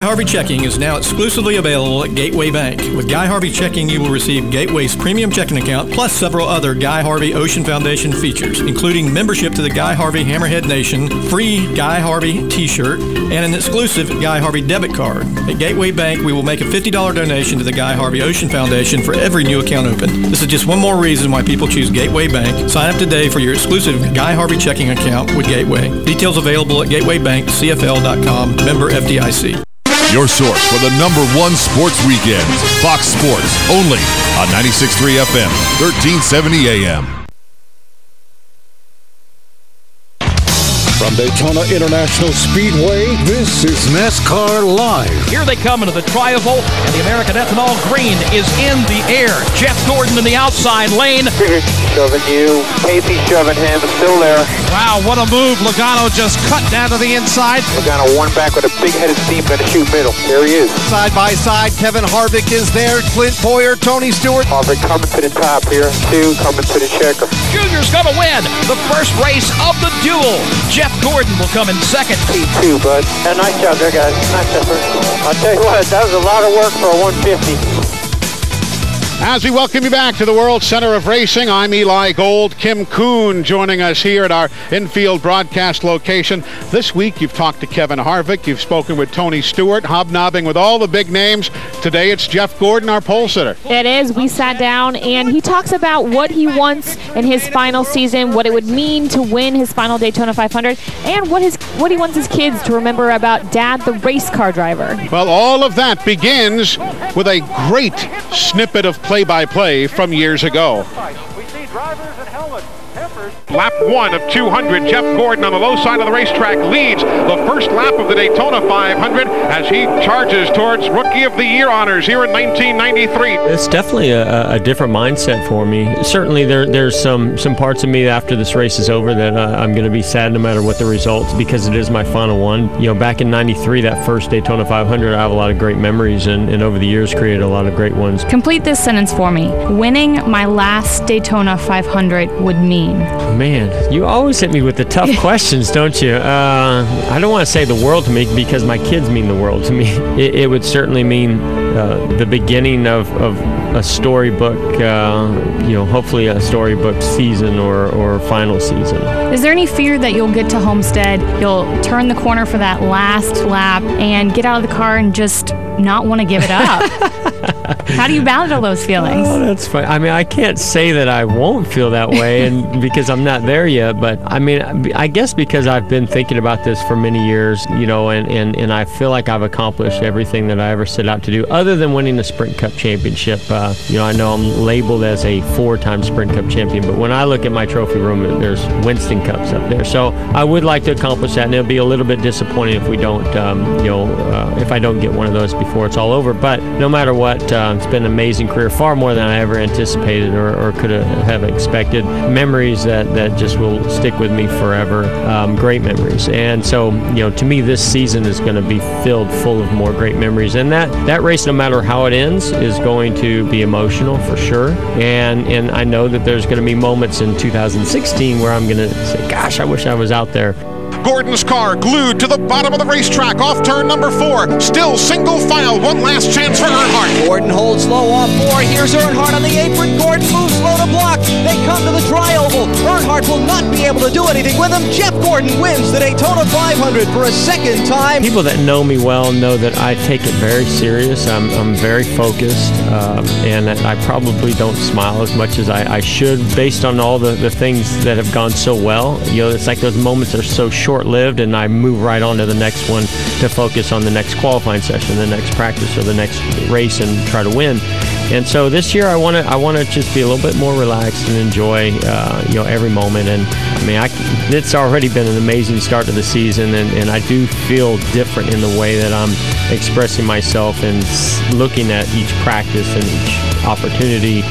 Harvey Checking is now exclusively available at Gateway Bank. With Guy Harvey Checking, you will receive Gateway's premium checking account plus several other Guy Harvey Ocean Foundation features, including membership to the Guy Harvey Hammerhead Nation, free Guy Harvey t-shirt, and an exclusive Guy Harvey debit card. At Gateway Bank, we will make a $50 donation to the Guy Harvey Ocean Foundation for every new account opened. This is just one more reason why people choose Gateway Bank. Sign up today for your exclusive Guy Harvey checking account with Gateway. Details available at gatewaybankcfl.com, member FDIC. Your source for the #1 sports weekends. Fox Sports, only on 96.3 FM, 1370 AM. From Daytona International Speedway, this is NASCAR Live. Here they come into the Tri-Oval, and the American Ethanol Green is in the air. Jeff Gordon in the outside lane. Shoving you. Casey shoving him. Still there. Wow, what a move. Logano just cut down to the inside. Logano one back with a big-headed steam and a shoot middle. There he is. Side by side, Kevin Harvick is there. Clint Boyer, Tony Stewart. Harvick coming to the top here. Two coming to the checker. Junior's going to win the first race of the duel. Jeff Gordon will come in second. P2, bud. Nice job there, guys. Nice effort. I'll tell you what, that was a lot of work for a 150. As we welcome you back to the World Center of Racing, I'm Eli Gold. Kim Kuhn joining us here at our infield broadcast location. This week, you've talked to Kevin Harvick. You've spoken with Tony Stewart, hobnobbing with all the big names. Today, it's Jeff Gordon, our pole sitter. It is. We sat down, and he talks about what he wants in his final season, what it would mean to win his final Daytona 500, and what he wants his kids to remember about Dad, the race car driver. Well, all of that begins with a great snippet of play-by-play from years ago. We see drivers and helmets. Lap 1 of 200, Jeff Gordon on the low side of the racetrack leads the first lap of the Daytona 500 as he charges towards Rookie of the Year honors here in 1993. It's definitely a different mindset for me. Certainly there's some parts of me after this race is over that I'm going to be sad no matter what the results, because it is my final one. You know, back in 93, that first Daytona 500, I have a lot of great memories and over the years created a lot of great ones. Complete this sentence for me. Winning my last Daytona 500 would mean. Man, you always hit me with the tough questions, don't you? I don't want to say the world to me because my kids mean the world to me. It would certainly mean the beginning of a storybook, hopefully a storybook season or final season. Is there any fear that you'll get to Homestead, you'll turn the corner for that last lap and get out of the car and just not want to give it up? How do you battle those feelings? Oh, that's fine. I mean, I can't say that I won't feel that way and because I'm not there yet, but I mean, I guess because I've been thinking about this for many years, and I feel like I've accomplished everything that I ever set out to do other than winning the Sprint Cup championship. I know I'm labeled as a 4-time Sprint Cup champion, but when I look at my trophy room, there's Winston Cups up there. So I would like to accomplish that, and it'll be a little bit disappointing if we don't, if I don't get one of those before it's all over. But no matter what, it's been an amazing career, far more than I ever anticipated or could have expected. Memories that just will stick with me forever. Great memories. And so, to me, this season is going to be filled full of more great memories. And that race, no matter how it ends, is going to be emotional for sure. And I know that there's going to be moments in 2016 where I'm going to say, gosh, I wish I was out there. Gordon's car glued to the bottom of the racetrack off turn number 4. Still single file. One last chance for Earnhardt. Gordon holds low off 4. Here's Earnhardt on the apron. Gordon moves slow to block. They come to the Tri-Oval. Earnhardt will not be able to do anything with him. Jeff Gordon wins the Daytona 500 for a second time. People that know me well know that I take it very serious. I'm very focused, and I probably don't smile as much as I should based on all the things that have gone so well. It's like those moments are so short-lived, and I move right on to the next one to focus on the next qualifying session, the next practice, or the next race, and try to win. And so this year, I want to just be a little bit more relaxed and enjoy, every moment. And I mean, it's already been an amazing start to the season, and I do feel different in the way that I'm expressing myself and looking at each practice and each opportunity,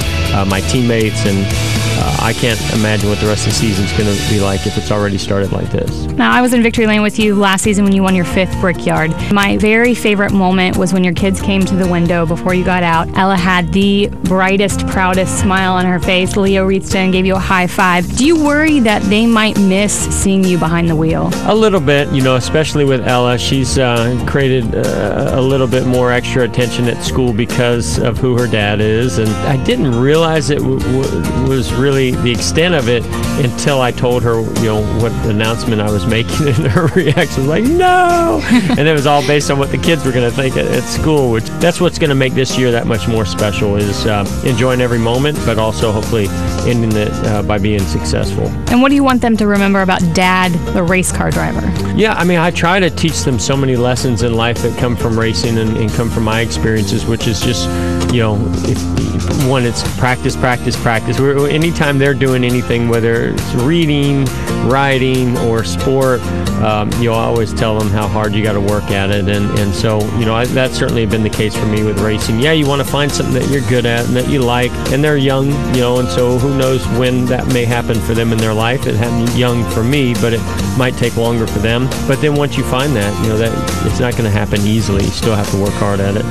my teammates, and I can't imagine what the rest of the season's going to be like if it's already started like this. Now, I was in Victory Lane with you last season when you won your 5th Brickyard. My very favorite moment was when your kids came to the window before you got out. Ella had the brightest, proudest smile on her face. Leo reached in and gave you a high five. Do you worry that they might miss seeing you behind the wheel? A little bit, especially with Ella. She's created a little bit more extra attention at school because of who her dad is, and I didn't realize it was really the extent of it until I told her, what announcement I was making, and her reaction was like, no! And it was all based on what the kids were going to think at school, which that's what's going to make this year that much more special, is enjoying every moment, but also hopefully ending it by being successful. And what do you want them to remember about Dad, the race car driver? Yeah, I try to teach them so many lessons in life that come from racing and come from my experiences, which is just, it's practice, practice, practice. Anytime they're doing anything, whether it's reading, writing, or sport, I always tell them how hard you got to work at it. And so, that's certainly been the case for me with racing. Yeah, you want to find something that you're good at and that you like, and they're young, and so who knows when that may happen for them in their life. It happened young for me, but it might take longer for them. But then once you find that, that it's not going to happen easily. You still have to work hard at it.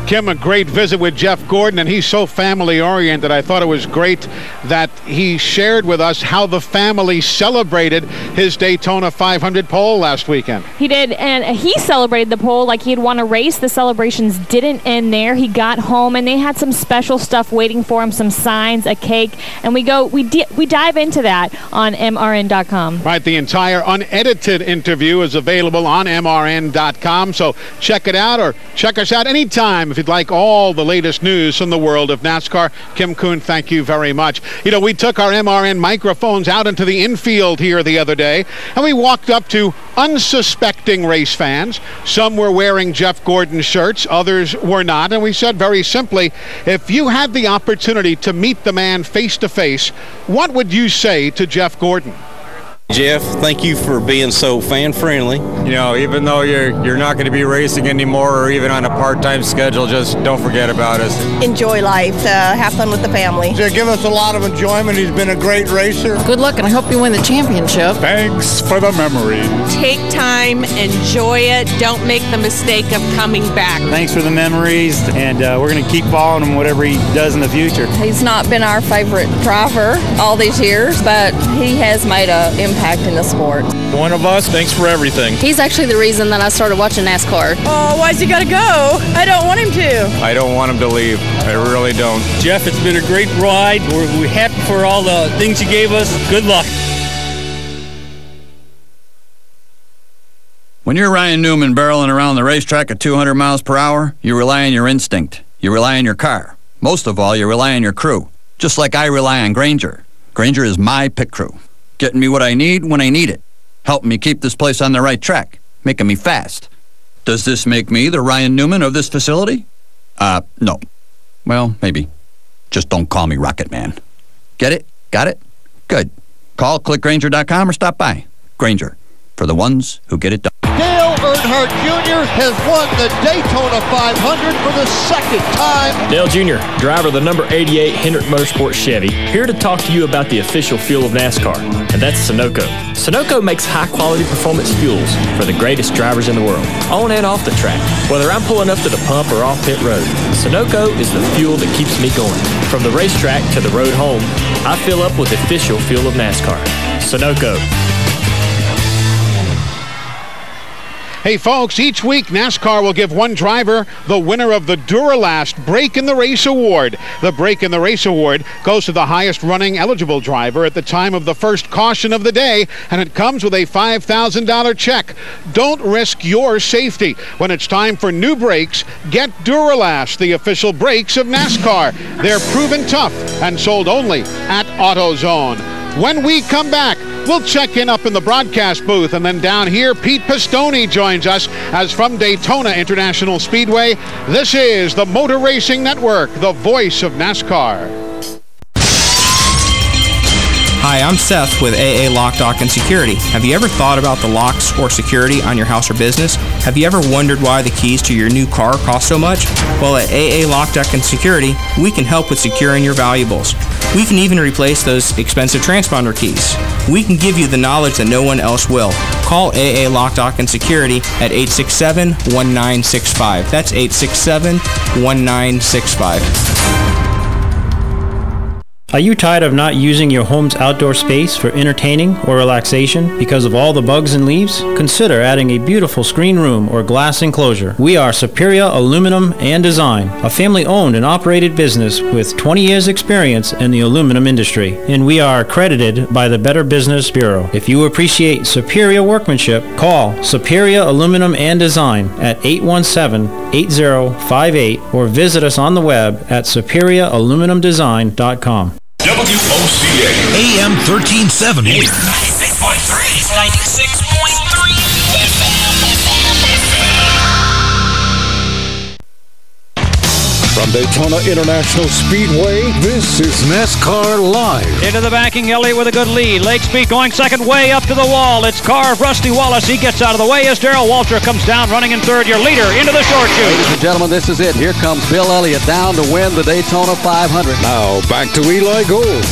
Kim, a great visit with Jeff Gordon, and he's so family-oriented. I thought it was great that he shared with us how the family celebrated his Daytona 500 pole last weekend. He did, and he celebrated the pole like he had won a race. The celebrations didn't end there. He got home, and they had some special stuff waiting for him, some signs, a cake, and we dive into that on MRN.com. Right, the entire unedited interview is available on MRN.com, so check it out or check us out anytime if you'd like all the latest news from the world of NASCAR. Kim Kuhn, thank you very much. We took our MRN microphones out into the infield here the other day, and we walked up to unsuspecting race fans. Some were wearing Jeff Gordon shirts, others were not, and we said very simply, if you had the opportunity to meet the man face to face, what would you say to Jeff Gordon? Jeff, thank you for being so fan-friendly. Even though you're not going to be racing anymore or even on a part-time schedule, just don't forget about us. Enjoy life. Have fun with the family. Give us a lot of enjoyment. He's been a great racer. Good luck, and I hope you win the championship. Thanks for the memory. Take time, enjoy it. Don't make the mistake of coming back. Thanks for the memories, and we're going to keep following him whatever he does in the future. He's not been our favorite driver all these years, but he has made an impact in the sport. One of us, thanks for everything. He's actually the reason that I started watching NASCAR. Oh, why's he gotta go? I don't want him to. I don't want him to leave. I really don't. Jeff, it's been a great ride. We're happy for all the things you gave us. Good luck. When you're Ryan Newman barreling around the racetrack at 200 miles per hour, you rely on your instinct. You rely on your car. Most of all, you rely on your crew. Just like I rely on Grainger. Grainger is my pit crew. Getting me what I need when I need it. Helping me keep this place on the right track. Making me fast. Does this make me the Ryan Newman of this facility? No. Well, maybe. Just don't call me Rocket Man. Get it? Got it? Good. Call clickgrainger.com or stop by. Grainger. For the ones who get it done. Dale Earnhardt Jr. has won the Daytona 500 for the second time. Dale Jr., driver of the number 88 Hendrick Motorsports Chevy, here to talk to you about the official fuel of NASCAR, and that's Sunoco. Sunoco makes high-quality performance fuels for the greatest drivers in the world, on and off the track. Whether I'm pulling up to the pump or off pit road, Sunoco is the fuel that keeps me going. From the racetrack to the road home, I fill up with the official fuel of NASCAR. Sunoco. Hey folks, each week NASCAR will give one driver the winner of the Duralast Break in the Race Award. The Break in the Race Award goes to the highest running eligible driver at the time of the first caution of the day, and it comes with a $5,000 check. Don't risk your safety. When it's time for new brakes, get Duralast, the official brakes of NASCAR. They're proven tough and sold only at AutoZone. When we come back, we'll check in up in the broadcast booth, and then down here, Pete Pistone joins us as from Daytona International Speedway. This is the Motor Racing Network, the voice of NASCAR. Hi, I'm Seth with AA Lock, Dock, and Security. Have you ever thought about the locks or security on your house or business? Have you ever wondered why the keys to your new car cost so much? Well, at AA Lock, Dock, and Security, we can help with securing your valuables. We can even replace those expensive transponder keys. We can give you the knowledge that no one else will. Call AA Lock, Dock, and Security at 867-1965. That's 867-1965. Are you tired of not using your home's outdoor space for entertaining or relaxation because of all the bugs and leaves? Consider adding a beautiful screen room or glass enclosure. We are Superior Aluminum and Design, a family-owned and operated business with 20 years experience in the aluminum industry, and we are accredited by the Better Business Bureau. If you appreciate superior workmanship, call Superior Aluminum and Design at 817-8058 or visit us on the web at superiораluminumdesign.com. WOCA AM 1370. 96.3. 96.3. From Daytona International Speedway, this is NASCAR Live. Into the banking alley with a good lead. Lake Speed going second, way up to the wall. It's car of Rusty Wallace. He gets out of the way as Darrell Walter comes down running in third. Your leader into the short chute. Ladies and gentlemen, this is it. Here comes Bill Elliott down to win the Daytona 500. Now back to Eli Gold.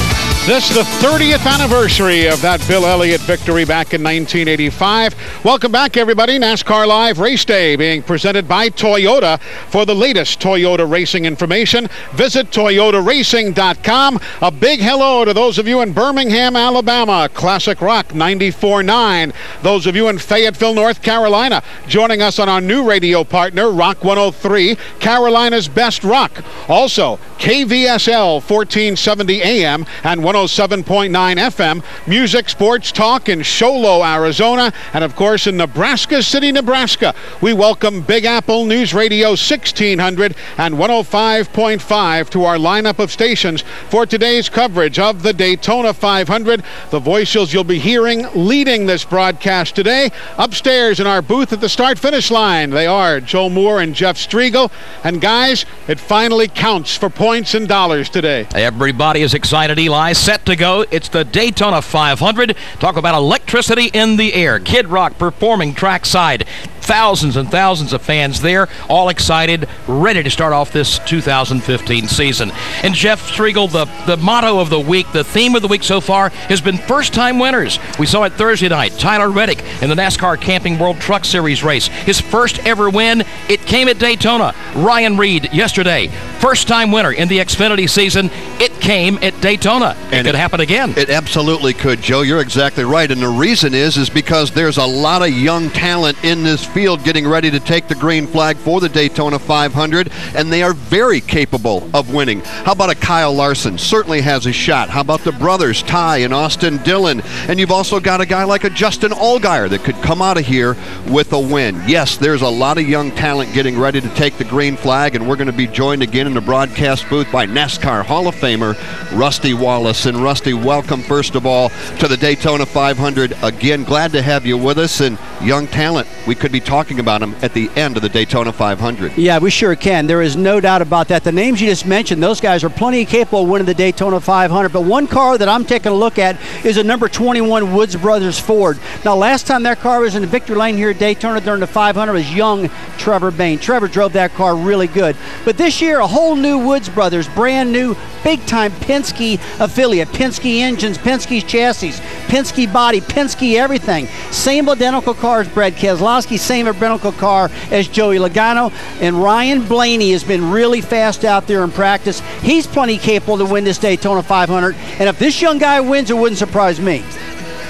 This is the 30th anniversary of that Bill Elliott victory back in 1985. Welcome back, everybody. NASCAR Live Race Day being presented by Toyota. For the latest Toyota racing information, visit toyotaracing.com. A big hello to those of you in Birmingham, Alabama. Classic Rock 94.9. Those of you in Fayetteville, North Carolina, joining us on our new radio partner, Rock 103, Carolina's Best Rock. Also, KVSL 1470 AM and 107.9 FM, music, sports, talk in Show Low, Arizona, and of course in Nebraska City, Nebraska. We welcome Big Apple News Radio 1600 and 105.5 to our lineup of stations for today's coverage of the Daytona 500. The voices you'll be hearing leading this broadcast today upstairs in our booth at the start-finish line. They are Joe Moore and Jeff Striegel. And guys, it finally counts for points and dollars today. Everybody is excited, Eli. Set to go. It's the Daytona 500. Talk about electricity in the air. Kid Rock performing trackside. Thousands and thousands of fans there, all excited, ready to start off this 2015 season. And Jeff Striegel, the motto of the week, the theme of the week so far has been first-time winners. We saw it Thursday night. Tyler Reddick in the NASCAR Camping World Truck Series race. His first ever win, it came at Daytona. Ryan Reed yesterday, first-time winner in the Xfinity season. It came at Daytona. It could happen again. It absolutely could, Joe. You're exactly right. And the reason is because there's a lot of young talent in this field getting ready to take the green flag for the Daytona 500, and they are very capable of winning. How about a Kyle Larson? Certainly has a shot. How about the brothers, Ty and Austin Dillon? And you've also got a guy like a Justin Allgaier that could come out of here with a win. Yes, there's a lot of young talent getting ready to take the green flag, and we're going to be joined again in the broadcast booth by NASCAR Hall of Famer Rusty Wallace. And Rusty, welcome first of all to the Daytona 500. Again, glad to have you with us, and young talent. We could be talking about them at the end of the Daytona 500. Yeah, we sure can. There is no doubt about that. The names you just mentioned, those guys are plenty capable of winning the Daytona 500. But one car that I'm taking a look at is a number 21 Woods Brothers Ford. Now, last time that car was in the victory lane here at Daytona during the 500 was young Trevor Bayne. Trevor drove that car really good. But this year, a whole new Woods Brothers, brand new, big-time Penske affiliate. Penske engines, Penske chassis, Penske body, Penske everything. Same identical car as Brad Keselowski, same identical car as Joey Logano. And Ryan Blaney has been really fast out there in practice. He's plenty capable to win this Daytona 500. And if this young guy wins, it wouldn't surprise me.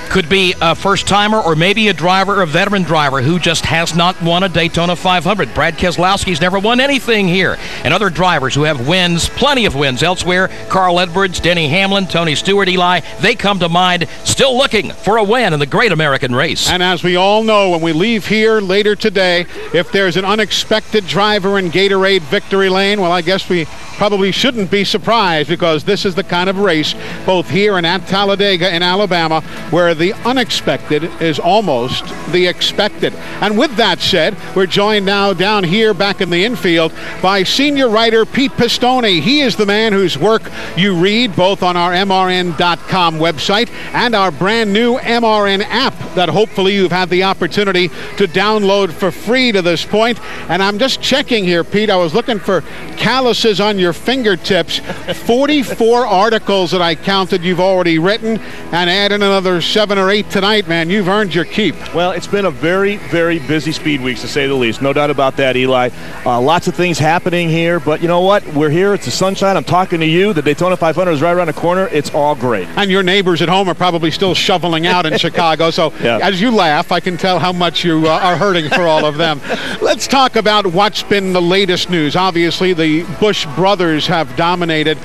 Could be a first-timer or maybe a driver, a veteran driver who just has not won a Daytona 500. Brad Keselowski's never won anything here. And other drivers who have wins, plenty of wins elsewhere, Carl Edwards, Denny Hamlin, Tony Stewart, Eli, they come to mind, still looking for a win in the Great American Race. And as we all know, when we leave here later today, if there's an unexpected driver in Gatorade victory lane, well, I guess we probably shouldn't be surprised, because this is the kind of race, both here and at Talladega in Alabama, where the unexpected is almost the expected. And with that said, we're joined now down here back in the infield by senior writer Pete Pistone. He is the man whose work you read both on our MRN.com website and our brand new MRN app that hopefully you've had the opportunity to download for free to this point. And I'm just checking here, Pete. I was looking for calluses on your fingertips. 44 articles that I counted you've already written, and add in another 7 or 8 tonight, man. You've earned your keep. Well, it's been a very, very busy speed weeks, to say the least. No doubt about that, Eli. Lots of things happening here, but you know what? We're here. It's the sunshine. I'm talking to you. The Daytona 500 is right around the corner. It's all great. And your neighbors at home are probably still shoveling out in Chicago, so as you laugh, I can tell how much you are hurting for all of them. Let's talk about what's been the latest news. Obviously, the Busch brothers have dominated.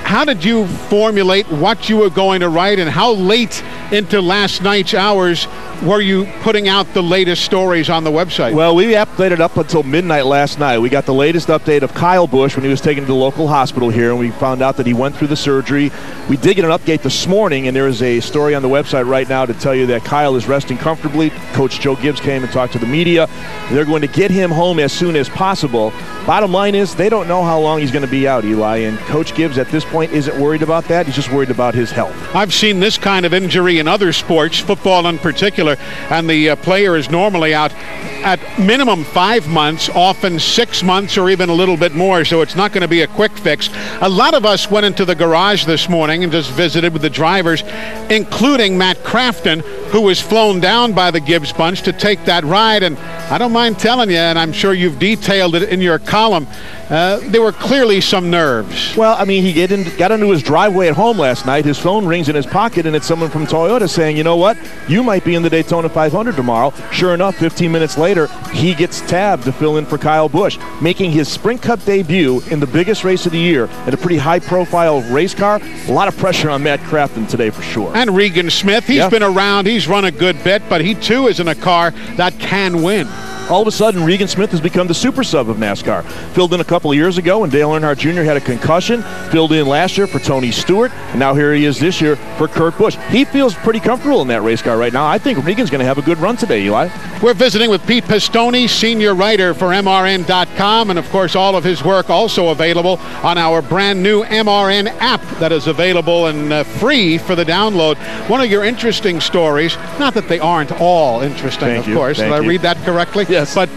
How did you formulate what you were going to write, and how late into last night's hours were you putting out the latest stories on the website? Well, we updated up until midnight last night. We got the latest update of Kyle Busch when he was taken to the local hospital here, and we found out that he went through the surgery. We did get an update this morning, and there is a story on the website right now to tell you that Kyle is resting comfortably. Coach Joe Gibbs came and talked to the media. They're going to get him home as soon as possible. Bottom line is they don't know how long he's going to be out, Eli, and Coach Gibbs at this point isn't worried about that. He's just worried about his health. I've seen this kind of injury in other sports, football in particular, and the player is normally out at minimum 5 months, often 6 months or even a little bit more, so it's not going to be a quick fix. A lot of us went into the garage this morning and just visited with the drivers, including Matt Crafton, who was flown down by the Gibbs bunch to take that ride, and I don't mind telling you, and I'm sure you've detailed it in your column, there were clearly some nerves. Well, I mean, he got into his driveway at home last night. His phone rings in his pocket, and it's someone from Toyota saying, you know what, you might be in the Daytona 500 tomorrow. Sure enough, 15 minutes later, he gets tabbed to fill in for Kyle Busch, making his Sprint Cup debut in the biggest race of the year at a pretty high-profile race car. A lot of pressure on Matt Crafton today for sure. And Regan Smith, he's been around. He's run a good bit, but he too is in a car that can win. All of a sudden, Regan Smith has become the super sub of NASCAR. Filled in a couple of years ago when Dale Earnhardt Jr. had a concussion. Filled in last year for Tony Stewart. And now here he is this year for Kurt Busch. He feels pretty comfortable in that race car right now. I think Regan's going to have a good run today, Eli. We're visiting with Pete Pistone, senior writer for MRN.com. And, of course, all of his work also available on our brand new MRN app that is available and free for the download. One of your interesting stories, not that they aren't all interesting, of course. Did I read that correctly? Yes. But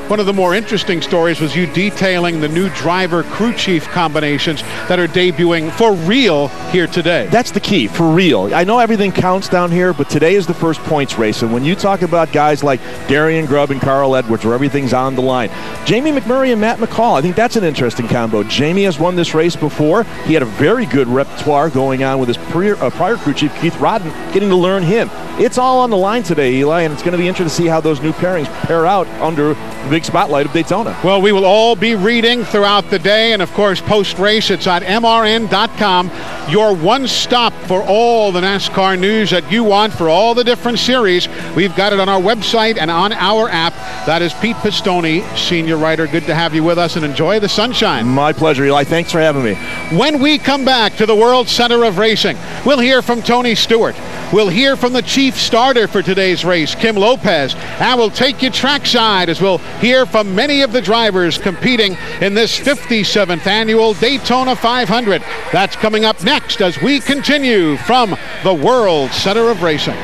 one of the more interesting stories was you detailing the new driver-crew chief combinations that are debuting for real here today. That's the key, for real. I know everything counts down here, but today is the first points race. And when you talk about guys like Darian Grubb and Carl Edwards, where everything's on the line, Jamie McMurray and Matt McCall, I think that's an interesting combo. Jamie has won this race before. He had a very good repertoire going on with his prior crew chief, Keith Rodden, getting to learn him. It's all on the line today, Eli, and it's going to be interesting to see how those new pairings pair out under the big spotlight of Daytona. Well, we will all be reading throughout the day, and of course post-race it's at MRN.com, your one stop for all the NASCAR news that you want for all the different series. We've got it on our website and on our app. That is Pete Pistone, senior writer. Good to have you with us, and enjoy the sunshine. My pleasure, Eli. Thanks for having me. When we come back to the World Center of Racing, we'll hear from Tony Stewart. We'll hear from the chief starter for today's race, Kim Lopez, and we'll take you trackside as we'll hear from many of the drivers competing in this 57th annual Daytona 500. That's coming up next as we continue from the World Center of Racing.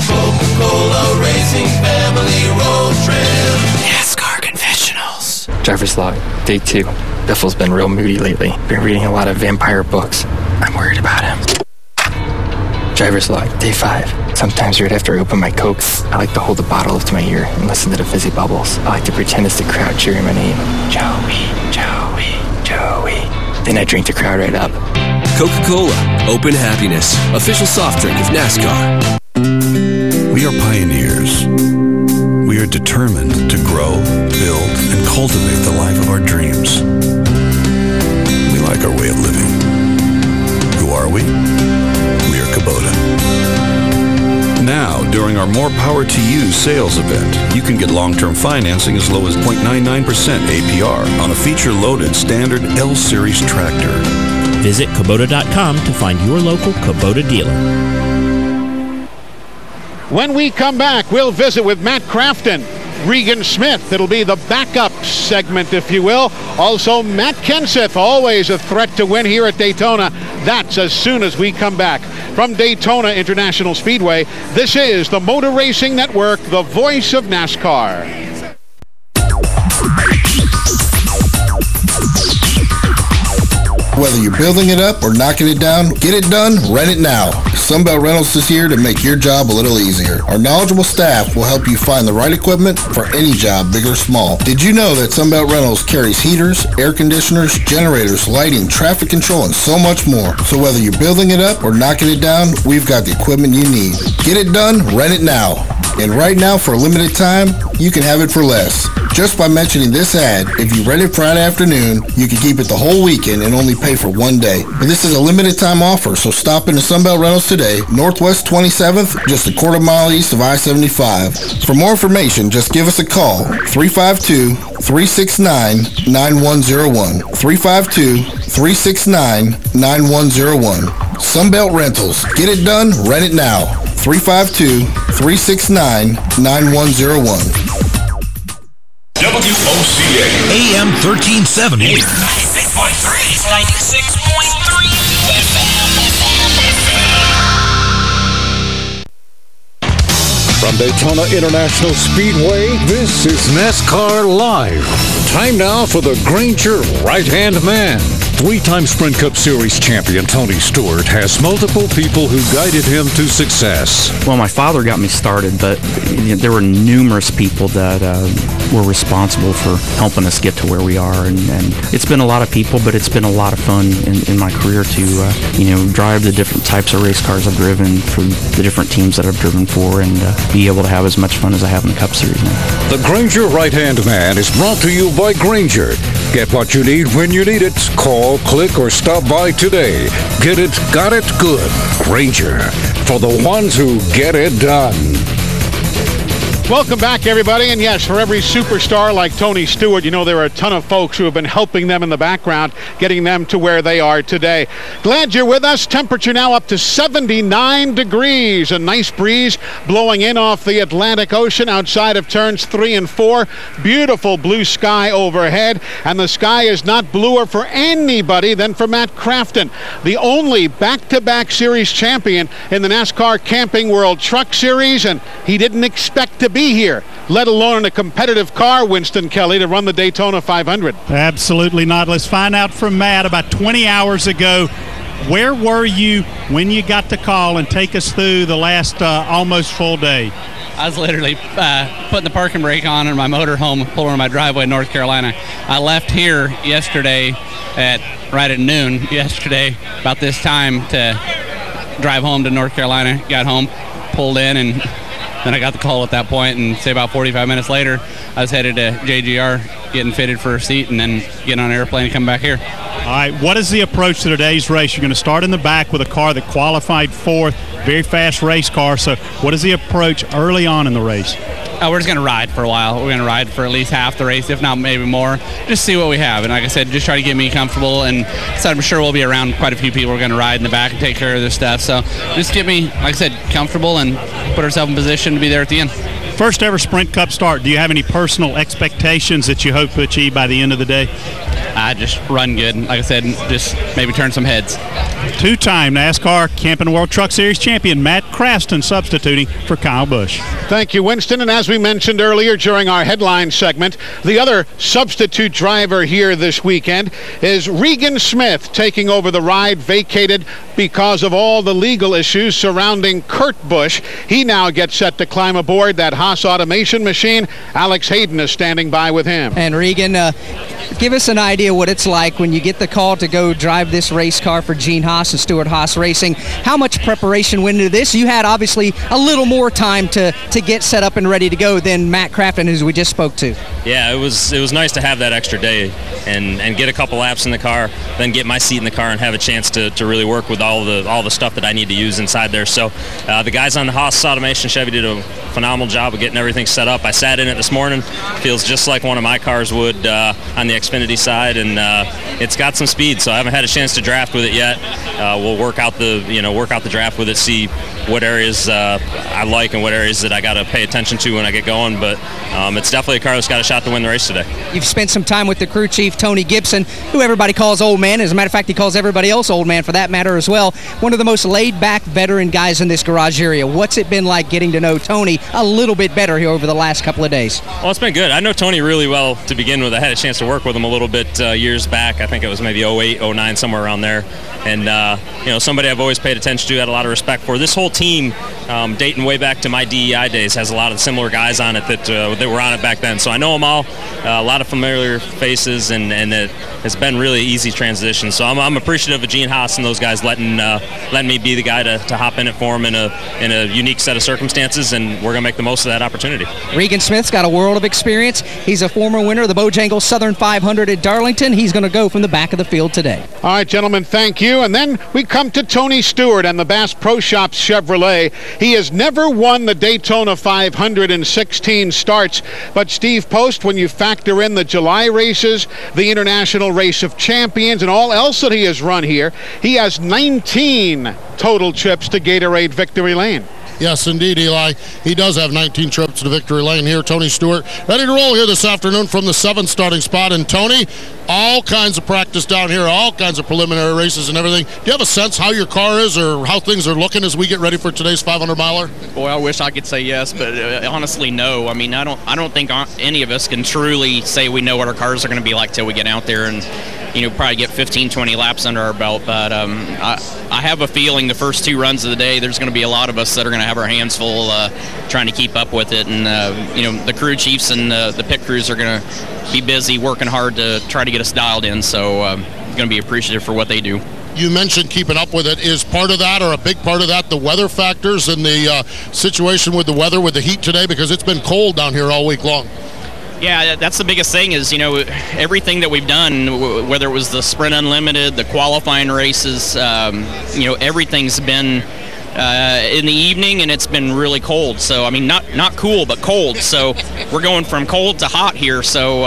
Coca-Cola Racing Family Road Trip. NASCAR Confessionals. Driver's log, day 2. Biffle's been real moody lately. Been reading a lot of vampire books. I'm worried about him. Driver's log, day 5. Sometimes right after I open my Cokes, I like to hold the bottle up to my ear and listen to the fizzy bubbles. I like to pretend it's the crowd cheering my name. Joey, Joey, Joey. Then I drink the crowd right up. Coca-Cola, open happiness. Official soft drink of NASCAR. We are pioneers. We are determined to grow, build, and cultivate the life of our dreams. We like our way of living. Who are we? We are Kubota. Now, during our More Power to You sales event, you can get long-term financing as low as 0.99% APR on a feature-loaded standard L-Series tractor. Visit Kubota.com to find your local Kubota dealer. When we come back, we'll visit with Matt Crafton, Regan Smith. It'll be the backup segment, if you will. Also, Matt Kenseth, always a threat to win here at Daytona. That's as soon as we come back. From Daytona International Speedway, this is the Motor Racing Network, the voice of NASCAR. Whether you're building it up or knocking it down, get it done, rent it now. Sunbelt Rentals is here to make your job a little easier. Our knowledgeable staff will help you find the right equipment for any job, big or small. Did you know that Sunbelt Rentals carries heaters, air conditioners, generators, lighting, traffic control, and so much more? So whether you're building it up or knocking it down, we've got the equipment you need. Get it done, rent it now. And right now, for a limited time, you can have it for less. Just by mentioning this ad, if you rent it Friday afternoon, you can keep it the whole weekend and only pay for one day. But this is a limited time offer, so stop into Sunbelt Rentals today, Northwest 27th, just a quarter mile east of I-75. For more information, just give us a call, 352-369-9101. 352-369-9101. Sunbelt Rentals. Get it done, rent it now. 352-369-9101. WOCA AM 1370. 96.3. 96.3. From Daytona International Speedway, this is NASCAR Live. Time now for the Granger right-hand man. Three-time Sprint Cup Series champion Tony Stewart has multiple people who guided him to success. Well, my father got me started, but there were numerous people that were responsible for helping us get to where we are. And it's been a lot of people, but it's been a lot of fun in my career to drive the different types of race cars I've driven for the different teams that I've driven for, and be able to have as much fun as I have in the Cup Series now. The Granger right-hand man is brought to you by Granger. Get what you need when you need it. Call, click, or stop by today. Get it, got it, good. Granger, for the ones who get it done. Welcome back, everybody. And yes, for every superstar like Tony Stewart, there are a ton of folks who have been helping them in the background, getting them to where they are today. Glad you're with us. Temperature now up to 79 degrees. A nice breeze blowing in off the Atlantic Ocean outside of turns 3 and 4. Beautiful blue sky overhead. And the sky is not bluer for anybody than for Matt Crafton, the only back-to-back series champion in the NASCAR Camping World Truck Series. And he didn't expect to be here, let alone in a competitive car, Winston Kelly, to run the Daytona 500. Absolutely not. Let's find out from Matt. About 20 hours ago, where were you when you got the call, and take us through the last almost full day? I was literally putting the parking brake on in my motorhome, pulling in my driveway in North Carolina. I left here yesterday right at noon yesterday, about this time, to drive home to North Carolina. Got home, pulled in, and then I got the call at that point, and say about 45 minutes later, I was headed to JGR, getting fitted for a seat, and then getting on an airplane and come back here. All right, what is the approach to today's race? You're going to start in the back with a car that qualified fourth, very fast race car. So what is the approach early on in the race? We're just going to ride for a while. We're going to ride for at least half the race, if not maybe more. Just see what we have. And like I said, just try to get me comfortable. And so I'm sure we'll be around quite a few people. We're going to ride in the back and take care of this stuff. So just get me, like I said, comfortable and put ourselves in position to be there at the end. First ever Sprint Cup start. Do you have any personal expectations that you hope to achieve by the end of the day? I just run good. Like I said, just maybe turn some heads. Two-time NASCAR Camping World Truck Series champion Matt Crafton substituting for Kyle Busch. Thank you, Winston. And as we mentioned earlier during our headline segment, the other substitute driver here this weekend is Regan Smith, taking over the ride vacated because of all the legal issues surrounding Kurt Busch. He now gets set to climb aboard that Haas automation machine. Alex Hayden is standing by with him. And Regan, give us an idea what it's like when you get the call to go drive this race car for Gene Haas and Stuart Haas Racing. How much preparation went into this? You had obviously a little more time to get set up and ready to go than Matt Crafton, who we just spoke to. Yeah, it was nice to have that extra day and get a couple laps in the car, then get my seat in the car and have a chance to really work with all the stuff that I need to use inside there. So the guys on the Haas automation Chevy did a phenomenal job of getting everything set up. I sat in it this morning. Feels just like one of my cars would on the Xfinity side, and it's got some speed. So I haven't had a chance to draft with it yet. We'll work out the draft with it, see what areas I like and what areas that I got to pay attention to when I get going. But it's definitely a car that's got a shot to win the race today. You've spent some time with the crew chief, Tony Gibson, who everybody calls old man. As a matter of fact, he calls everybody else old man for that matter as well. One of the most laid-back veteran guys in this garage area. What's it been like getting to know Tony a little bit better here over the last couple of days? Well, it's been good. I know Tony really well to begin with. I had a chance to work with him a little bit years back. I think it was maybe 08, 09, somewhere around there. And, somebody I've always paid attention to, had a lot of respect for. This whole team, dating way back to my DEI days, has a lot of similar guys on it that were on it back then. So I know them all, a lot of familiar faces, and it has been really easy transition. So I'm appreciative of Gene Haas and those guys letting me be the guy to hop in it for them in a unique set of circumstances, and we're going to make the most of that opportunity. Regan Smith's got a world of experience. He's a former winner of the Bojangles Southern 500 at Darlington. He's going to go from the back of the field today. All right, gentlemen, thank you. And then we come to Tony Stewart and the Bass Pro Shops Chevrolet. He has never won the Daytona 500 in 16 starts, but Steve Post, when you factor in the July races, the International Race of Champions, and all else that he has run here, he has 19 total trips to Gatorade Victory Lane. Yes, indeed, Eli. He does have 19 trips to victory lane here. Tony Stewart ready to roll here this afternoon from the 7th starting spot. And Tony, all kinds of practice down here, all kinds of preliminary races and everything. Do you have a sense how your car is or how things are looking as we get ready for today's 500-miler? Boy, I wish I could say yes, but honestly, no. I mean, I don't think any of us can truly say we know what our cars are going to be like till we get out there and probably get 15, 20 laps under our belt. But I have a feeling the first 2 runs of the day, there's going to be a lot of us that are going to have our hands full trying to keep up with it. And, the crew chiefs and the pit crews are going to be busy working hard to try to get us dialed in. So I'm going to be appreciative for what they do. You mentioned keeping up with it. Is part of that, or a big part of that, the weather factors and the situation with the weather, with the heat today? Because it's been cold down here all week long. Yeah, that's the biggest thing is, everything that we've done, whether it was the Sprint Unlimited, the qualifying races, everything's been in the evening, and it's been really cold. So, I mean, not cool, but cold. So we're going from cold to hot here. So,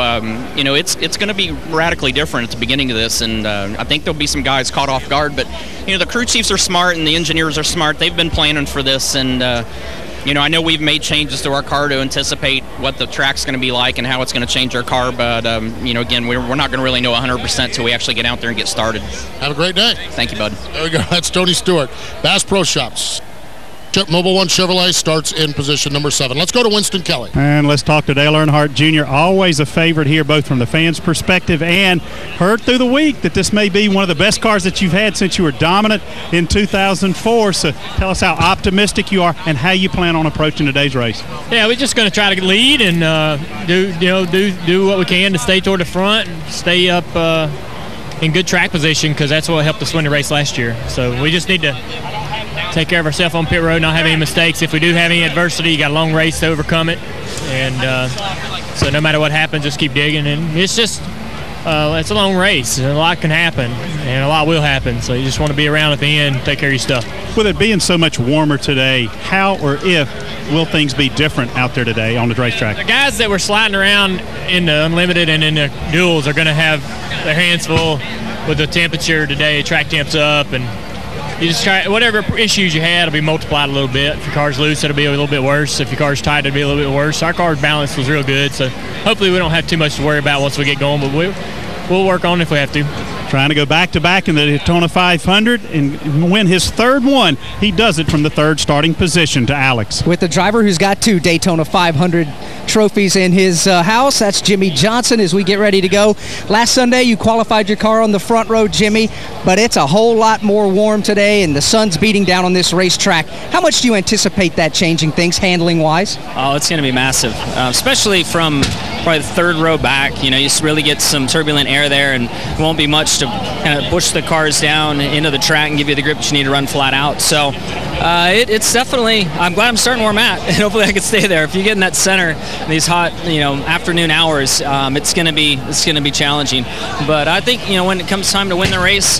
it's going to be radically different at the beginning of this, and I think there'll be some guys caught off guard. But, the crew chiefs are smart, and the engineers are smart. They've been planning for this, and I know we've made changes to our car to anticipate what the track's going to be like and how it's going to change our car. But, again, we're not going to really know 100% until we actually get out there and get started. Have a great day. Thank you, bud. There we go. That's Tony Stewart. Bass Pro Shops. Mobile One Chevrolet starts in position number 7. Let's go to Winston Kelly. And let's talk to Dale Earnhardt Jr., always a favorite here, both from the fans' perspective and heard through the week that this may be one of the best cars that you've had since you were dominant in 2004. So tell us how optimistic you are and how you plan on approaching today's race. Yeah, we're just going to try to lead and do what we can to stay toward the front and stay up in good track position, because that's what helped us win the race last year. So we just need to take care of ourselves on pit road, not have any mistakes. If we do have any adversity, you got a long race to overcome it. And so no matter what happens, just keep digging. And it's just, it's a long race. And a lot can happen, and a lot will happen. So you just want to be around at the end, take care of your stuff. With it being so much warmer today, how or if will things be different out there today on the racetrack? The guys that were sliding around in the Unlimited and in the duels are going to have their hands full with the temperature today. Track temps up, and you just try whatever issues you had will be multiplied a little bit. If your car's loose, it'll be a little bit worse. If your car's tight, it'll be a little bit worse. Our car's balance was real good, so hopefully we don't have too much to worry about once we get going, but we'll work on it if we have to. Trying to go back-to-back in the Daytona 500 and win his 3rd one. He does it from the 3rd starting position to Alex. With the driver who's got 2 Daytona 500 trophies in his house, that's Jimmy Johnson, as we get ready to go. Last Sunday, you qualified your car on the front row, Jimmy, but it's a whole lot more warm today, and the sun's beating down on this racetrack. How much do you anticipate that changing things, handling-wise? Oh, it's going to be massive, especially from probably the 3rd row back. You just really get some turbulent air there, and it won't be much to kind of push the cars down into the track and give you the grip that you need to run flat out. So It's definitely. I'm glad I'm starting where I'm at, and hopefully I can stay there. If you get in that center in these hot, afternoon hours, it's going to be challenging. But I think when it comes time to win the race,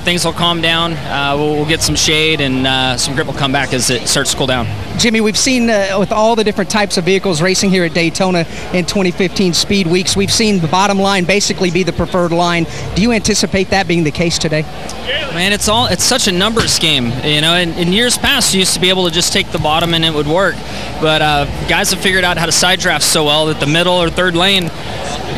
things will calm down. We'll get some shade, and some grip will come back as it starts to cool down. Jimmy, we've seen with all the different types of vehicles racing here at Daytona in 2015 Speed Weeks, we've seen the bottom line basically be the preferred line. Do you anticipate that being the case today? Man, it's such a numbers game. In years past, you used to be able to just take the bottom and it would work. But guys have figured out how to side draft so well that the middle or third lane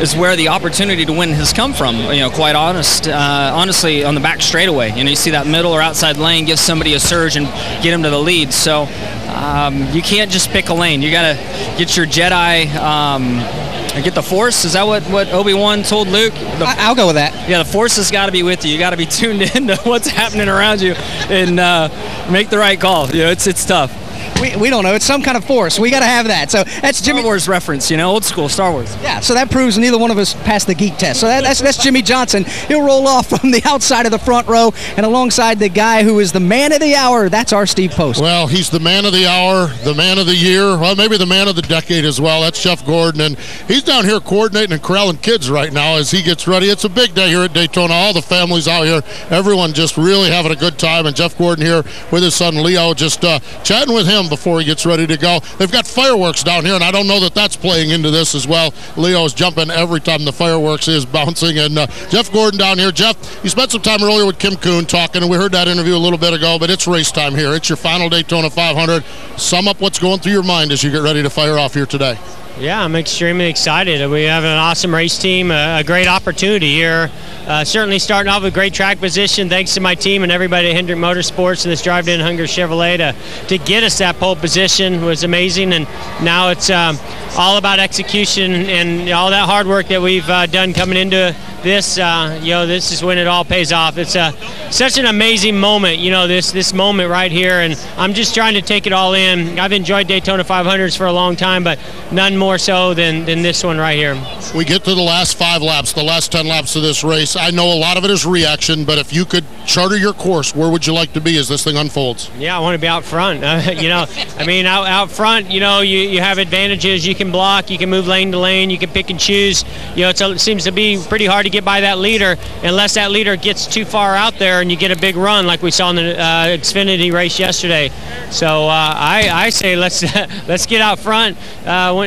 is where the opportunity to win has come from. Quite honestly, on the back straightaway. You see that middle or outside lane give somebody a surge and get them to the lead. So you can't just pick a lane. You got to get your Jedi. Get the Force. Is that what Obi-Wan told Luke? I'll go with that. Yeah, the Force has got to be with you. You got to be tuned in to what's happening around you and make the right call. It's tough. We don't know. It's some kind of force. We got to have that. So that's Jimmy. Star Wars reference, old school Star Wars. Yeah, so that proves neither one of us passed the geek test. So that's Jimmy Johnson. He'll roll off from the outside of the front row and alongside the guy who is the man of the hour. That's our Steve Post. Well, he's the man of the hour, the man of the year, well, maybe the man of the decade as well. That's Jeff Gordon, and he's down here coordinating and corralling kids right now as he gets ready. It's a big day here at Daytona. All the families out here, everyone just really having a good time, and Jeff Gordon here with his son Leo just chatting with him before he gets ready to go. They've got fireworks down here, and I don't know that that's playing into this as well. Leo's jumping every time the fireworks is bouncing, and Jeff Gordon down here. Jeff, you spent some time earlier with Kim Kuhn talking, and we heard that interview a little bit ago, but it's race time here. It's your final Daytona 500. Sum up what's going through your mind as you get ready to fire off here today. Yeah, I'm extremely excited. We have an awesome race team, a great opportunity here. Certainly starting off with great track position, thanks to my team and everybody at Hendrick Motorsports and this Drive-In Hunger Chevrolet to get us that pole position was amazing. And now it's all about execution and all that hard work that we've done coming into this. This is when it all pays off. It's such an amazing moment, this moment right here, and I'm just trying to take it all in. I've enjoyed Daytona 500s for a long time, but none more so than this one right here. We get to the last 5 laps, the last 10 laps of this race. I know a lot of it is reaction, but if you could charter your course, where would you like to be as this thing unfolds? Yeah, I want to be out front. Out front, you have advantages. You can block, you can move lane to lane, you can pick and choose. It seems to be pretty hard to get by that leader unless that leader gets too far out there and you get a big run like we saw in the Xfinity race yesterday. So I say let's get out front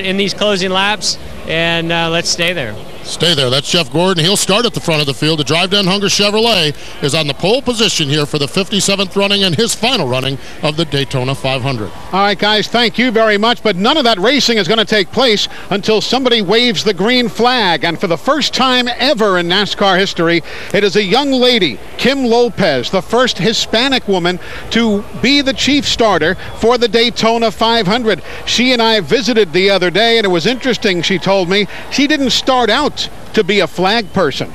in these closing laps and let's stay there. Stay there. That's Jeff Gordon. He'll start at the front of the field. The Drive-In Hunger Chevrolet is on the pole position here for the 57th running and his final running of the Daytona 500. All right, guys, thank you very much. But none of that racing is going to take place until somebody waves the green flag. And for the first time ever in NASCAR history, it is a young lady, Kim Lopez, the first Hispanic woman to be the chief starter for the Daytona 500. She and I visited the other day, and it was interesting. She told me she didn't start out to be a flag person.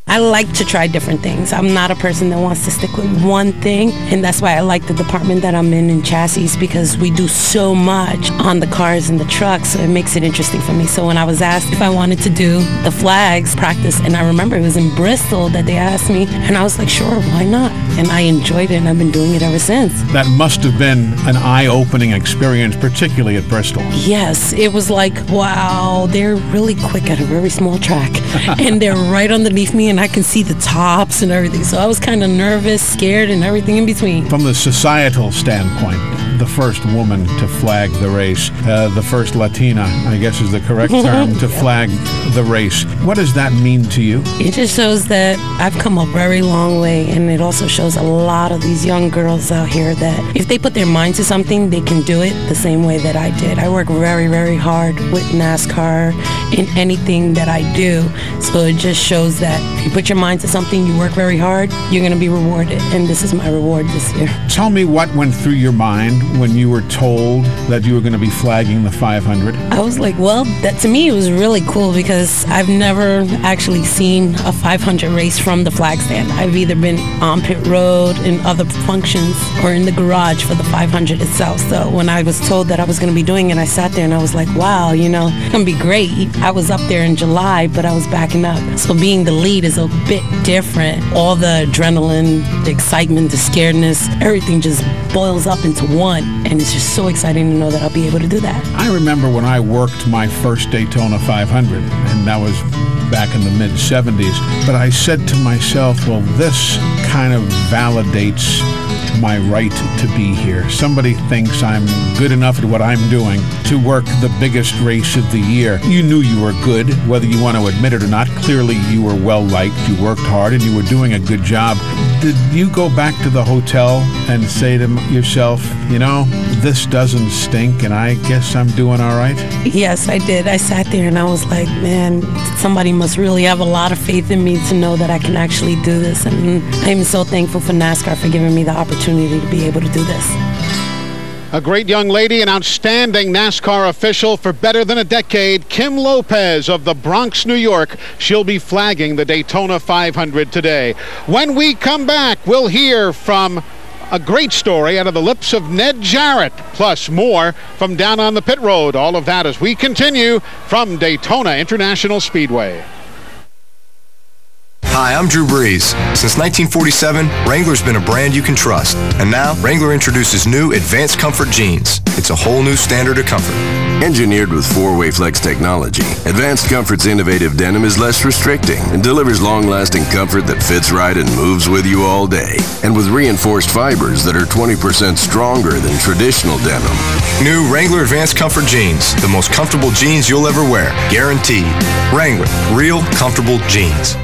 I like to try different things. I'm not a person that wants to stick with one thing, and that's why I like the department that I'm in chassis, because we do so much on the cars and the trucks, so it makes it interesting for me. So when I was asked if I wanted to do the flags practice, and I remember it was in Bristol that they asked me, and I was like, sure, why not? And I enjoyed it, and I've been doing it ever since. That must have been an eye-opening experience, particularly at Bristol. Yes, it was like, wow, they're really quick at a very small track, and they're right underneath me, and I can see the tops and everything. So I was kind of nervous, scared, and everything in between. From the societal standpoint, the first woman to flag the race, the first Latina, I guess is the correct term, to flag the race. What does that mean to you? It just shows that I've come a very long way, and it also shows a lot of these young girls out here that if they put their mind to something, they can do it the same way that I did. I work very, very hard with NASCAR in anything that I do. So it just shows that if you put your mind to something, you work very hard, you're going to be rewarded. And this is my reward this year. Tell me what went through your mind when you were told that you were going to be flagging the 500? I was like, well, that to me it was really cool because I've never actually seen a 500 race from the flag stand. I've either been on pit road in other functions or in the garage for the 500 itself. So when I was told that I was going to be doing it, I sat there and I was like, wow, you know, it's going to be great. I was up there in July, but I was backing up. So being the lead is a bit different. All the adrenaline, the excitement, the scaredness, everything just boils up into one. And it's just so exciting to know that I'll be able to do that. I remember when I worked my first Daytona 500, and that was back in the mid-'70s, but I said to myself, well, this kind of validates my right to be here. Somebody thinks I'm good enough at what I'm doing to work the biggest race of the year. You knew you were good, whether you want to admit it or not. Clearly, you were well-liked, you worked hard, and you were doing a good job. Did you go back to the hotel and say to yourself, you know, this doesn't stink, and I guess I'm doing all right? Yes, I did. I sat there and I was like, man, somebody must really have a lot of faith in me to know that I can actually do this. And I'm so thankful for NASCAR for giving me the opportunity to be able to do this. A great young lady, an outstanding NASCAR official for better than a decade, Kim Lopez of the Bronx, New York. She'll be flagging the Daytona 500 today. When we come back, we'll hear from a great story out of the lips of Ned Jarrett, plus more from down on the pit road. All of that as we continue from Daytona International Speedway. Hi, I'm Drew Brees. Since 1947, Wrangler's been a brand you can trust. And now, Wrangler introduces new Advanced Comfort Jeans. It's a whole new standard of comfort. Engineered with four-way flex technology, Advanced Comfort's innovative denim is less restricting and delivers long-lasting comfort that fits right and moves with you all day. And with reinforced fibers that are 20% stronger than traditional denim. New Wrangler Advanced Comfort Jeans. The most comfortable jeans you'll ever wear. Guaranteed. Wrangler. Real comfortable jeans.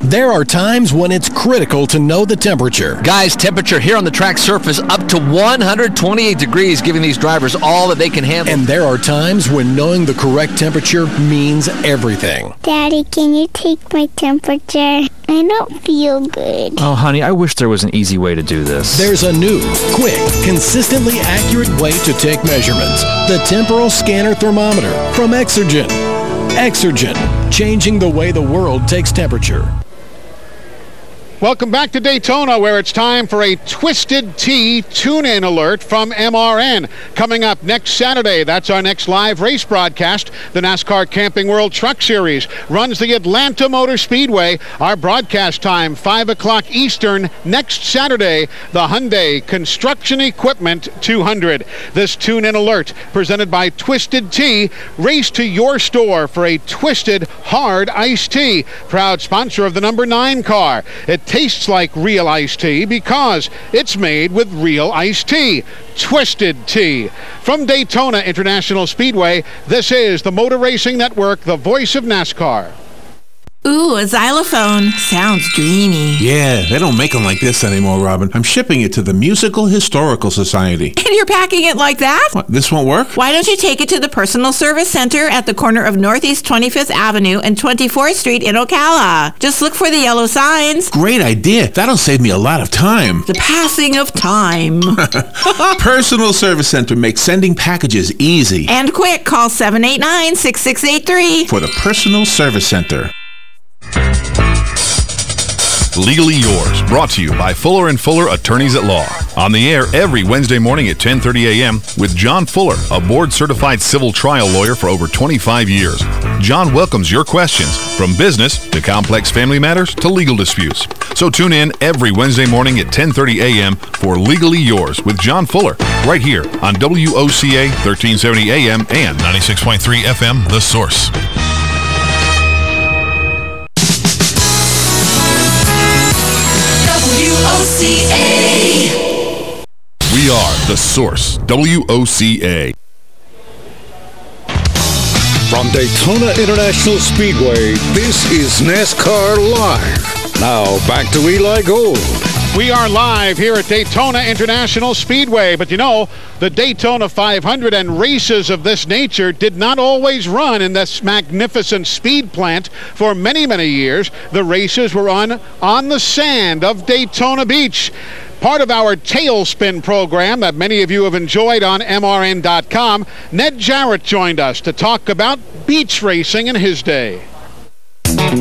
There are times when it's critical to know the temperature. Guys, temperature here on the track surface up to 128 degrees, giving these drivers all that they can handle. And there are times when knowing the correct temperature means everything. Daddy, can you take my temperature? I don't feel good. Oh, honey, I wish there was an easy way to do this. There's a new, quick, consistently accurate way to take measurements. The Temporal Scanner Thermometer from Exergen. Exergen, changing the way the world takes temperature. Welcome back to Daytona, where it's time for a Twisted Tea tune-in alert from MRN. Coming up next Saturday, that's our next live race broadcast. The NASCAR Camping World Truck Series runs the Atlanta Motor Speedway. Our broadcast time, 5 o'clock Eastern, next Saturday, the Hyundai Construction Equipment 200. This tune-in alert, presented by Twisted Tea. Race to your store for a Twisted Hard Iced Tea. Proud sponsor of the number 9 car. It tastes like real iced tea because it's made with real iced tea. Twisted Tea. From Daytona International Speedway, this is the Motor Racing Network, the voice of NASCAR. Ooh, a xylophone. Sounds dreamy. Yeah, they don't make them like this anymore, Robin. I'm shipping it to the Musical Historical Society. And you're packing it like that? What, this won't work? Why don't you take it to the Personal Service Center at the corner of Northeast 25th Avenue and 24th Street in Ocala? Just look for the yellow signs. Great idea. That'll save me a lot of time. The passing of time. Personal Service Center makes sending packages easy. And quick. Call 789-6683. For the Personal Service Center. Legally Yours, brought to you by Fuller & Fuller Attorneys at Law. On the air every Wednesday morning at 10:30 a.m. with John Fuller, a board-certified civil trial lawyer for over 25 years. John welcomes your questions, from business to complex family matters to legal disputes. So tune in every Wednesday morning at 10:30 a.m. for Legally Yours with John Fuller, right here on WOCA 1370 AM and 96.3 FM, The Source. WOCA. We are The Source, WOCA. From Daytona International Speedway, this is NASCAR Live. Now, back to Eli Gold. We are live here at Daytona International Speedway, but you know, the Daytona 500 and races of this nature did not always run in this magnificent speed plant for many, many years. The races were on the sand of Daytona Beach. Part of our Tailspin program that many of you have enjoyed on MRN.com, Ned Jarrett joined us to talk about beach racing in his day.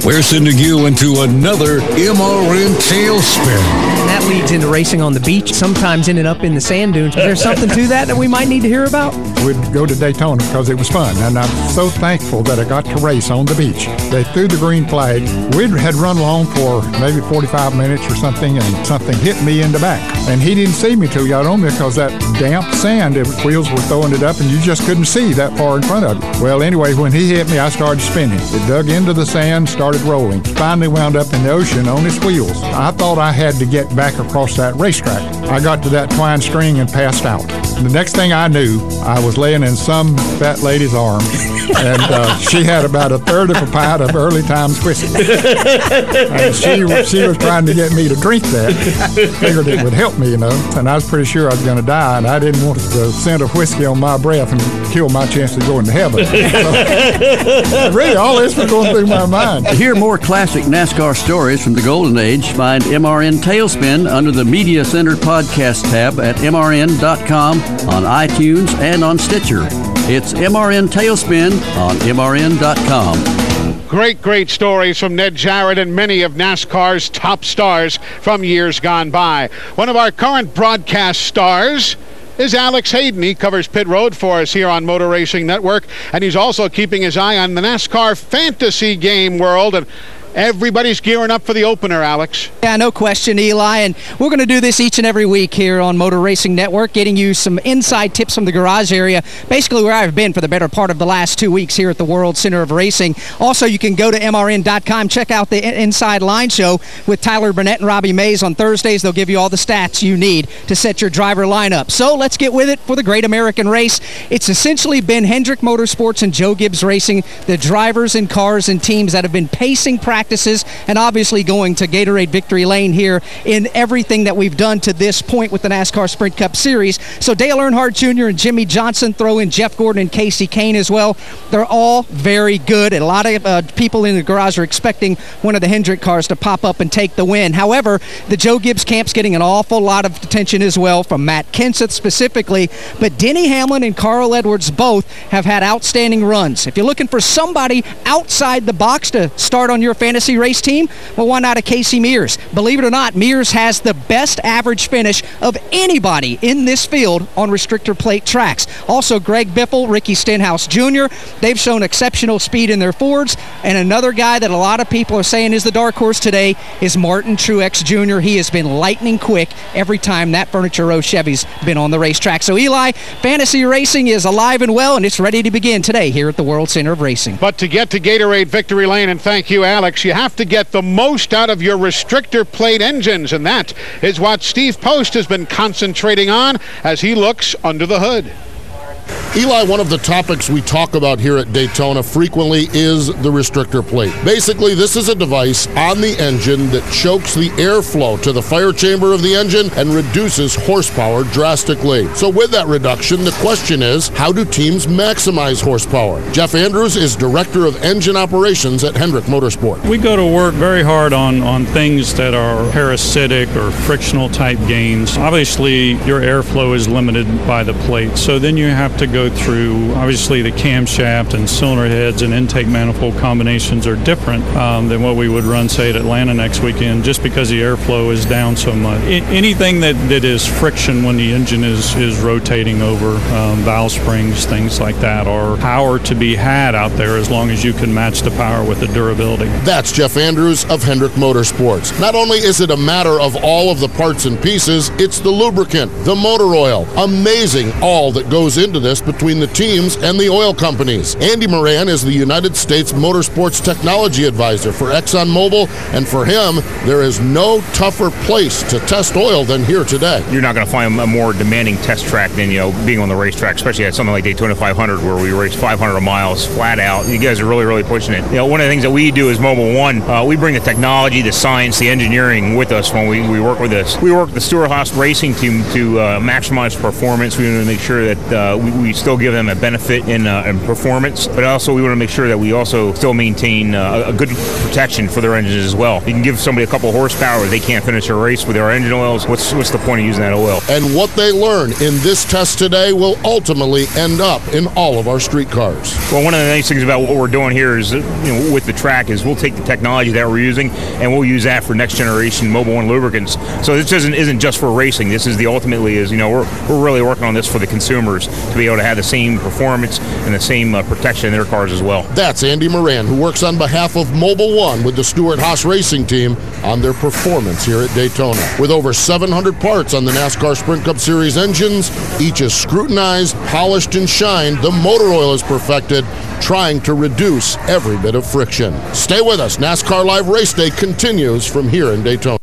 We're sending you into another MRN Tailspin. And that leads into racing on the beach, sometimes ending up in the sand dunes. Is there something to that we might need to hear about? We'd go to Daytona because it was fun, and I'm so thankful that I got to race on the beach. They threw the green flag. We had run along for maybe 45 minutes or something, and something hit me in the back. And he didn't see me till he got on me because that damp sand, the wheels were throwing it up, and you just couldn't see that far in front of you. Well, anyway, when he hit me, I started spinning. It dug into the sand, started rolling. Finally wound up in the ocean on its wheels. I thought I had to get back across that racetrack. I got to that twine string and passed out. The next thing I knew, I was laying in some fat lady's arm, and she had about a third of a pint of early times whiskey. And she was trying to get me to drink that. Figured it would help me, you know. And I was pretty sure I was going to die, and I didn't want the scent of whiskey on my breath and kill my chance of going to heaven. So, really, all this was going through my mind. To hear more classic NASCAR stories from the Golden Age, find MRN Tailspin under the Media Center podcast tab at MRN.com, on iTunes, and on Stitcher. It's MRN Tailspin on MRN.com. Great stories from Ned Jarrett and many of NASCAR's top stars from years gone by. One of our current broadcast stars is Alex Hayden. He covers pit road for us here on Motor Racing Network, and he's also keeping his eye on the NASCAR fantasy game world. And everybody's gearing up for the opener, Alex. Yeah, no question, Eli. And we're going to do this each and every week here on Motor Racing Network, getting you some inside tips from the garage area, basically where I've been for the better part of the last 2 weeks here at the World Center of Racing. Also, you can go to MRN.com, check out the Inside Line Show with Tyler Burnett and Robbie Mays on Thursdays. They'll give you all the stats you need to set your driver lineup. So let's get with it for the Great American Race. It's essentially been Hendrick Motorsports and Joe Gibbs Racing, the drivers and cars and teams that have been pacing practices and obviously going to Gatorade Victory Lane here in everything that we've done to this point with the NASCAR Sprint Cup Series. So Dale Earnhardt Jr. and Jimmy Johnson, throw in Jeff Gordon and Casey Kane as well. They're all very good, and a lot of people in the garage are expecting one of the Hendrick cars to pop up and take the win. However, the Joe Gibbs camp's getting an awful lot of attention as well from Matt Kenseth specifically, but Denny Hamlin and Carl Edwards both have had outstanding runs. If you're looking for somebody outside the box to start on your fantasy race team, well, why not a Casey Mears? Believe it or not, Mears has the best average finish of anybody in this field on restrictor plate tracks. Also, Greg Biffle, Ricky Stenhouse Jr., they've shown exceptional speed in their Fords, and another guy that a lot of people are saying is the dark horse today is Martin Truex Jr. He has been lightning quick every time that Furniture Row Chevy's been on the racetrack. So, Eli, fantasy racing is alive and well, and it's ready to begin today here at the World Center of Racing. But to get to Gatorade Victory Lane, and thank you, Alex, you have to get the most out of your restrictor plate engines, and that is what Steve Post has been concentrating on as he looks under the hood. Eli, one of the topics we talk about here at Daytona frequently is the restrictor plate. Basically, this is a device on the engine that chokes the airflow to the fire chamber of the engine and reduces horsepower drastically. So with that reduction, the question is, how do teams maximize horsepower? Jeff Andrews is Director of Engine Operations at Hendrick Motorsport. We go to work very hard on things that are parasitic or frictional type gains. Obviously, your airflow is limited by the plate, so then you have to go through, obviously the camshaft and cylinder heads and intake manifold combinations are different than what we would run, say, at Atlanta next weekend, just because the airflow is down so much. Anything that is friction when the engine is rotating over, valve springs, things like that, are power to be had out there as long as you can match the power with the durability. That's Jeff Andrews of Hendrick Motorsports. Not only is it a matter of all of the parts and pieces, it's the lubricant, the motor oil. Amazing all that goes into this between the teams and the oil companies. Andy Moran is the United States Motorsports Technology Advisor for ExxonMobil, and for him, there is no tougher place to test oil than here today. You're not going to find a more demanding test track than, being on the racetrack, especially at something like Daytona 500 where we race 500 miles flat out. You guys are really pushing it. One of the things that we do as Mobile One, we bring the technology, the science, the engineering with us when we work with this. We work with the Stewart-Haas racing team to maximize performance. We want to make sure that we still give them a benefit in performance, but also we want to make sure that we also still maintain a good protection for their engines as well. You can give somebody a couple horsepower, they can't finish a race with their engine oils. What's the point of using that oil? And what they learn in this test today will ultimately end up in all of our street cars. Well, one of the nice things about what we're doing here is, with the track, is we'll take the technology that we're using and we'll use that for next generation Mobil 1 lubricants. So this isn't just for racing. This is ultimately we're really working on this for the consumers to be able to have the same performance and the same protection in their cars as well. That's Andy Moran, who works on behalf of Mobil 1 with the Stewart-Haas Racing Team on their performance here at Daytona. With over 700 parts on the NASCAR Sprint Cup Series engines, each is scrutinized, polished, and shined. The motor oil is perfected, trying to reduce every bit of friction. Stay with us. NASCAR Live Race Day continues from here in Daytona.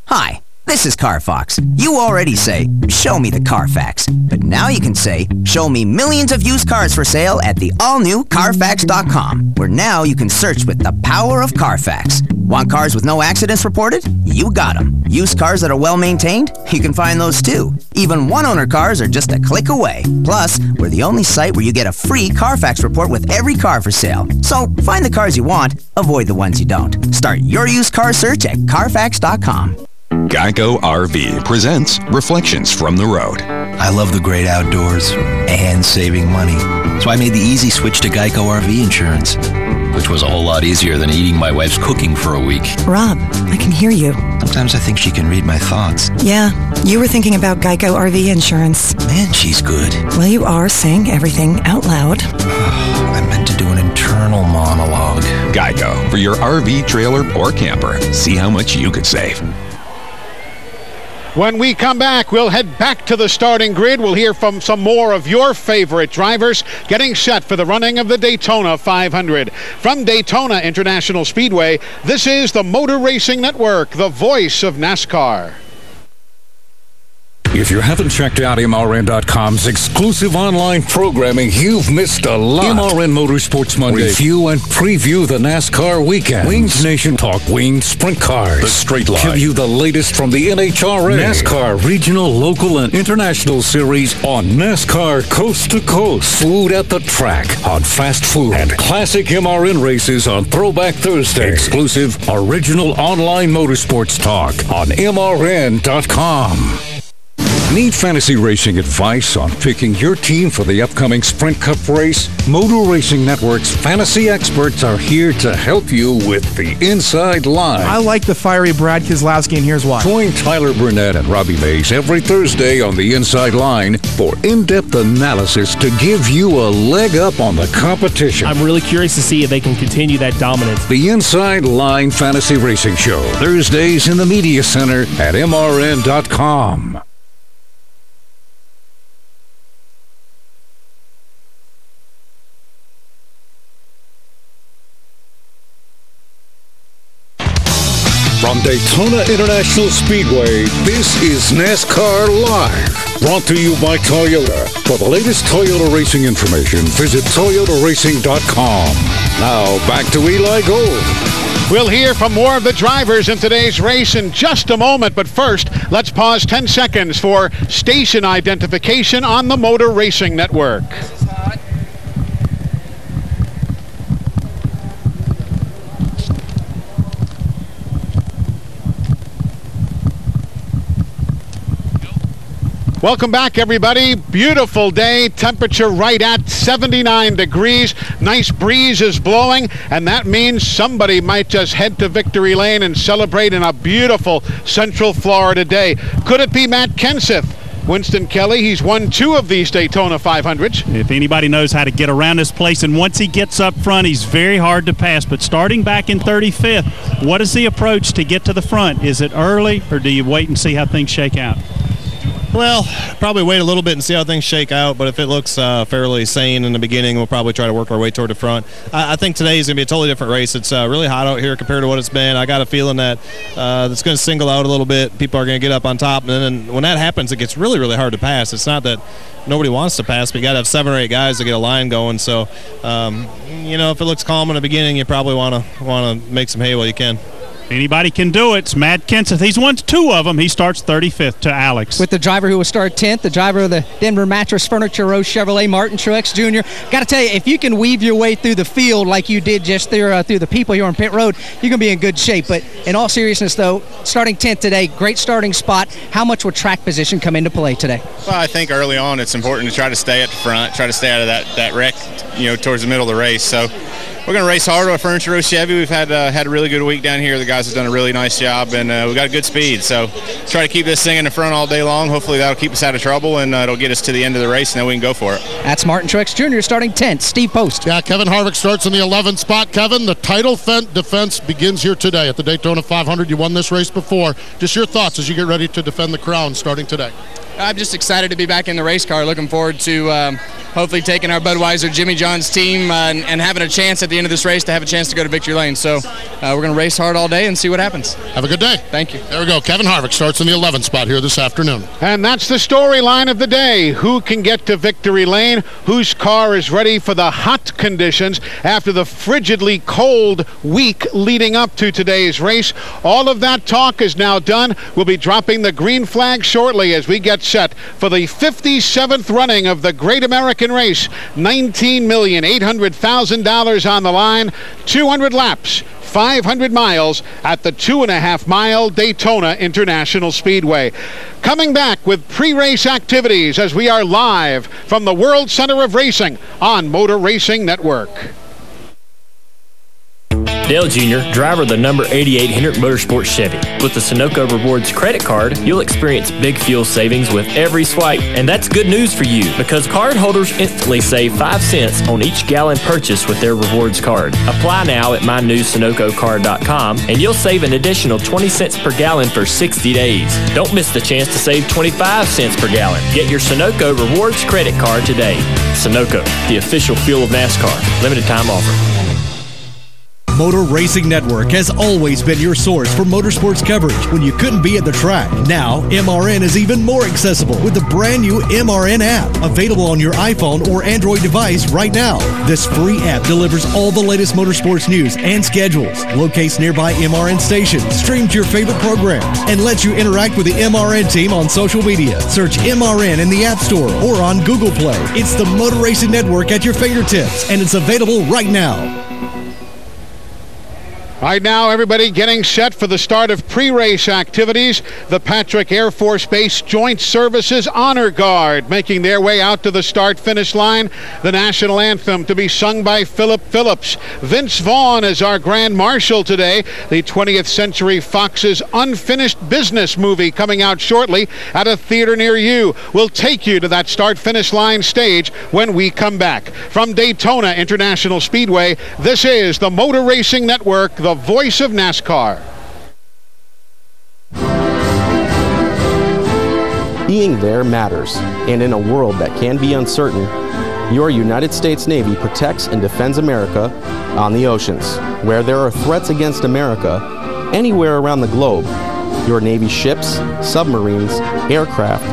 Hi, this is CarFox. You already say, show me the Carfax. But now you can say, show me millions of used cars for sale at the all-new Carfax.com, where now you can search with the power of Carfax. Want cars with no accidents reported? You got them. Used cars that are well-maintained? You can find those too. Even one-owner cars are just a click away. Plus, we're the only site where you get a free Carfax report with every car for sale. So, find the cars you want, avoid the ones you don't. Start your used car search at Carfax.com. Geico RV presents Reflections from the Road. I love the great outdoors and saving money. So I made the easy switch to Geico RV insurance, which was a whole lot easier than eating my wife's cooking for a week. Rob, I can hear you. Sometimes I think she can read my thoughts. Yeah, you were thinking about Geico RV insurance. Man, she's good. Well, you are saying everything out loud. I meant to do an internal monologue. Geico, for your RV, trailer, or camper. See how much you could save. When we come back, we'll head back to the starting grid. We'll hear from some more of your favorite drivers getting set for the running of the Daytona 500. From Daytona International Speedway, this is the Motor Racing Network, the voice of NASCAR. If you haven't checked out MRN.com's exclusive online programming, you've missed a lot. MRN Motorsports Monday. Review and preview the NASCAR weekend. Wings Nation talk Wings Sprint Cars. The Straight Line. Give you the latest from the NHRA. NASCAR Regional, Local, and International Series on NASCAR Coast to Coast. Food at the Track on Fast Food. And classic MRN races on Throwback Thursday. Exclusive original online motorsports talk on MRN.com. Need fantasy racing advice on picking your team for the upcoming Sprint Cup race? Motor Racing Network's fantasy experts are here to help you with the inside line. I like the fiery Brad Keselowski, and here's why. Join Tyler Burnett and Robbie Mays every Thursday on the Inside Line for in-depth analysis to give you a leg up on the competition. I'm really curious to see if they can continue that dominance. The Inside Line Fantasy Racing Show, Thursdays in the Media Center at MRN.com. From Daytona International Speedway, this is NASCAR Live. Brought to you by Toyota. For the latest Toyota racing information, visit ToyotaRacing.com. Now, back to Eli Gold. We'll hear from more of the drivers in today's race in just a moment, but first, let's pause 10 seconds for station identification on the Motor Racing Network. Welcome back, everybody. Beautiful day. Temperature right at 79 degrees. Nice breeze is blowing, and that means somebody might just head to Victory Lane and celebrate in a beautiful Central Florida day. Could it be Matt Kenseth? Winston Kelly, he's won 2 of these Daytona 500s. If anybody knows how to get around this place, and once he gets up front, he's very hard to pass. But starting back in 35th, what is the approach to get to the front? Is it early, or do you wait and see how things shake out? Well, probably wait a little bit and see how things shake out, but if it looks fairly sane in the beginning, we'll probably try to work our way toward the front. I think today is going to be a totally different race. It's really hot out here compared to what it's been. I got a feeling that it's going to single out a little bit. People are going to get up on top, and then when that happens, it gets really, really hard to pass. It's not that nobody wants to pass, but you got to have 7 or 8 guys to get a line going. So, you know, if it looks calm in the beginning, you probably want to make some hay while you can. Anybody can do it. It's Matt Kenseth. He's won 2 of them. He starts 35th to Alex. With the driver who will start 10th, the driver of the Denver Mattress Furniture Row Chevrolet, Martin Truex Jr. Got to tell you, if you can weave your way through the field like you did just there through the people here on pit road, you're going to be in good shape. But in all seriousness, though, starting 10th today, great starting spot. How much would track position come into play today? Well, I think early on it's important to try to stay at the front, try to stay out of that wreck, towards the middle of the race. So we're going to race hard with Furniture Row Chevy. We've had a really good week down here. The guys have done a really nice job, and we got good speed. So try to keep this thing in the front all day long. Hopefully that'll keep us out of trouble, and it'll get us to the end of the race, and then we can go for it. That's Martin Truex Jr. starting 10th. Steve Post. Yeah, Kevin Harvick starts in the 11th spot. Kevin, the title defense begins here today at the Daytona 500. You won this race before. Just your thoughts as you get ready to defend the crown starting today. I'm just excited to be back in the race car. Looking forward to hopefully taking our Budweiser Jimmy John's team and having a chance at the end of this race to have a chance to go to victory lane. So we're going to race hard all day and see what happens. Have a good day. Thank you. There we go. Kevin Harvick starts in the 11th spot here this afternoon. And that's the storyline of the day. Who can get to victory lane? Whose car is ready for the hot conditions after the frigidly cold week leading up to today's race? All of that talk is now done. We'll be dropping the green flag shortly as we get set for the 57th running of the Great American Race. $19,800,000 on the line, 200 laps, 500 miles at the 2.5-mile Daytona International Speedway. Coming back with pre-race activities as we are live from the World Center of Racing on Motor Racing Network. Dale Jr., driver of the number 88 Hendrick Motorsports Chevy. With the Sunoco Rewards credit card, you'll experience big fuel savings with every swipe. And that's good news for you, because cardholders instantly save 5 cents on each gallon purchase with their rewards card. Apply now at mynewSunococard.com, and you'll save an additional 20 cents per gallon for 60 days. Don't miss the chance to save 25 cents per gallon. Get your Sunoco Rewards credit card today. Sunoco, the official fuel of NASCAR. Limited time offer. Motor Racing Network has always been your source for motorsports coverage when you couldn't be at the track. Now, MRN is even more accessible with the brand new MRN app, available on your iPhone or Android device right now. This free app delivers all the latest motorsports news and schedules, locates nearby MRN stations, streams your favorite programs, and lets you interact with the MRN team on social media. Search MRN in the App Store or on Google Play. It's the Motor Racing Network at your fingertips, and it's available right now. Right now, everybody getting set for the start of pre-race activities. The Patrick Air Force Base Joint Services Honor Guard making their way out to the start-finish line. The national anthem to be sung by Philip Phillips. Vince Vaughn is our Grand Marshal today. The 20th Century Fox's Unfinished Business movie coming out shortly at a theater near you. We'll take you to that start-finish line stage when we come back. From Daytona International Speedway, this is the Motor Racing Network, the voice of NASCAR. Being there matters, and in a world that can be uncertain, your United States Navy protects and defends America on the oceans. Where there are threats against America, anywhere around the globe, your Navy ships, submarines, aircraft,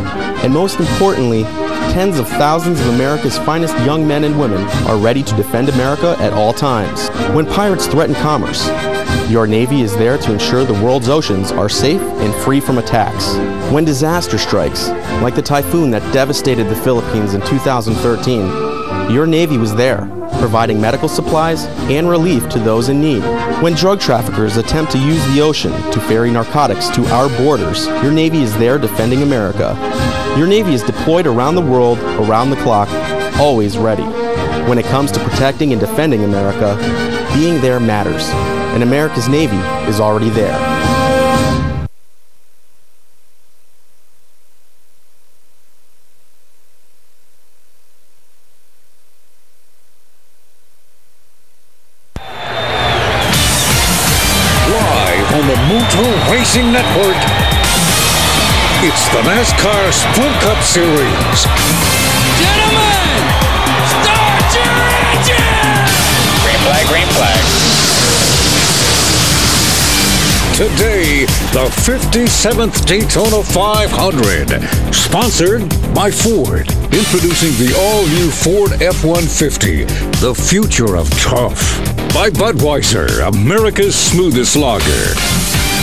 and most importantly, tens of thousands of America's finest young men and women are ready to defend America at all times. When pirates threaten commerce, your Navy is there to ensure the world's oceans are safe and free from attacks. When disaster strikes, like the typhoon that devastated the Philippines in 2013, your Navy was there, providing medical supplies and relief to those in need. When drug traffickers attempt to use the ocean to ferry narcotics to our borders, your Navy is there defending America. Your Navy is deployed around the world, around the clock, always ready. When it comes to protecting and defending America, being there matters, and America's Navy is already there. Live on the Motor Racing Network, it's the NASCAR Sprint Cup Series. Gentlemen, start your engine! Green flag, green flag. Today, the 57th Daytona 500, sponsored by Ford. Introducing the all-new Ford F-150, the future of tough. By Budweiser, America's smoothest lager.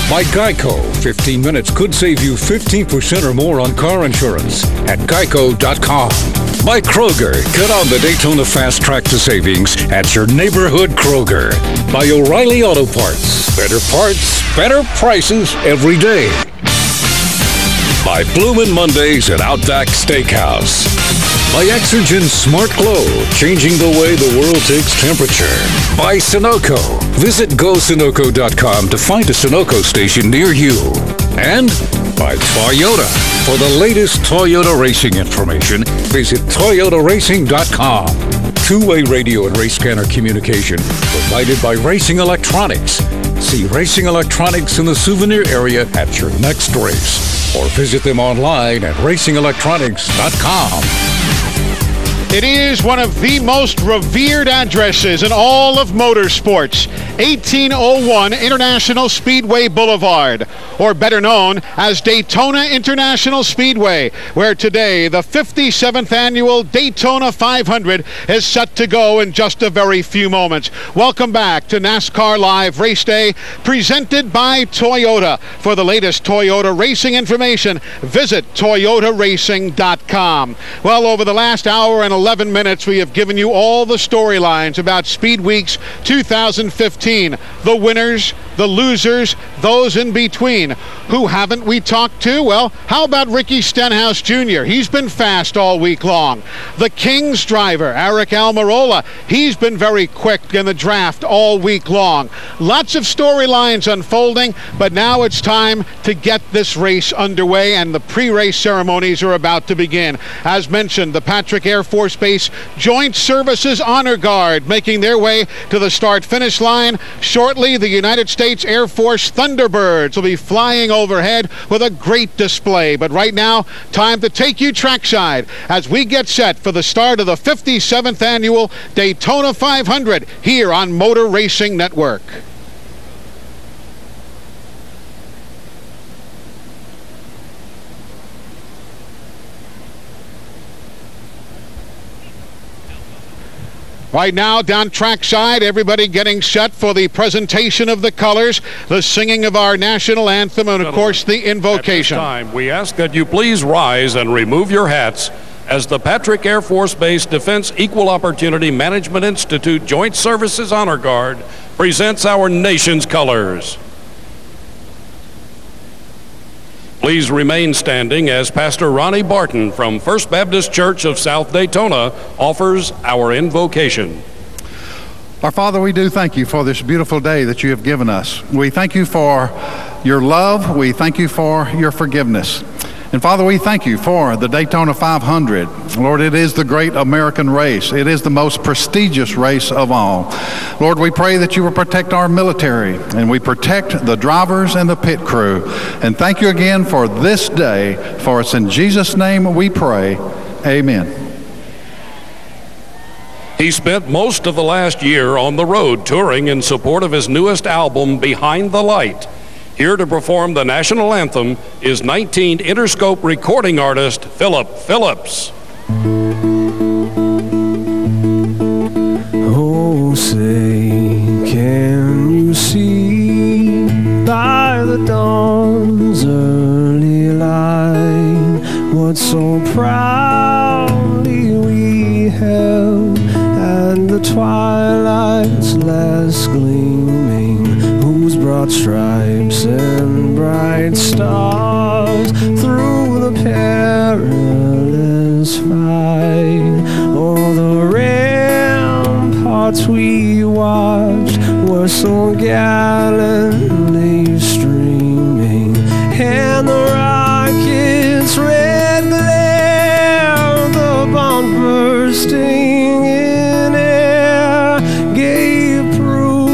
By Geico, 15 minutes could save you 15% or more on car insurance at geico.com. By Kroger, get on the Daytona Fast Track to savings at your neighborhood Kroger. By O'Reilly Auto Parts, better prices every day. By Bloomin' Mondays at Outback Steakhouse. By Exergen Smart Glow, changing the way the world takes temperature. By Sunoco. Visit GoSunoco.com to find a Sunoco station near you. And by Toyota. For the latest Toyota racing information, visit ToyotaRacing.com. Two-way radio and race scanner communication provided by Racing Electronics. See Racing Electronics in the souvenir area at your next race, or visit them online at RacingElectronics.com. It is one of the most revered addresses in all of motorsports, 1801 International Speedway Boulevard, or better known as Daytona International Speedway, where today the 57th annual Daytona 500 is set to go in just a very few moments. Welcome back to NASCAR Live Race Day, presented by Toyota. For the latest Toyota racing information, visit ToyotaRacing.com. Well, over the last hour and 11 minutes, we have given you all the storylines about Speed Weeks 2015. The winners, the losers, those in between. Who haven't we talked to? Well, how about Ricky Stenhouse Jr.? He's been fast all week long. The Kings driver, Eric Almirola, he's been very quick in the draft all week long. Lots of storylines unfolding, but now it's time to get this race underway, and the pre-race ceremonies are about to begin. As mentioned, the Patrick Air Force Base Joint Services Honor Guard making their way to the start-finish line. Shortly, the United States Air Force Thunderbirds will be flying overhead with a great display. But right now, time to take you trackside as we get set for the start of the 57th annual Daytona 500 here on Motor Racing Network. Right now, down trackside, everybody getting set for the presentation of the colors, the singing of our national anthem, and of course, the invocation. At this time, we ask that you please rise and remove your hats as the Patrick Air Force Base Defense Equal Opportunity Management Institute Joint Services Honor Guard presents our nation's colors. Please remain standing as Pastor Ronnie Barton from First Baptist Church of South Daytona offers our invocation. Our Father, we do thank you for this beautiful day that you have given us. We thank you for your love. We thank you for your forgiveness. And Father, we thank you for the Daytona 500. Lord, it is the great American race. It is the most prestigious race of all. Lord, we pray that you will protect our military, and we protect the drivers and the pit crew. And thank you again for this day. For it's in Jesus' name we pray. Amen. He spent most of the last year on the road touring in support of his newest album, Behind the Light. Here to perform the national anthem is 19 Interscope recording artist Philip Phillips. Oh, say, can you see by the dawn's early light what so proudly we held and the twilight's last gleaming, whose broad stripes and bright stars through the perilous fight o'er the ramparts we watched were so gallantly streaming, and the rocket's red glare, the bomb bursting in air, gave proof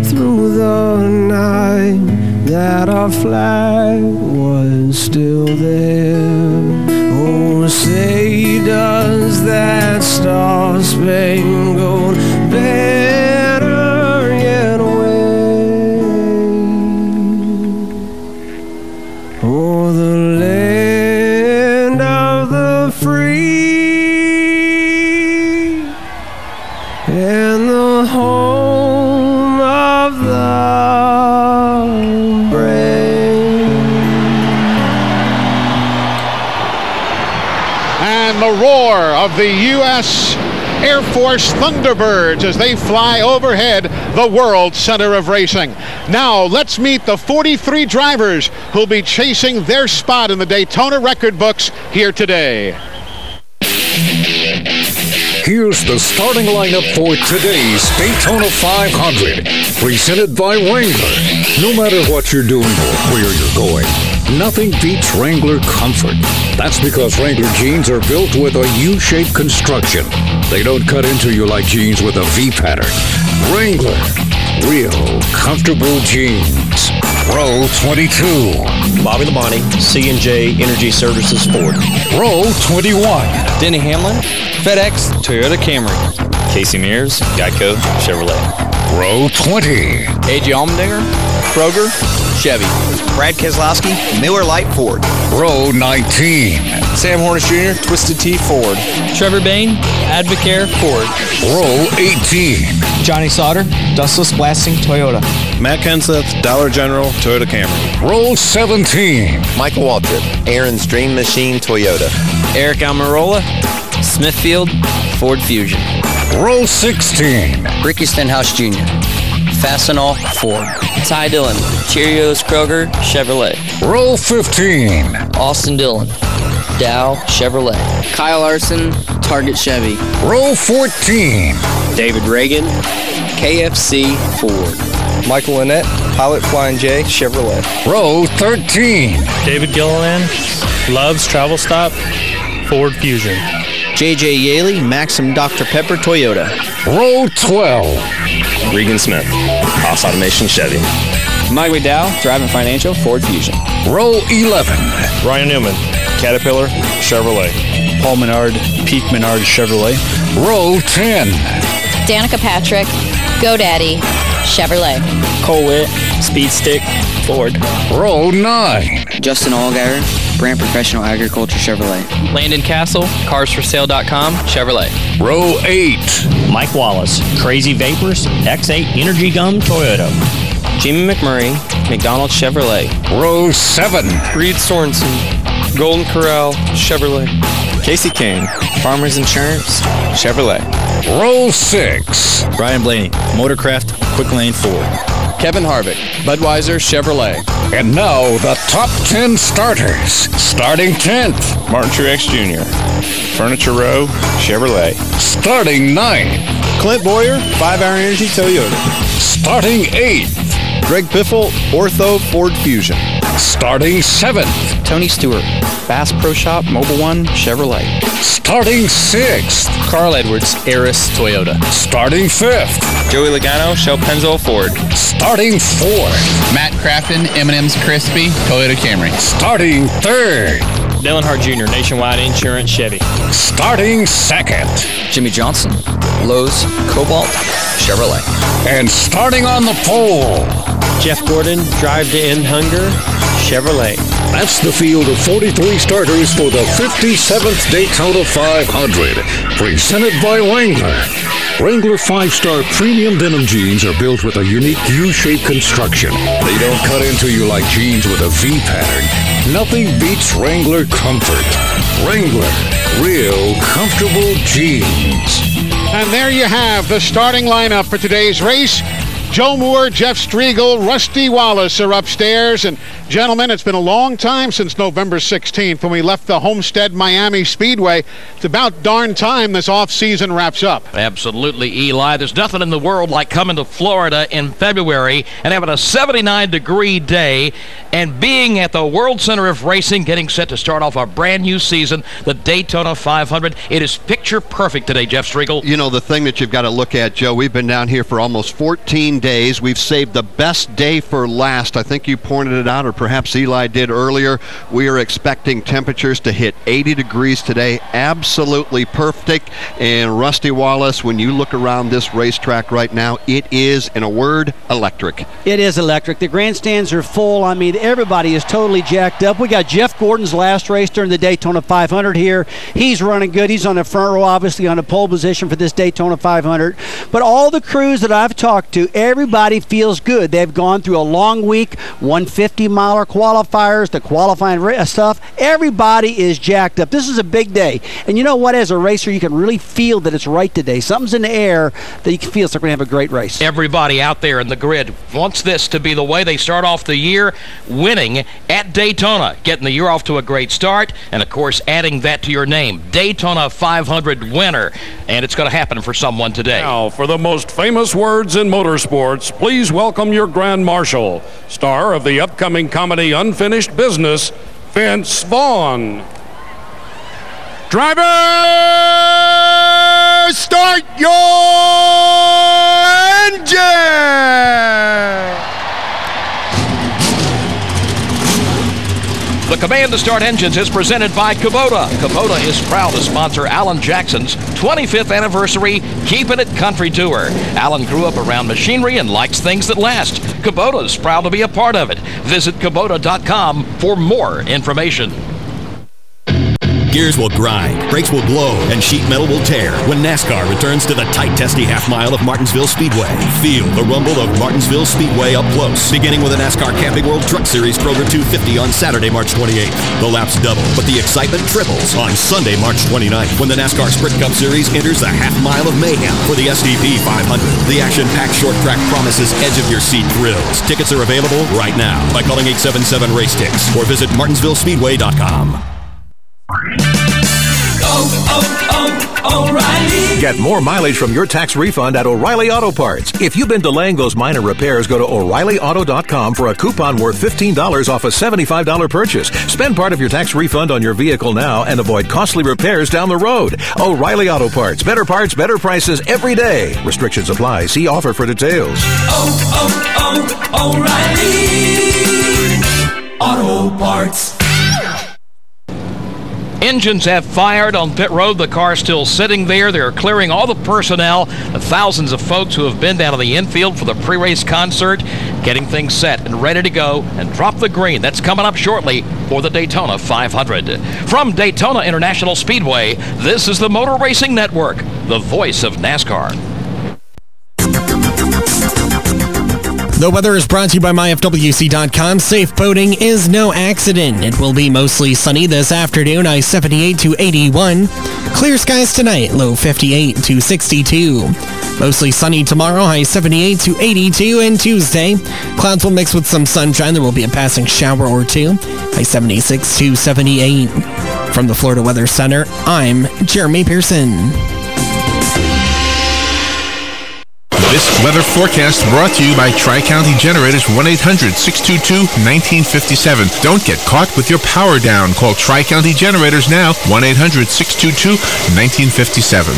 through the night that our flag was still there. Oh, say, does that star-spangled banner yet wave o'er the land of the free and the home of the brave? the roar of the U.S. Air Force Thunderbirds as they fly overhead the world center of racing. Now let's meet the 43 drivers who'll be chasing their spot in the Daytona record books here today. Here's the starting lineup for today's Daytona 500, presented by Wrangler. No matter what you're doing or where you're going, nothing beats Wrangler comfort. That's because Wrangler jeans are built with a U-shaped construction. They don't cut into you like jeans with a V pattern. Wrangler, real comfortable jeans. Row 22. Bobby Labonte, C&J Energy Services Ford. Row 21. Denny Hamlin, FedEx, Toyota Camry. Casey Mears, Geico, Chevrolet. Row 20. A.J. Allmendinger, Kroger, Chevy. Brad Keselowski, Miller Lite Ford. Row 19. Sam Hornish Jr., Twisted Tea Ford. Trevor Bain, Advocare Ford. Row 18. Johnny Sauter, Dustless Blasting Toyota. Matt Kenseth, Dollar General, Toyota Camry. Row 17. Michael Waltrip, Aaron's Dream Machine Toyota. Eric Almirola, Smithfield, Ford Fusion. Row 16. Ricky Stenhouse Jr., Fastenal Ford. Ty Dillon, Cheerios Kroger, Chevrolet. Row 15. Austin Dillon, Dow Chevrolet. Kyle Larson, Target Chevy. Row 14. David Reagan, KFC Ford. Michael Lynette, Pilot Flying J Chevrolet. Row 13. David Gilliland, Love's Travel Stop, Ford Fusion. JJ Yaley, Maxim Dr. Pepper Toyota. Row 12. Regan Smith, Haas Automation Chevy. Mike McDowell, Driving Financial Ford Fusion. Row 11. Ryan Newman, Caterpillar, Chevrolet. Paul Menard, Peak Menard Chevrolet. Row 10. Danica Patrick, GoDaddy, Chevrolet. Cole Witt, Speed Stick Ford. Row 9. Justin Allgaier, Brand Professional Agriculture Chevrolet. Landon Castle, CarsForSale.com Chevrolet. Row 8. Mike Wallace, Crazy Vapors, X8 Energy Gum Toyota. Jimmy McMurray, McDonald Chevrolet. Row 7. Reed Sorensen, Golden Corral Chevrolet. Casey Kane, Farmers Insurance Chevrolet. Row 6. Brian Blaney, Motorcraft Quick Lane Ford. Kevin Harvick, Budweiser Chevrolet. And now the top 10 starters. Starting 10th. Martin Truex Jr., Furniture Row, Chevrolet. Starting 9th. Clint Boyer, 5-Hour Energy Toyota. Starting 8th. Greg Biffle, Ortho Ford Fusion. Starting 7th. Tony Stewart, Bass Pro Shop Mobile One Chevrolet. Starting 6th. Carl Edwards, Eris Toyota. Starting 5th. Joey Logano, Shell Pennzoil Ford. Starting 4th. Matt Crafton, M&M's Crispy, Toyota Camry. Starting 3rd. Dylan Hart Jr., Nationwide Insurance Chevy. Starting 2nd. Jimmy Johnson, Lowe's Cobalt Chevrolet. And starting on the pole. Jeff Gordon, Drive to End Hunger, Chevrolet. That's the field of 43 starters for the 57th Daytona 500, presented by Wrangler. Wrangler 5-star premium denim jeans are built with a unique U-shaped construction. They don't cut into you like jeans with a V pattern. Nothing beats Wrangler comfort. Wrangler, real comfortable jeans. And there you have the starting lineup for today's race. Joe Moore, Jeff Striegel, Rusty Wallace are upstairs. And gentlemen, it's been a long time since November 16th when we left the Homestead Miami Speedway. It's about darn time this off-season wraps up. Absolutely, Eli. There's nothing in the world like coming to Florida in February and having a 79-degree day and being at the World Center of Racing, getting set to start off a brand new season, the Daytona 500. It is picture perfect today, Jeff Striegel. You know, the thing that you've got to look at, Joe, we've been down here for almost 14 days. We've saved the best day for last. I think you pointed it out, or perhaps Eli did earlier. We are expecting temperatures to hit 80 degrees today. Absolutely perfect. And Rusty Wallace, when you look around this racetrack right now, it is, in a word, electric. It is electric. The grandstands are full. I mean, everybody is totally jacked up. We got Jeff Gordon's last race during the Daytona 500 here. He's running good. He's on the front row, obviously on the pole position for this Daytona 500. But all the crews that I've talked to, everybody feels good. They've gone through a long week, 150-miler qualifiers, the qualifying stuff. Everybody is jacked up. This is a big day. And you know what? As a racer, you can really feel that it's right today. Something's in the air that you can feel. So they're going to have a great race. Everybody out there in the grid wants this to be the way they start off the year, winning at Daytona, getting the year off to a great start, and of course adding that to your name, Daytona 500 winner. And it's going to happen for someone today. Now, for the most famous words in motorsports, please welcome your Grand Marshal, star of the upcoming comedy Unfinished Business, Vince Vaughn. Drivers, start your engine! The command to start engines is presented by Kubota. Kubota is proud to sponsor Alan Jackson's 25th anniversary Keepin' It Country Tour. Alan grew up around machinery and likes things that last. Kubota is proud to be a part of it. Visit Kubota.com for more information. Gears will grind, brakes will blow, and sheet metal will tear when NASCAR returns to the tight, testy half-mile of Martinsville Speedway. Feel the rumble of Martinsville Speedway up close, beginning with the NASCAR Camping World Truck Series Kroger 250 on Saturday, March 28th. The laps double, but the excitement triples on Sunday, March 29th, when the NASCAR Sprint Cup Series enters the half-mile of mayhem for the SDP 500. The action-packed short track promises edge-of-your-seat thrills. Tickets are available right now by calling 877-RACE-TICKS or visit martinsvillespeedway.com. O'Reilly. Get more mileage from your tax refund at O'Reilly Auto Parts. If you've been delaying those minor repairs, go to O'ReillyAuto.com for a coupon worth $15 off a $75 purchase. Spend part of your tax refund on your vehicle now and avoid costly repairs down the road. O'Reilly Auto Parts. Better parts, better prices every day. Restrictions apply. See offer for details. O'Reilly Auto Parts. Engines have fired on pit road. The car's still sitting there. They're clearing all the personnel, the thousands of folks who have been down to the infield for the pre-race concert, getting things set and ready to go and drop the green. That's coming up shortly for the Daytona 500. From Daytona International Speedway, this is the Motor Racing Network, the voice of NASCAR. The weather is brought to you by MyFWC.com. Safe boating is no accident. It will be mostly sunny this afternoon, high 78 to 81. Clear skies tonight, low 58 to 62. Mostly sunny tomorrow, high 78 to 82. And Tuesday, clouds will mix with some sunshine. There will be a passing shower or two, high 76 to 78. From the Florida Weather Center, I'm Jeremy Pearson. This weather forecast brought to you by Tri-County Generators 1-800-622-1957. Don't get caught with your power down. Call Tri-County Generators now, 1-800-622-1957.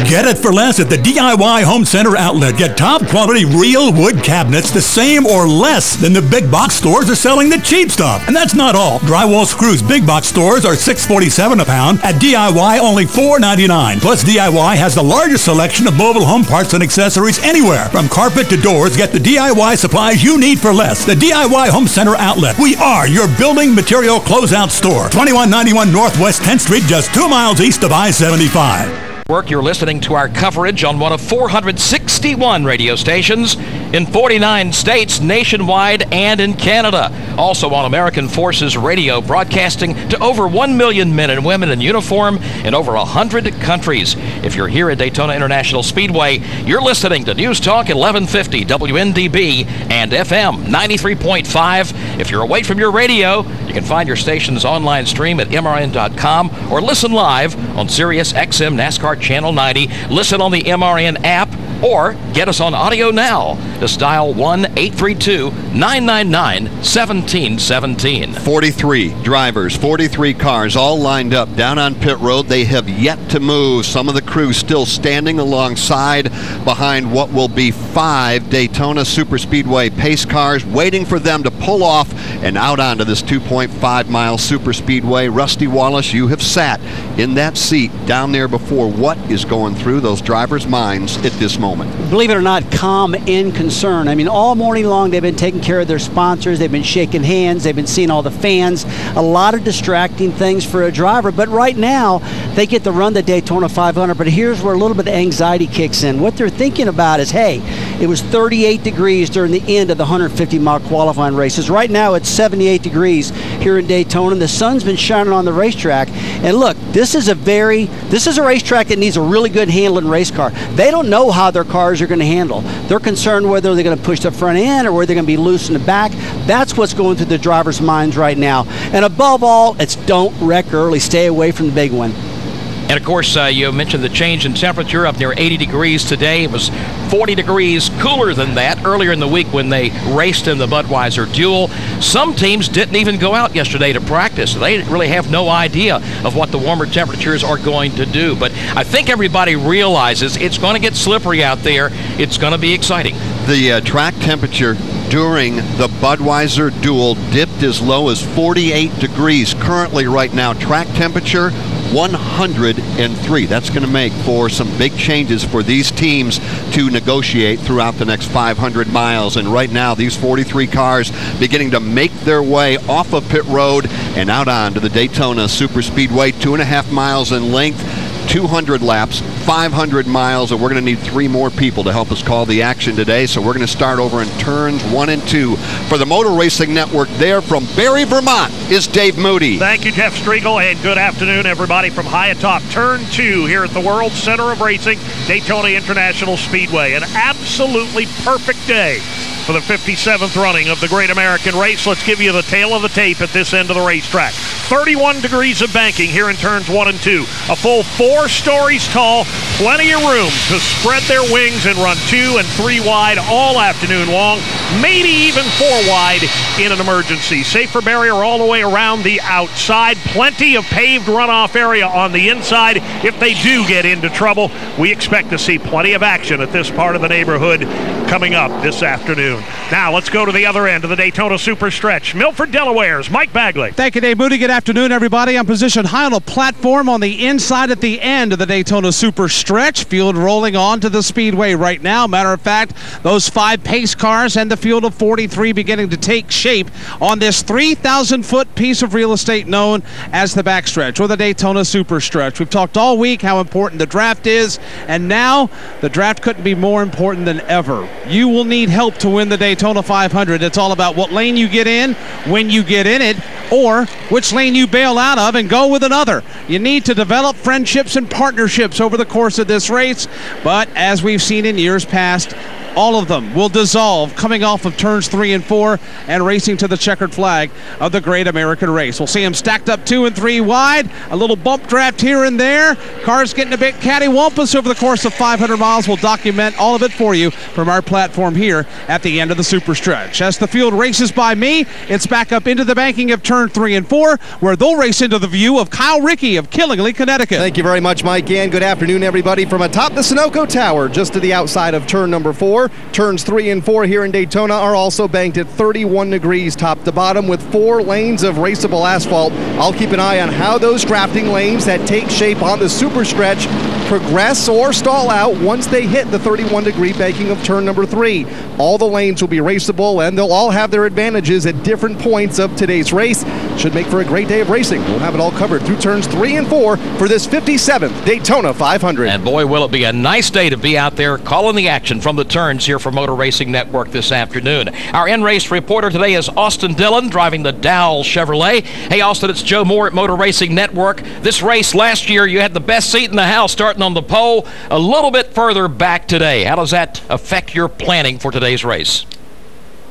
Get it for less at the DIY Home Center outlet. Get top quality real wood cabinets the same or less than the big box stores are selling the cheap stuff. And that's not all. Drywall screws big box stores are $6.47 a pound. At DIY, only $4.99. Plus, DIY has the largest selection of mobile home parts and accessories anywhere. From carpet to doors, get the DIY supplies you need for less. The DIY Home Center outlet. We are your building material closeout store. 2191 Northwest 10th Street, just 2 miles east of I-75. You're listening to our coverage on one of 461 radio stations in 49 states nationwide and in Canada. Also on American Forces Radio, broadcasting to over 1 million men and women in uniform in over 100 countries. If you're here at Daytona International Speedway, you're listening to News Talk 1150 WNDB and FM 93.5. If you're away from your radio, you can find your station's online stream at MRN.com or listen live on Sirius XM NASCAR Channel 90. Listen on the MRN app or get us on audio now. Just dial 1-832-999-1717. 43 drivers, 43 cars all lined up down on pit road. They have yet to move. Some of the crew still standing alongside behind what will be 5 Daytona Superspeedway pace cars, waiting for them to pull off and out onto this 2.5-mile superspeedway. Rusty Wallace, you have sat in that seat down there before. What is going through those drivers' minds at this moment? moment? Believe it or not, calm and concern. I mean, all morning long they've been taking care of their sponsors. They've been shaking hands. They've been seeing all the fans. A lot of distracting things for a driver. But right now, they get to run the Daytona 500. But here's where a little bit of anxiety kicks in. What they're thinking about is, hey, it was 38 degrees during the end of the 150-mile qualifying races. Right now, it's 78 degrees here in Daytona. And the sun's been shining on the racetrack. And look, this is a racetrack that needs a really good handling race car. They don't know how their cars are going to handle. They're concerned whether they're going to push the front end or whether they're going to be loose in the back. That's what's going through the drivers' minds right now. And above all, it's don't wreck early. Stay away from the big one. And of course, you mentioned the change in temperature up near 80 degrees today. It was 40 degrees cooler than that earlier in the week when they raced in the Budweiser Duel. Some teams didn't even go out yesterday to practice. They really have no idea of what the warmer temperatures are going to do. But I think everybody realizes it's going to get slippery out there. It's going to be exciting. The track temperature during the Budweiser Duel dipped as low as 48 degrees. Currently right now, track temperature 103. That's going to make for some big changes for these teams to negotiate throughout the next 500 miles. And right now, these 43 cars beginning to make their way off of pit road and out onto the Daytona Superspeedway, 2.5 miles in length, 200 laps, 500 miles, and we're going to need 3 more people to help us call the action today. So we're going to start over in turns 1 and 2. For the Motor Racing Network there from Barrie, Vermont, is Dave Moody. Thank you, Jeff Striegel, and good afternoon, everybody, from high atop turn 2 here at the World Center of Racing, Daytona International Speedway. An absolutely perfect day for the 57th running of the Great American Race. Let's give you the tail of the tape at this end of the racetrack. 31 degrees of banking here in turns 1 and 2. A full 4 stories tall, plenty of room to spread their wings and run 2 and 3 wide all afternoon long, maybe even 4 wide in an emergency. Safer barrier all the way around the outside. Plenty of paved runoff area on the inside. If they do get into trouble, we expect to see plenty of action at this part of the neighborhood coming up this afternoon. Now let's go to the other end of the Daytona Super Stretch. Milford, Delaware's Mike Bagley. Thank you, Dave Moody. Good afternoon, everybody. I'm positioned high on a platform on the inside at the end of the Daytona Super Stretch. Field rolling on to the speedway right now. Matter of fact, those 5 pace cars and the field of 43 beginning to take shape on this 3,000-foot piece of real estate known as the backstretch or the Daytona Super Stretch. We've talked all week how important the draft is, and now the draft couldn't be more important than ever. You will need help to win the Daytona 500. It's all about what lane you get in, when you get in it, or which lane you bail out of and go with another. You need to develop friendships and partnerships over the course of this race, but as we've seen in years past, all of them will dissolve coming off of turns 3 and 4 and racing to the checkered flag of the Great American Race. We'll see them stacked up 2 and 3 wide, a little bump draft here and there. Cars getting a bit cattywampus over the course of 500 miles. We'll document all of it for you from our platform here at the end of the Super Stretch. As the field races by me, it's back up into the banking of turn 3 and 4, where they'll race into the view of Kyle Rickey of Killingley, Connecticut. Thank you very much, Mike, and good afternoon, everybody, from atop the Sunoco Tower, just to the outside of turn number 4. Turns 3 and 4 here in Daytona are also banked at 31 degrees top to bottom with 4 lanes of raceable asphalt. I'll keep an eye on how those drafting lanes that take shape on the Super Stretch progress or stall out once they hit the 31-degree banking of turn number 3. All the lanes will be raceable, and they'll all have their advantages at different points of today's race. Should make for a great day of racing. We'll have it all covered through turns 3 and 4 for this 57th Daytona 500. And boy, will it be a nice day to be out there calling the action from the turns here for Motor Racing Network this afternoon. Our in-race reporter today is Austin Dillon, driving the Dowell Chevrolet. Hey, Austin, it's Joe Moore at Motor Racing Network. This race last year, you had the best seat in the house starting on the pole, a little bit further back today. How does that affect your planning for today's race?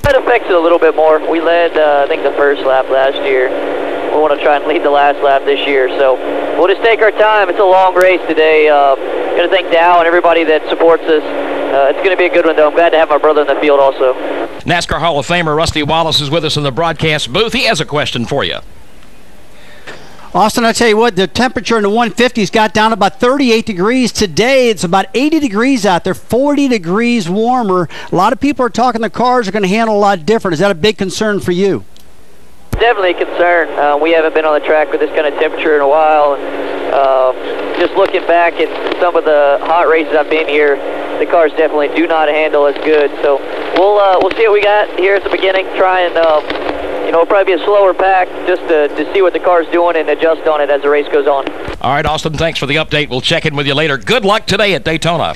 It affects it a little bit more. We led, I think, the first lap last year. We want to try and lead the last lap this year, so we'll just take our time. It's a long race today. Going to thank Dow and everybody that supports us. It's going to be a good one, though. I'm glad to have my brother in the field also. NASCAR Hall of Famer Rusty Wallace is with us in the broadcast booth. He has a question for you. Austin, I tell you what, the temperature in the 150s got down about 38 degrees. Today, it's about 80 degrees out there, 40 degrees warmer. A lot of people are talking the cars are going to handle a lot different. Is that a big concern for you? Definitely a concern. We haven't been on the track with this kind of temperature in a while. And, just looking back at some of the hot races I've been here, the cars definitely do not handle as good. So we'll see what we got here at the beginning. Try and it'll probably be a slower pack just to see what the car's doing and adjust on it as the race goes on. All right, Austin, thanks for the update. We'll check in with you later. Good luck today at Daytona.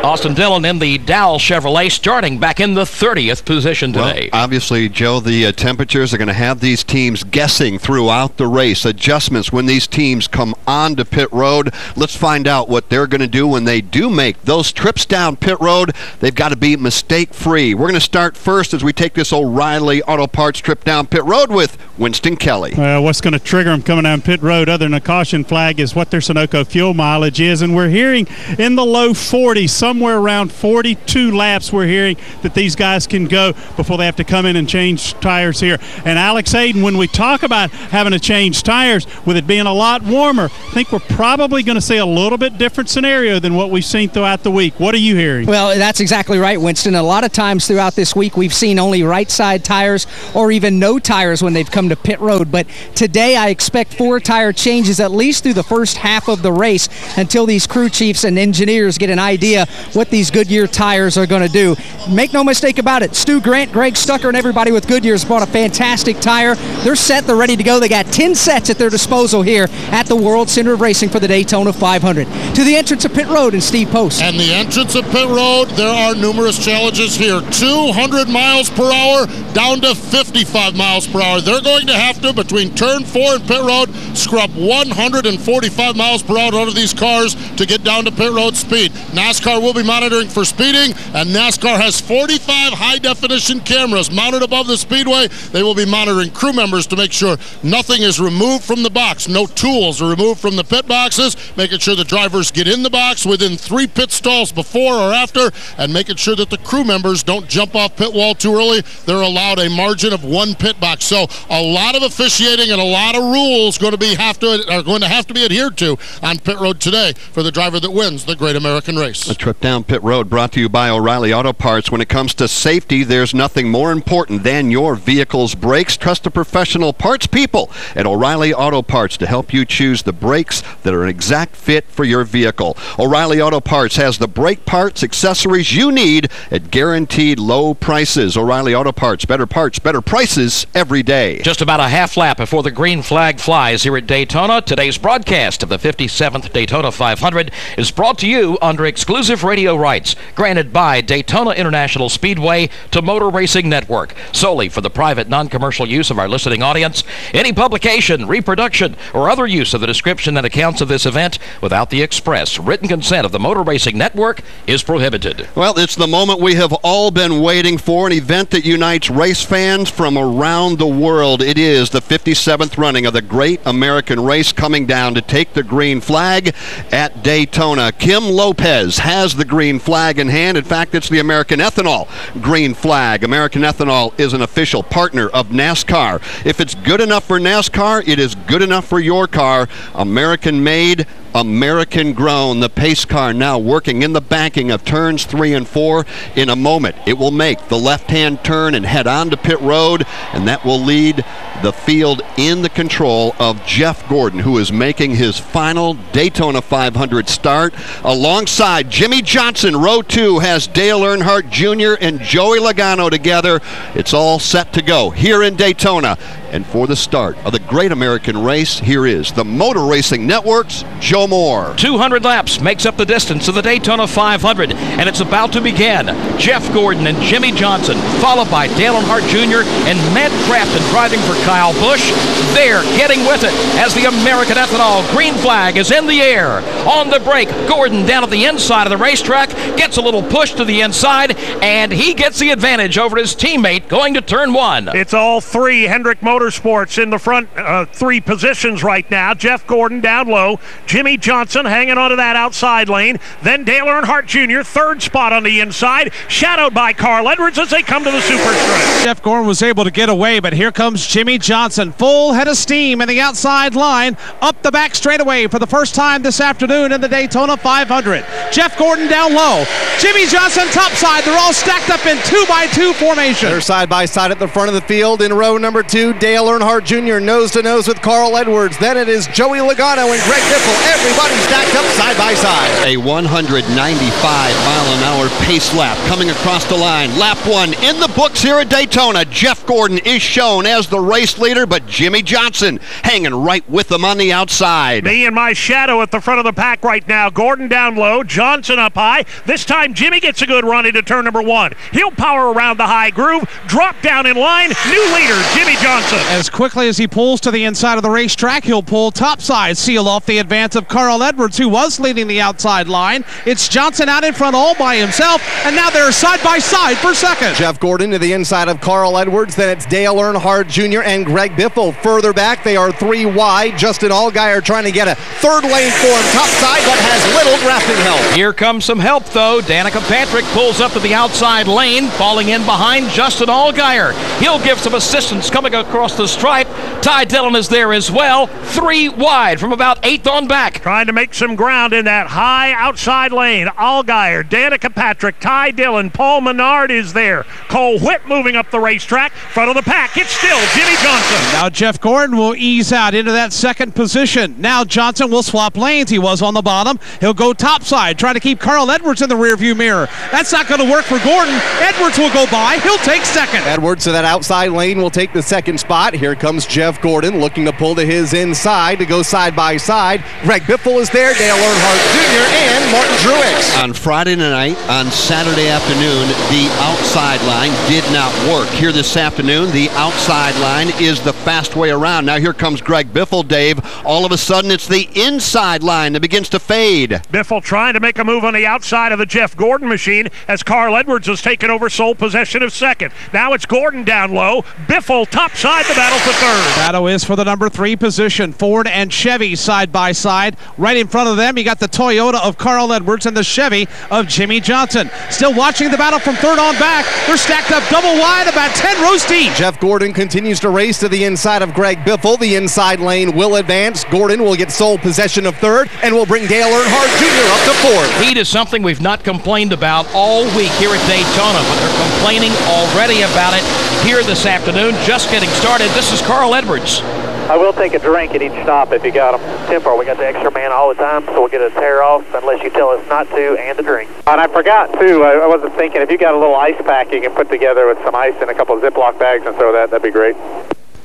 Austin Dillon in the Dow Chevrolet, starting back in the 30th position today. Well, obviously, Joe, the temperatures are going to have these teams guessing throughout the race. Adjustments when these teams come onto pit road. Let's find out what they're going to do when they do make those trips down pit road. They've got to be mistake-free. We're going to start first as we take this O'Reilly Auto Parts trip down pit road with Winston Kelly. What's going to trigger them coming down pit road other than a caution flag is what their Sunoco fuel mileage is, and we're hearing in the low 40s, somewhere around 42 laps we're hearing that these guys can go before they have to come in and change tires here. And Alex Hayden, when we talk about having to change tires with it being a lot warmer, I think we're probably going to see a little bit different scenario than what we've seen throughout the week. What are you hearing? Well, that's exactly right, Winston. A lot of times throughout this week we've seen only right side tires or even no tires when they've come to pit road, but today I expect 4 tire changes at least through the first half of the race until these crew chiefs and engineers get an idea what these Goodyear tires are going to do. Make no mistake about it, Stu Grant, Greg Stucker, and everybody with Goodyear's bought a fantastic tire. They're set, they're ready to go. They got 10 sets at their disposal here at the World Center of Racing for the Daytona 500. To the entrance of pit road and Steve Post. And the entrance of pit road, there are numerous challenges here. 200 miles per hour down to 55 miles per hour. They're going to have to, between turn 4 and pit road, scrub 145 miles per hour out of these cars to get down to pit road speed. NASCAR will be monitoring for speeding, and NASCAR has 45 high-definition cameras mounted above the speedway. They will be monitoring crew members to make sure nothing is removed from the box. No tools are removed from the pit boxes, making sure the drivers get in the box within 3 pit stalls before or after, and making sure that the crew members don't jump off pit wall too early. They're allowed a margin of 1 pit box. So a lot of officiating and a lot of rules are going to have to be adhered to on pit road today for the driver that wins the Great American Race. A trip down pit road brought to you by O'Reilly Auto Parts. When it comes to safety, there's nothing more important than your vehicle's brakes. Trust the professional parts people at O'Reilly Auto Parts to help you choose the brakes that are an exact fit for your vehicle. O'Reilly Auto Parts has the brake parts, accessories you need at guaranteed low prices. O'Reilly Auto Parts, better prices every day. Just about a half lap before the green flag flies here at Daytona. Today's broadcast of the 57th Daytona 500 is brought to you under exclusive radio rights granted by Daytona International Speedway to Motor Racing Network, solely for the private non-commercial use of our listening audience. Any publication, reproduction, or other use of the description and accounts of this event without the express written consent of the Motor Racing Network is prohibited. Well, it's the moment we have all been waiting for, an event that unites race fans from around the world. It is the 57th running of the Great American Race, coming down to take the green flag at Daytona. Kim Lopez has the green flag in hand. In fact, it's the American Ethanol green flag. American Ethanol is an official partner of NASCAR. If it's good enough for NASCAR, it is good enough for your car. American made, American grown. The pace car now working in the banking of turns 3 and 4. In a moment, it will make the left-hand turn and head on to pit road, and that will lead the field in the control of Jeff Gordon, who is making his final Daytona 500 start. Alongside Jimmy Johnson, row 2 has Dale Earnhardt Jr. and Joey Logano together. It's all set to go here in Daytona. And for the start of the Great American Race, here is the Motor Racing Network's Joe Moore. 200 laps makes up the distance of the Daytona 500, and it's about to begin. Jeff Gordon and Jimmy Johnson, followed by Dale Earnhardt Jr. and Matt Crafton driving for Kyle Busch. They're getting with it as the American Ethanol green flag is in the air. On the break, Gordon down at the inside of the racetrack gets a little push to the inside, and he gets the advantage over his teammate going to turn 1. It's all 3 Hendrick Motorsports in the front 3 positions right now. Jeff Gordon down low, Jimmy Johnson hanging onto that outside lane, then Dale Earnhardt Jr. third spot on the inside, shadowed by Carl Edwards as they come to the super stretch. Jeff Gordon was able to get away, but here comes Jimmy Johnson, full head of steam in the outside line, up the back straightaway for the first time this afternoon in the Daytona 500. Jeff Gordon down low, Jimmy Johnson topside. They're all stacked up in 2x2 formation. They're side by side at the front of the field in row number 2. Dale Dale Earnhardt Jr. nose-to-nose with Carl Edwards. Then it is Joey Logano and Greg Biffle. Everybody stacked up side by side. A 195-mile-an-hour pace lap coming across the line. Lap 1 in the books here at Daytona. Jeff Gordon is shown as the race leader, but Jimmy Johnson hanging right with them on the outside. Me and my shadow at the front of the pack right now. Gordon down low, Johnson up high. This time Jimmy gets a good run into turn number 1. He'll power around the high groove, drop down in line. New leader, Jimmy Johnson. As quickly as he pulls to the inside of the racetrack, he'll pull topside, seal off the advance of Carl Edwards, who was leading the outside line. It's Johnson out in front all by himself, and now they're side by side for second. Jeff Gordon to the inside of Carl Edwards. Then it's Dale Earnhardt Jr. and Greg Biffle. Further back, they are 3 wide. Justin Allgaier trying to get a third lane for him topside, but has little drafting help. Here comes some help, though. Danica Patrick pulls up to the outside lane, falling in behind Justin Allgaier. He'll give some assistance coming across the stripe. Ty Dillon is there as well. 3 wide from about 8th on back. Trying to make some ground in that high outside lane. Allgaier, Danica Patrick, Ty Dillon, Paul Menard is there. Cole Whitt moving up the racetrack. Front of the pack, it's still Jimmy Johnson. Now Jeff Gordon will ease out into that second position. Now Johnson will swap lanes. He was on the bottom. He'll go topside, trying to keep Carl Edwards in the rearview mirror. That's not going to work for Gordon. Edwards will go by. He'll take second. Edwards to that outside lane will take the second spot. Here comes Jeff Gordon looking to pull to his inside to go side by side. Greg Biffle is there, Dale Earnhardt Jr. and Martin Truex. On Friday night, on Saturday afternoon, the outside line did not work. Here this afternoon, the outside line is the fast way around. Now here comes Greg Biffle, Dave. All of a sudden, it's the inside line that begins to fade. Biffle trying to make a move on the outside of the Jeff Gordon machine as Carl Edwards has taken over sole possession of second. Now it's Gordon down low. Biffle topside, the battle for third. Battle is for the number 3 position. Ford and Chevy side by side. Right in front of them, you got the Toyota of Carl Edwards and the Chevy of Jimmy Johnson. Still watching the battle from third on back. They're stacked up double wide, about 10 rows deep. Jeff Gordon continues to race to the inside of Greg Biffle. The inside lane will advance. Gordon will get sole possession of third and will bring Dale Earnhardt Jr. up to fourth. Heat is something we've not complained about all week here at Daytona, but they're complaining already about it here this afternoon. Just getting started. This is Carl Edwards. I will take a drink at each stop if you got them. Tempo, we got the extra man all the time, so we'll get a tear off unless you tell us not to, and the drink. And I forgot, too, I wasn't thinking, if you got a little ice pack you can put together with some ice in a couple of Ziploc bags and throw that'd be great.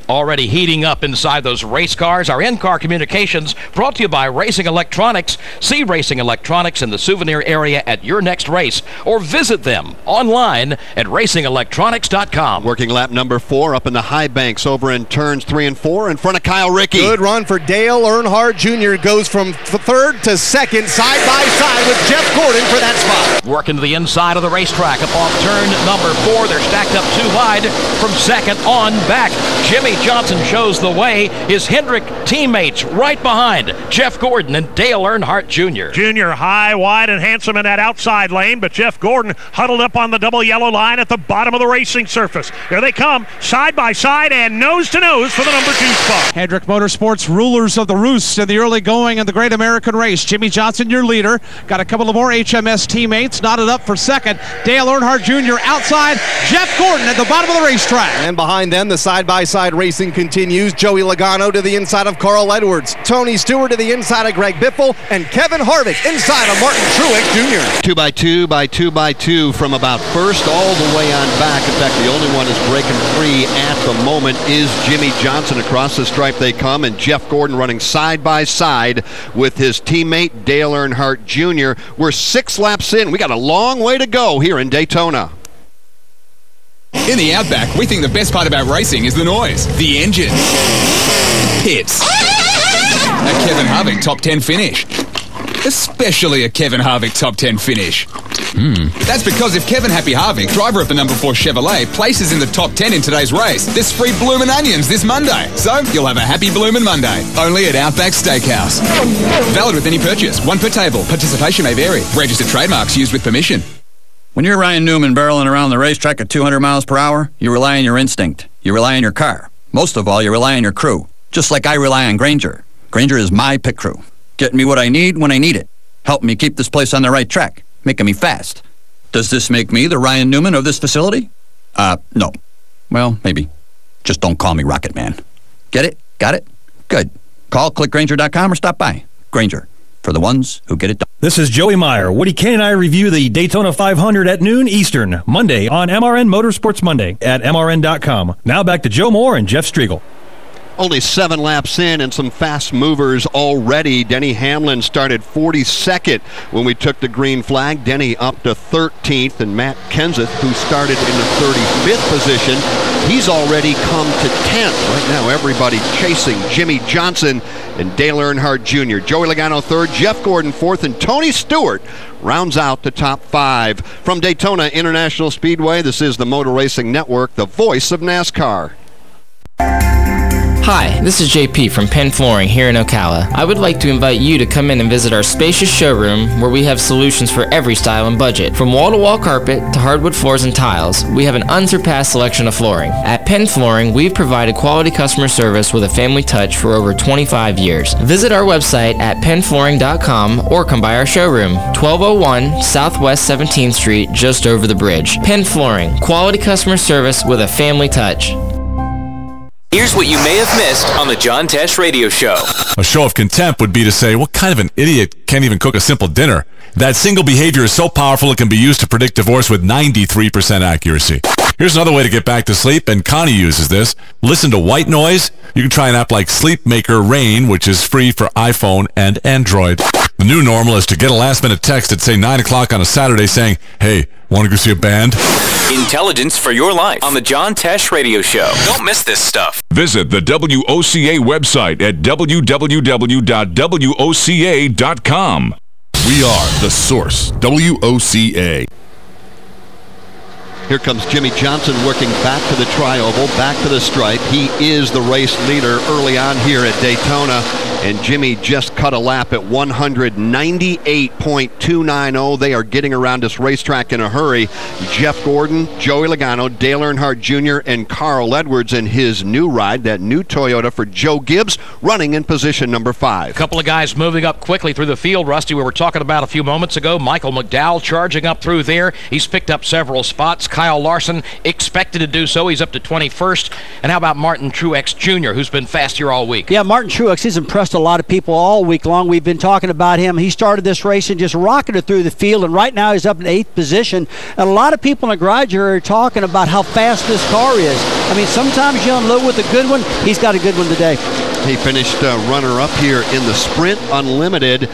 Already heating up inside those race cars. Our in-car communications brought to you by Racing Electronics. See Racing Electronics in the souvenir area at your next race, or visit them online at racingelectronics.com. Working lap number 4 up in the high banks over in turns 3 and 4 in front of Kyle Rickey. Good run for Dale Earnhardt Jr. Goes from third to second, side by side with Jeff Gordon for that spot. Working to the inside of the racetrack up off turn number 4. They're stacked up 2 wide from second on back. Jimmy Johnson shows the way. His Hendrick teammates right behind Jeff Gordon and Dale Earnhardt Jr. Junior high, wide, and handsome in that outside lane, but Jeff Gordon huddled up on the double yellow line at the bottom of the racing surface. Here they come, side by side and nose to nose for the number 2 spot. Hendrick Motorsports, rulers of the roost in the early going in the Great American Race. Jimmy Johnson, your leader. Got a couple of more HMS teammates knotted up for second. Dale Earnhardt Jr. outside. Jeff Gordon at the bottom of the racetrack. And behind them, the side-by-side racing continues. Joey Logano to the inside of Carl Edwards. Tony Stewart to the inside of Greg Biffle. And Kevin Harvick inside of Martin Truex Jr. 2 by 2 by 2 by 2 from about first all the way on back. In fact, the only one is breaking free at the moment is Jimmy Johnson. Across the stripe they come, and Jeff Gordon running side by side with his teammate Dale Earnhardt Jr. We're 6 laps in. We got a long way to go here in Daytona. In the Outback, we think the best part about racing is the noise, the engine, pits, a Kevin Harvick top 10 finish. Especially a Kevin Harvick top 10 finish. That's because if Kevin Happy Harvick, driver of the number 4 Chevrolet, places in the top 10 in today's race, there's free bloomin' onions this Monday. So you'll have a happy bloomin' Monday. Only at Outback Steakhouse. Valid with any purchase. 1 per table. Participation may vary. Registered trademarks used with permission. When you're Ryan Newman barreling around the racetrack at 200 miles per hour, you rely on your instinct. You rely on your car. Most of all, you rely on your crew. Just like I rely on Granger. Granger is my pit crew. Getting me what I need when I need it. Helping me keep this place on the right track. Making me fast. Does this make me the Ryan Newman of this facility? No. Well, maybe. Just don't call me Rocket Man. Get it? Got it? Good. Call clickgranger.com or stop by. Granger, for the ones who get it done. This is Joey Meyer. Woody Kane and I review the Daytona 500 at noon Eastern, Monday on MRN Motorsports Monday at MRN.com. Now back to Joe Moore and Jeff Striegel. Only 7 laps in and some fast movers already. Denny Hamlin started 42nd when we took the green flag. Denny up to 13th, and Matt Kenseth, who started in the 35th position, he's already come to 10th. Right now, everybody chasing Jimmy Johnson and Dale Earnhardt Jr. Joey Logano 3rd, Jeff Gordon 4th, and Tony Stewart rounds out the top 5. From Daytona International Speedway, this is the Motor Racing Network, the voice of NASCAR. Hi, this is JP from Penn Flooring here in Ocala. I would like to invite you to come in and visit our spacious showroom where we have solutions for every style and budget. From wall-to-wall carpet to hardwood floors and tiles, we have an unsurpassed selection of flooring. At Penn Flooring, we've provided quality customer service with a family touch for over 25 years. Visit our website at pennflooring.com or come by our showroom, 1201 Southwest 17th Street, just over the bridge. Penn Flooring, quality customer service with a family touch. Here's what you may have missed on the John Tesh Radio Show. A show of contempt would be to say, what kind of an idiot can't even cook a simple dinner? That single behavior is so powerful it can be used to predict divorce with 93% accuracy. Here's another way to get back to sleep, and Connie uses this. Listen to white noise. You can try an app like Sleep Maker Rain, which is free for iPhone and Android. The new normal is to get a last-minute text at, say, 9 o'clock on a Saturday saying, hey, want to go see a band? Intelligence for your life on the John Tesh Radio Show. Don't miss this stuff. Visit the WOCA website at www.woca.com. We are the source, WOCA. Here comes Jimmy Johnson working back to the tri-oval, back to the stripe. He is the race leader early on here at Daytona, and Jimmy just cut a lap at 198.290. They are getting around this racetrack in a hurry. Jeff Gordon, Joey Logano, Dale Earnhardt Jr., and Carl Edwards in his new ride, that new Toyota for Joe Gibbs, running in position number 5. A couple of guys moving up quickly through the field, Rusty, we were talking about a few moments ago. Michael McDowell charging up through there. He's picked up several spots. Kyle Larson expected to do so. He's up to 21st. And how about Martin Truex Jr., who's been fast here all week? Yeah, Martin Truex, he's impressed a lot of people all week long. We've been talking about him. He started this race and just rocketed through the field, and right now he's up in 8th position. And a lot of people in the garage are talking about how fast this car is. I mean, sometimes you unload with a good one. He's got a good one today. He finished runner-up here in the Sprint Unlimited.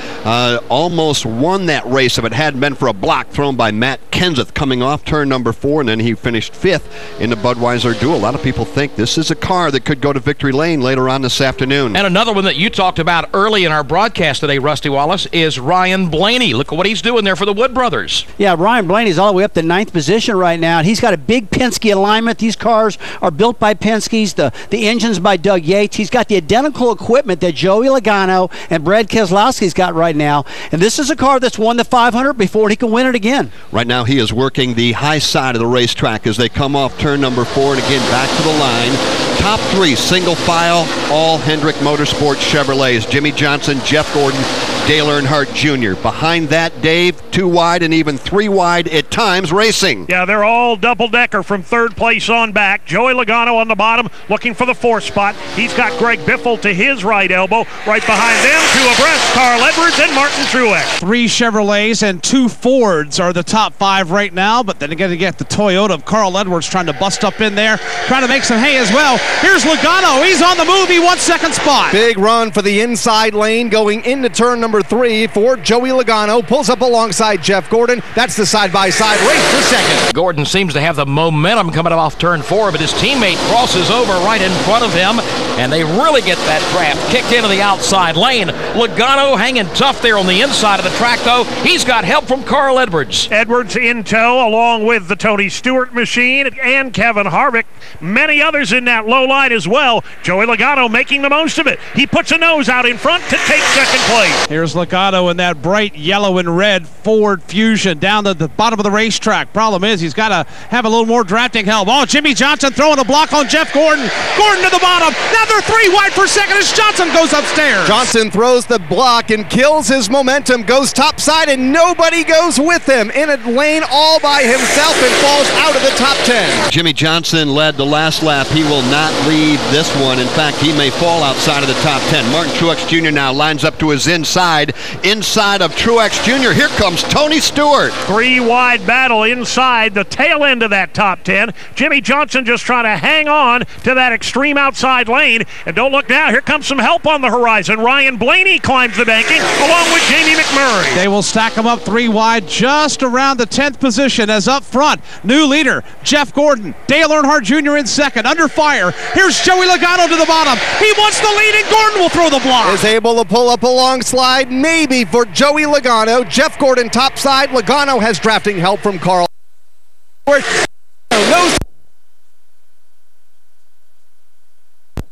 Almost won that race if it hadn't been for a block thrown by Matt Kenseth coming off turn number 4, and then he finished 5th in the Budweiser Duel. A lot of people think this is a car that could go to victory lane later on this afternoon. And another one that you talked about early in our broadcast today, Rusty Wallace, is Ryan Blaney. Look at what he's doing there for the Wood brothers. Yeah, Ryan Blaney's all the way up to 9th position right now. And he's got a big Penske alignment. These cars are built by Penske's, the engine's by Doug Yates. He's got the identical equipment that Joey Logano and Brad Keselowski's got right now. And this is a car that's won the 500 before, and he can win it again. Right now he is working the high side of the racetrack as they come off turn number 4 and again back to the line. Top 3 single file, all Hendrick Motorsports Chevrolets. Jimmy Johnson, Jeff Gordon, Dale Earnhardt Jr. Behind that, Dave, 2 wide and even 3 wide at times racing. Yeah, they're all double-decker from 3rd place on back. Joey Logano on the bottom looking for the 4th spot. He's got Greg Biffle to his right elbow. Right behind them, 2 abreast, Carl Edwards and Martin Truex. 3 Chevrolets and 2 Fords are the top 5 right now, but then again, you get the Toyota of Carl Edwards trying to bust up in there, trying to make some hay as well. Here's Logano. He's on the move. He wants 2nd spot. Big run for the inside lane going into turn number 3 for Joey Logano. Pulls up alongside Jeff Gordon. That's the side-by-side race for 2nd. Gordon seems to have the momentum coming off turn 4, but his teammate crosses over right in front of him, and they really get that draft kicked into the outside lane. Logano hanging tough there on the inside of the track, though. He's got help from Carl Edwards. Edwards in tow, along with the Tony Stewart machine and Kevin Harvick. Many others in that low line as well. Joey Logano making the most of it. He puts a nose out in front to take 2nd place. Here's Here's Logano in that bright yellow and red Ford Fusion down to the bottom of the racetrack. Problem is, he's got to have a little more drafting help. Oh, Jimmy Johnson throwing a block on Jeff Gordon. Gordon to the bottom. Now they're 3 wide for second as Johnson goes upstairs. Johnson throws the block and kills his momentum, goes topside, and nobody goes with him. In a lane all by himself and falls out of the top 10. Jimmy Johnson led the last lap. He will not lead this one. In fact, he may fall outside of the top 10. Martin Truex Jr. now lines up to his inside of Truex Jr. Here comes Tony Stewart. 3 wide battle inside the tail end of that top 10. Jimmy Johnson just trying to hang on to that extreme outside lane. And don't look now, here comes some help on the horizon. Ryan Blaney climbs the banking along with Jamie McMurray. They will stack them up 3 wide just around the 10th position as up front. New leader, Jeff Gordon. Dale Earnhardt Jr. in second, under fire. Here's Joey Logano to the bottom. He wants the lead and Gordon will throw the block. Is able to pull up a long slide, maybe for Joey Logano. Jeff Gordon topside. Logano has drafting help from Carl.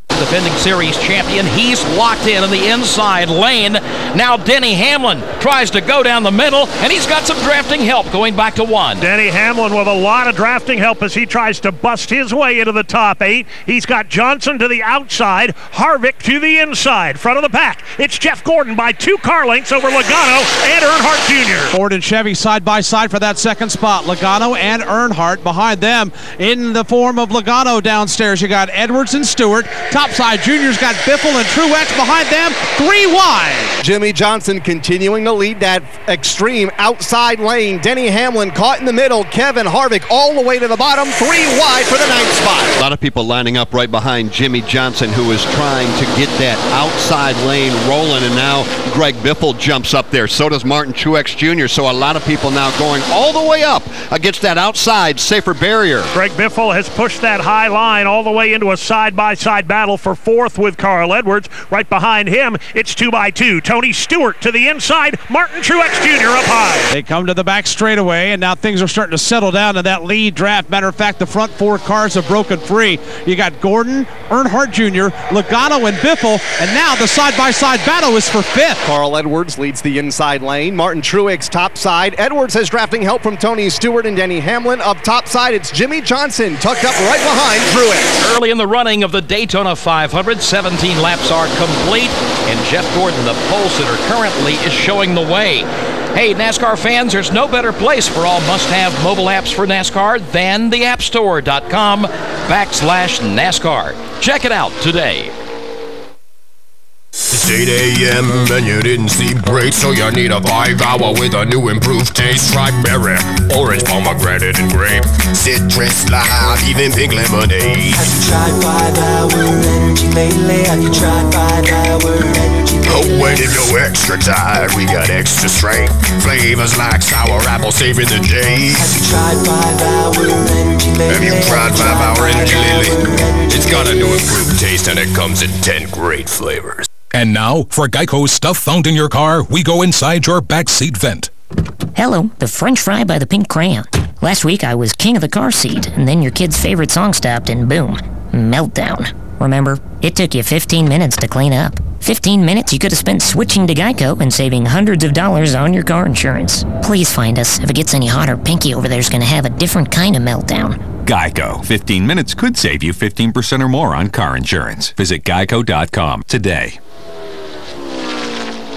Defending series champion, he's locked in the inside lane. Now Denny Hamlin tries to go down the middle, and he's got some drafting help going back to 1. Denny Hamlin with a lot of drafting help as he tries to bust his way into the top 8. He's got Johnson to the outside, Harvick to the inside. Front of the pack, it's Jeff Gordon by 2 car lengths over Logano and Earnhardt Jr. Ford and Chevy side by side for that second spot. Logano and Earnhardt behind them in the form of Logano downstairs. You got Edwards and Stewart. Topside, Junior's got Biffle and Truex behind them, 3 wide. Jimmy Johnson continuing to lead that extreme outside lane. Denny Hamlin caught in the middle. Kevin Harvick all the way to the bottom, 3 wide for the 9th spot. A lot of people lining up right behind Jimmy Johnson, who is trying to get that outside lane rolling, and now Greg Biffle jumps up there. So does Martin Truex Jr., so a lot of people now going all the way up against that outside safer barrier. Greg Biffle has pushed that high line all the way into a side-by-side battle for 4th with Carl Edwards. Right behind him, it's 2 by 2. Tony Stewart to the inside, Martin Truex Jr. up high. They come to the back straightaway, and now things are starting to settle down in that lead draft. Matter of fact, the front 4 cars have broken free. You got Gordon, Earnhardt Jr., Logano, and Biffle, and now the side-by-side battle is for 5th. Carl Edwards leads the inside lane. Martin Truex topside. Edwards has drafting help from Tony Stewart and Denny Hamlin. Up topside, it's Jimmy Johnson tucked up right behind Truex. Early in the running of the Daytona 500, 17 laps are complete, and Jeff Gordon, the pole sitter, currently is showing the way. Hey, NASCAR fans, there's no better place for all must-have mobile apps for NASCAR than the appstore.com/NASCAR. Check it out today. It's 8 a.m. and you didn't sleep great, so you need a 5-hour with a new improved taste. Try berry, orange, pomegranate, and grape, citrus, lime, even pink lemonade. Have you tried 5-hour energy lately? Have you tried 5-hour energy lately? Oh, and if you're extra tired, we got extra strength. Flavors like sour apple, saving the day. Have you tried 5-hour energy lately? Have you tried 5-hour energy lately? It's got a new improved taste, and it comes in 10 great flavors. And now, for Geico's stuff found in your car, we go inside your backseat vent. Hello, the French fry by the pink crayon. Last week I was king of the car seat, and then your kid's favorite song stopped and boom, meltdown. Remember, it took you 15 minutes to clean up. 15 minutes you could have spent switching to Geico and saving hundreds of dollars on your car insurance. Please find us. If it gets any hotter, Pinky over there's gonna have a different kind of meltdown. Geico. 15 minutes could save you 15% or more on car insurance. Visit geico.com today.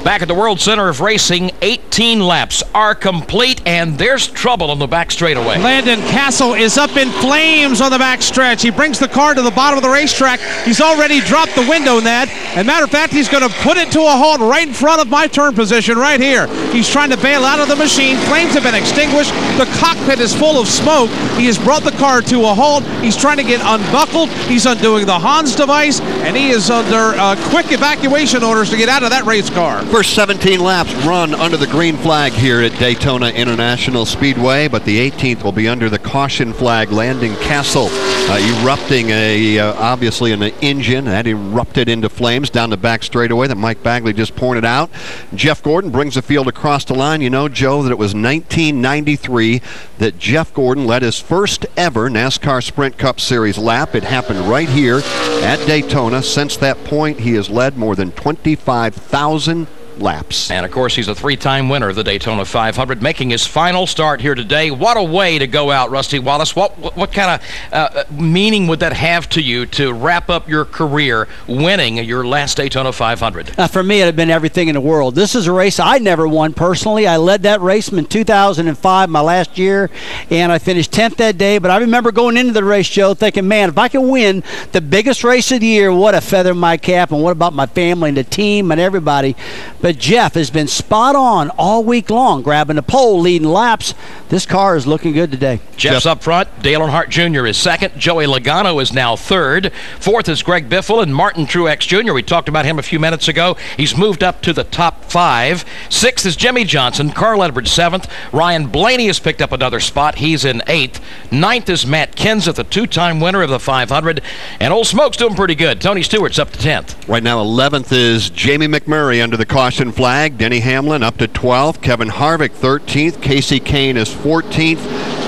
Back at the World Center of Racing, 18 laps are complete, and there's trouble on the back straightaway. Landon Castle is up in flames on the back stretch. He brings the car to the bottom of the racetrack. He's already dropped the window net. And matter of fact, he's going to put it to a halt right in front of my turn position right here. He's trying to bail out of the machine. Flames have been extinguished. The cockpit is full of smoke. He has brought the car to a halt. He's trying to get unbuckled. He's undoing the Hans device, and he is under quick evacuation orders to get out of that race car. First 17 laps run under the green flag here at Daytona International Speedway, but the 18th will be under the caution flag. Landon Castle erupting obviously an engine that erupted into flames down the back straightaway that Mike Bagley just pointed out. Jeff Gordon brings the field across the line. You know, Joe, that it was 1993 that Jeff Gordon led his first ever NASCAR Sprint Cup Series lap. It happened right here at Daytona. Since that point, he has led more than 25,000 laps. And, of course, he's a 3-time winner of the Daytona 500, making his final start here today. What a way to go out, Rusty Wallace. What kind of meaning would that have to you to wrap up your career winning your last Daytona 500? For me, it had been everything in the world. This is a race I never won personally. I led that race in 2005, my last year, and I finished 10th that day. But I remember going into the race, Joe, thinking, man, if I can win the biggest race of the year, what a feather in my cap, and what about my family and the team and everybody. But Jeff has been spot on all week long, grabbing the pole, leading laps. This car is looking good today. Jeff's up front. Dale Earnhardt Jr. is second. Joey Logano is now third. Fourth is Greg Biffle and Martin Truex Jr. We talked about him a few minutes ago. He's moved up to the top 5. Sixth is Jimmy Johnson. Carl Edwards seventh. Ryan Blaney has picked up another spot. He's in 8th. Ninth is Matt Kenseth, a 2-time winner of the 500. And Old Smoke's doing pretty good. Tony Stewart's up to 10th. Right now, 11th is Jamie McMurray under the caution flag. Denny Hamlin up to 12th. Kevin Harvick 13th. Casey Kane is 14th.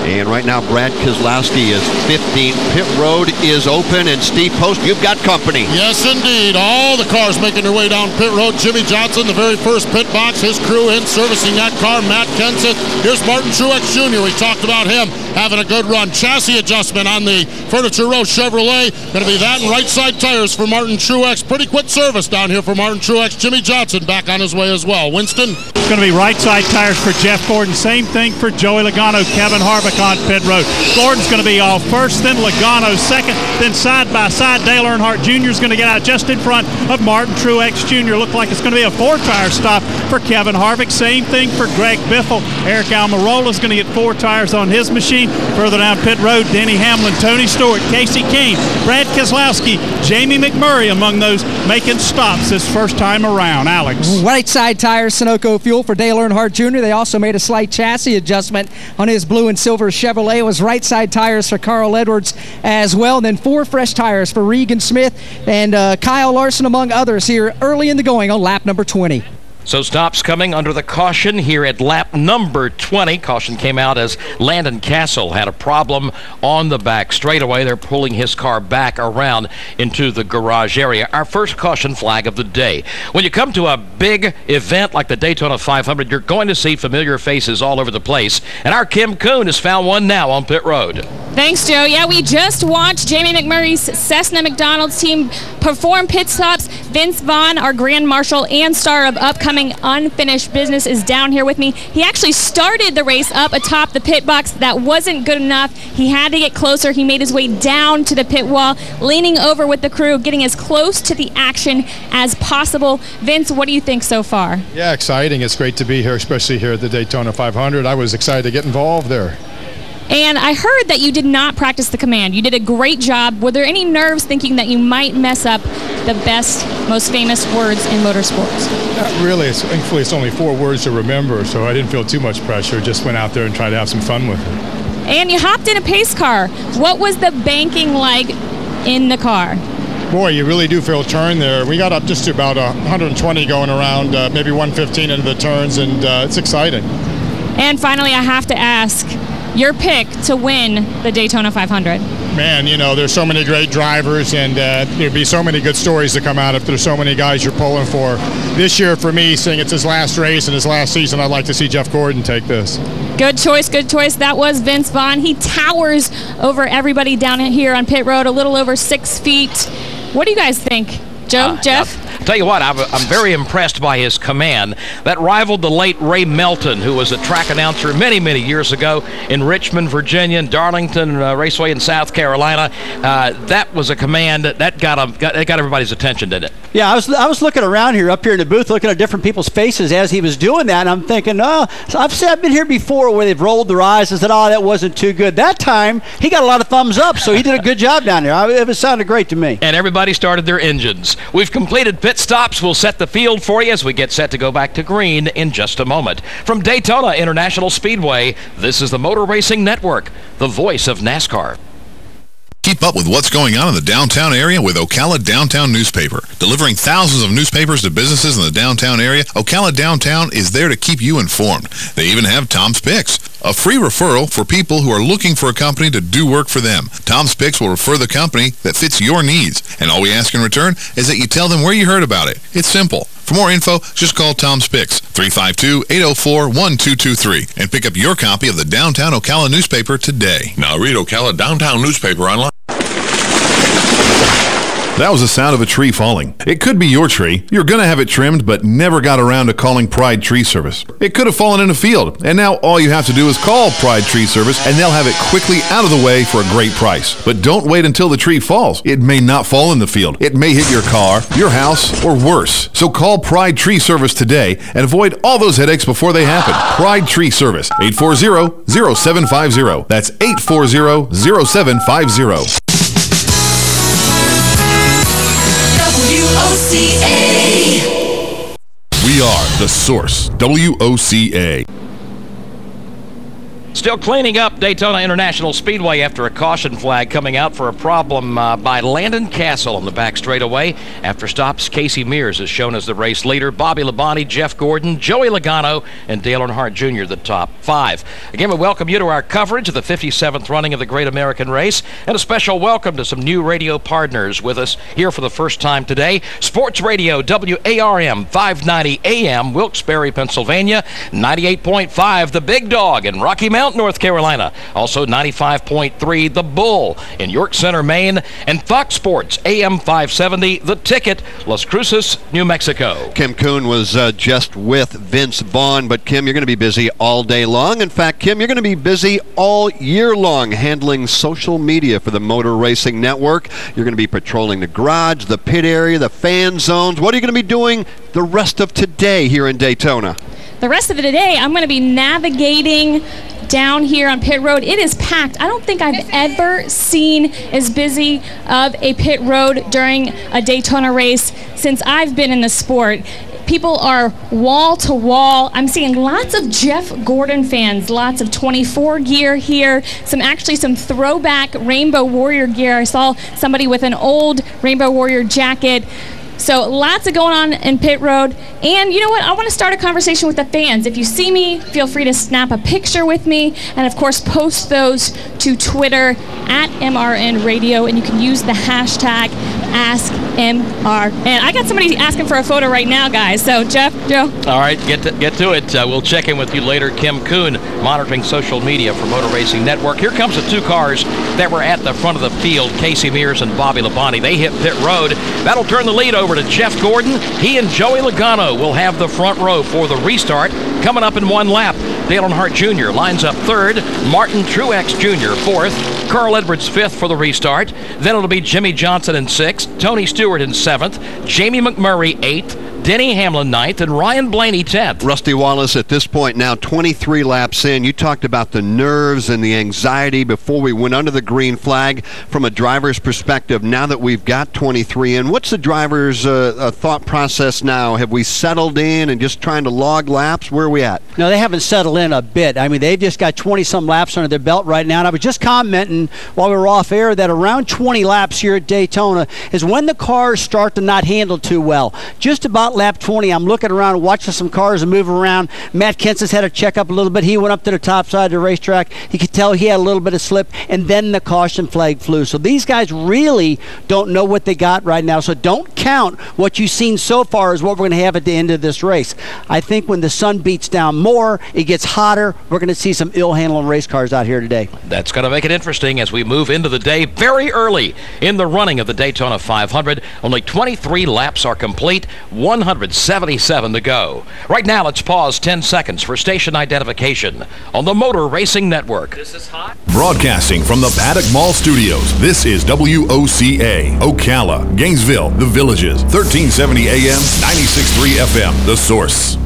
And right now, Brad Keselowski is 15th. Pit road is open, and Steve Post, you've got company. Yes, indeed. All the cars making their way down pit road. Jimmy Johnson, the very first pit box. His crew in servicing that car. Matt Kenseth. Here's Martin Truex Jr. We talked about him having a good run. Chassis adjustment on the Furniture Row Chevrolet. Going to be that and right side tires for Martin Truex. Pretty quick service down here for Martin Truex. Jimmy Johnson back on his way as well. Winston? It's going to be right side tires for Jeff Gordon. Same thing for Joey Logano, Kevin Harvick on pit road. Gordon's going to be off first, then Logano second, then side by side Dale Earnhardt Jr. is going to get out just in front of Martin Truex Jr. Look like it's going to be a 4-tire stop for Kevin Harvick. Same thing for Greg Biffle. Eric Almirola is going to get 4 tires on his machine. Further down pit road, Denny Hamlin, Tony Stewart, Casey Kane, Brad Keselowski, Jamie McMurray among those making stops this first time around. Alex. Right side tires, Sunoco fuel for Dale Earnhardt Jr. They also made a slight chassis adjustment on his blue and silver Chevrolet. It was right side tires for Carl Edwards as well. And then 4 fresh tires for Regan Smith and Kyle Larson among others here early in the going on lap number 20. So stops coming under the caution here at lap number 20. Caution came out as Landon Castle had a problem on the back straightaway. They're pulling his car back around into the garage area. Our first caution flag of the day. When you come to a big event like the Daytona 500, you're going to see familiar faces all over the place. And our Kim Kuhn has found one now on pit road. Thanks, Joe. Yeah, we just watched Jamie McMurray's Cessna McDonald's team perform pit stops. Vince Vaughn, our Grand Marshal and star of upcoming Unfinished Business, is down here with me. He actually started the race up atop the pit box. That wasn't good enough. He had to get closer. He made his way down to the pit wall, leaning over with the crew, getting as close to the action as possible. Vince, what do you think so far? Yeah, exciting. It's great to be here, especially here at the Daytona 500. I was excited to get involved there. And I heard that you did not practice the command. You did a great job. Were there any nerves thinking that you might mess up the best, most famous words in motorsports? Not really. Thankfully, it's only 4 words to remember, so I didn't feel too much pressure. Just went out there and tried to have some fun with it. And you hopped in a pace car. What was the banking like in the car? Boy, you really do feel a turn there. We got up just to about 120 going around, maybe 115 into the turns, and it's exciting. And finally, I have to ask, your pick to win the Daytona 500. Man, you know, there's so many great drivers, and there'd be so many good stories to come out if there's so many guys you're pulling for. This year, for me, seeing it's his last race and his last season, I'd like to see Jeff Gordon take this. Good choice, good choice. That was Vince Vaughn. He towers over everybody down here on pit road, a little over 6 feet. What do you guys think? Joe, Jeff? I'll tell you what, I'm very impressed by his command. That rivaled the late Ray Melton, who was a track announcer many, many years ago in Richmond, Virginia, and Darlington Raceway in South Carolina. That was a command that got everybody's attention, didn't it? Yeah, I was looking around here, up here in the booth, looking at different people's faces as he was doing that, and I'm thinking, oh, so I've been here before where they've rolled their eyes and said, oh, that wasn't too good. That time, he got a lot of thumbs up, so he did a good job down there. It sounded great to me. And everybody started their engines. We've completed pit stops. We'll set the field for you as we get set to go back to green in just a moment. From Daytona International Speedway, this is the Motor Racing Network, the voice of NASCAR. Keep up with what's going on in the downtown area with Ocala Downtown Newspaper. Delivering thousands of newspapers to businesses in the downtown area, Ocala Downtown is there to keep you informed. They even have Tom's Picks, a free referral for people who are looking for a company to do work for them. Tom's Picks will refer the company that fits your needs, and all we ask in return is that you tell them where you heard about it. It's simple. For more info, just call Tom Spix, 352-804-1223, and pick up your copy of the Downtown Ocala newspaper today. Now read Ocala Downtown newspaper online. That was the sound of a tree falling. It could be your tree. You're going to have it trimmed, but never got around to calling Pride Tree Service. It could have fallen in a field, and now all you have to do is call Pride Tree Service, and they'll have it quickly out of the way for a great price. But don't wait until the tree falls. It may not fall in the field. It may hit your car, your house, or worse. So call Pride Tree Service today and avoid all those headaches before they happen. Pride Tree Service, 840-0750. That's 840-0750. WOCA. We are the Source, WOCA. Still cleaning up Daytona International Speedway after a caution flag coming out for a problem by Landon Castle on the back straightaway. After stops, Casey Mears is shown as the race leader. Bobby Labonte, Jeff Gordon, Joey Logano, and Dale Earnhardt Jr. the top 5. Again, we welcome you to our coverage of the 57th running of the Great American Race, and a special welcome to some new radio partners with us here for the first time today. Sports Radio WARM 590 AM, Wilkes-Barre, Pennsylvania, 98.5 The Big Dog in Rocky Mountain, North Carolina. Also 95.3 The Bull in York Center, Maine, and Fox Sports AM 570 The Ticket, Las Cruces, New Mexico. Kim Kuhn was just with Vince Vaughn, but Kim, you're going to be busy all day long. In fact, Kim, you're going to be busy all year long handling social media for the Motor Racing Network. You're going to be patrolling the garage, the pit area, the fan zones. What are you going to be doing the rest of today here in Daytona? The rest of the day, I'm going to be navigating down here on pit road. It is packed. I don't think I've ever seen as busy of a pit road during a Daytona race since I've been in the sport. People are wall to wall. I'm seeing lots of Jeff Gordon fans, lots of 24 gear here, some throwback Rainbow Warrior gear. I saw somebody with an old Rainbow Warrior jacket. So lots of going on in pit road. And you know what? I want to start a conversation with the fans. If you see me, feel free to snap a picture with me. And of course, post those to Twitter at MRN Radio. And you can use the hashtag AskMRN. I got somebody asking for a photo right now, guys. So Jeff, Joe. All right, get to it. We'll check in with you later. Kim Kuhn monitoring social media for Motor Racing Network. Here comes the two cars that were at the front of the field, Casey Mears and Bobby Labonte. They hit pit road. That'll turn the lead over to Jeff Gordon. He and Joey Logano will have the front row for the restart. Coming up in one lap, Dale Earnhardt Jr. lines up third, Martin Truex Jr. fourth, Carl Edwards fifth for the restart. Then it'll be Jimmy Johnson in sixth, Tony Stewart in seventh, Jamie McMurray eighth, Denny Hamlin ninth, and Ryan Blaney 10th. Rusty Wallace, at this point now, 23 laps in, you talked about the nerves and the anxiety before we went under the green flag. From a driver's perspective, now that we've got 23 in, what's the driver's thought process now? Have we settled in and just trying to log laps? Where are we at? No, they haven't settled in a bit. I mean, they've just got 20-some laps under their belt right now. And I was just commenting while we were off air that around 20 laps here at Daytona is when the cars start to not handle too well. Just about lap 20, I'm looking around, watching some cars move around. Matt Kenseth's had to check up a little bit. He went up to the top side of the racetrack. You could tell he had a little bit of slip, and then the caution flag flew. So these guys really don't know what they got right now. So don't count what you've seen so far as what we're going to have at the end of this race. I think when the sun beats down more, it gets hotter, we're going to see some ill-handling race cars out here today. That's going to make it interesting as we move into the day very early in the running of the Daytona 500. Only 23 laps are complete, 177 to go. Right now, let's pause 10 seconds for station identification on the Motor Racing Network. This is hot. Broadcasting from the Paddock Mall Studios, this is WOCA, Ocala, Gainesville, The Villages, 1370 AM, 96.3 FM, The Source.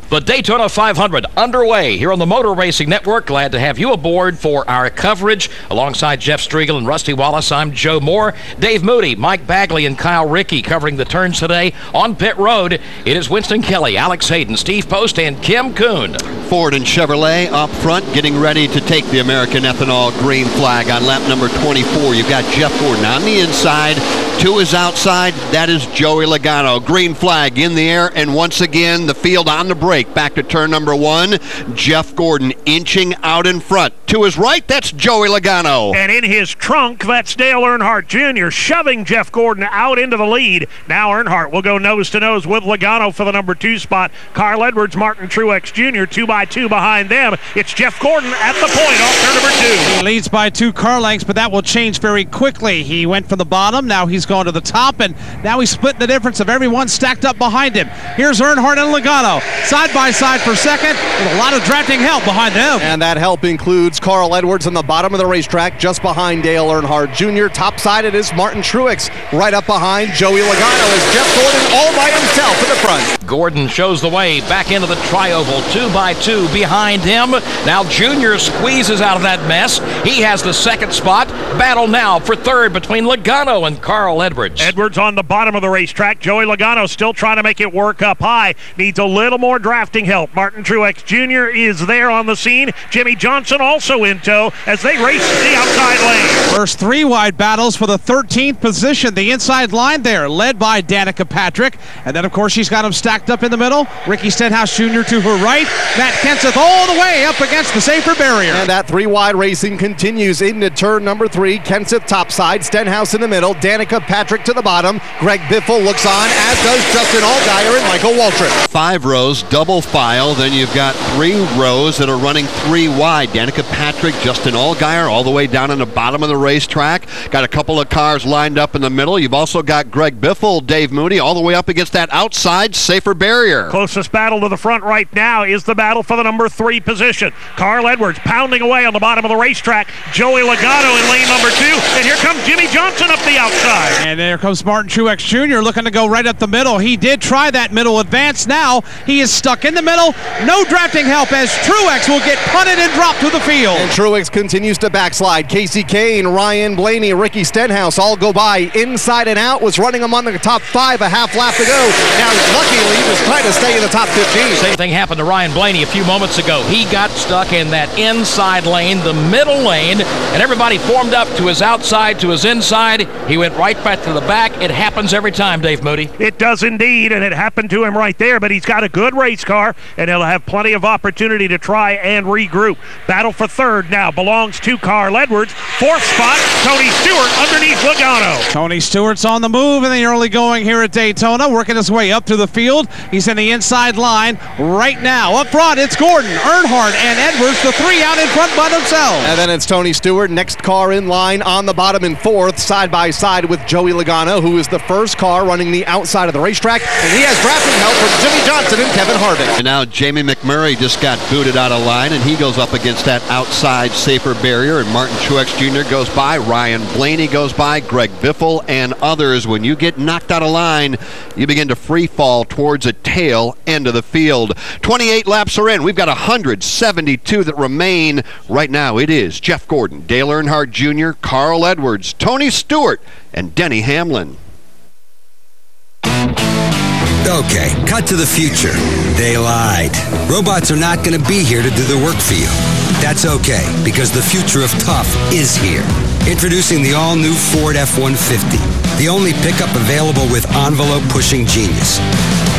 The Daytona 500 underway here on the Motor Racing Network. Glad to have you aboard for our coverage. Alongside Jeff Striegel and Rusty Wallace, I'm Joe Moore. Dave Moody, Mike Bagley, and Kyle Rickey covering the turns today on pit road. It is Winston Kelly, Alex Hayden, Steve Post, and Kim Kuhn. Ford and Chevrolet up front getting ready to take the American Ethanol green flag on lap number 24. You've got Jeff Gordon on the inside. To his outside, that is Joey Logano. Green flag in the air, and once again, the field on the brake. Back to turn number one. Jeff Gordon inching out in front. to his right, that's Joey Logano. And in his trunk, that's Dale Earnhardt Jr. shoving Jeff Gordon out into the lead. Now Earnhardt will go nose-to-nose with Logano for the number 2 spot. Carl Edwards, Martin Truex Jr., 2x2 behind them. It's Jeff Gordon at the point off turn number 2. He leads by 2 car lengths, but that will change very quickly. He went from the bottom, now he's gone to the top, and now he's splitting the difference of everyone stacked up behind him. Here's Earnhardt and Logano, side by side for second, with a lot of drafting help behind them. And that help includes Carl Edwards in the bottom of the racetrack, just behind Dale Earnhardt Jr. Top side it is Martin Truex, right up behind Joey Logano as Jeff Gordon all by himself in the front. Gordon shows the way back into the tri-oval, 2x2 behind him. Now Junior squeezes out of that mess. He has the second spot. Battle now for third between Logano and Carl Edwards. Edwards on the bottom of the racetrack. Joey Logano still trying to make it work up high. Needs a little more drafting help. Martin Truex Jr. is there on the scene. Jimmy Johnson also in tow as they race the outside lane. First 3 wide battles for the 13th position. The inside line there, led by Danica Patrick. And then, of course, she's got him stacked up in the middle. Ricky Stenhouse Jr. to her right. Matt Kenseth all the way up against the safer barrier. And that 3-wide racing continues into turn number 3. Kenseth topside, Stenhouse in the middle, Danica Patrick to the bottom. Greg Biffle looks on, as does Justin Allgaier and Michael Waltrip. 5 rows, double file. Then you've got 3 rows that are running 3 wide. Danica Patrick, Justin Allgaier, all the way down in the bottom of the racetrack. Got a couple of cars lined up in the middle. You've also got Greg Biffle, Dave Moody, all the way up against that outside safer barrier. Closest battle to the front right now is the battle for the number 3 position. Carl Edwards pounding away on the bottom of the racetrack. Joey Logano in lane number 2. And here comes Jimmy Johnson up the outside. And there comes Martin Truex Jr. looking to go right up the middle. He did try that middle advance. Now he is stuck in the middle. No drafting help as Truex will get punted and dropped to the field. And Truex continues to backslide. Casey Kane, Ryan Blaney, Ricky Stenhouse all go by inside and out. Was running them on the top 5 a half lap to go. Now luckily he was trying to stay in the top 15. Same thing happened to Ryan Blaney a few moments ago. He got stuck in that inside lane, the middle lane, and everybody formed up to his outside, to his inside. He went right back to the back. It happens every time, Dave Moody. It does indeed, and it happened to him right there, but he's got a good race car, and he'll have plenty of opportunity to try and regroup. Battle for third now belongs to Carl Edwards. 4th spot, Tony Stewart underneath Logano. Tony Stewart's on the move in the early going here at Daytona, working his way up through the field. He's in the inside line right now. Up front, it's Gordon, Earnhardt, and Edwards, the 3 out in front by themselves. And then it's Tony Stewart, next car in line on the bottom in 4th, side by side with Joey Logano, who is the first car running the outside of the racetrack, and he has drafting help from Jimmy Johnson and Kevin Harvick. And now Jamie McMurray just got booted out of line, and he goes up against that outside safer barrier, and Martin Truex Jr. goes by, Ryan Blaney goes by, Greg Biffle, and others. When you get knocked out of line, you begin to free fall towards the tail end of the field. 28 laps are in. We've got 172 that remain. Right now it is Jeff Gordon, Dale Earnhardt Jr., Carl Edwards, Tony Stewart, and Denny Hamlin. Okay, cut to the future. They lied. Robots are not going to be here to do the work for you. That's okay, because the future of tough is here. Introducing the all-new Ford F-150, the only pickup available with envelope-pushing genius.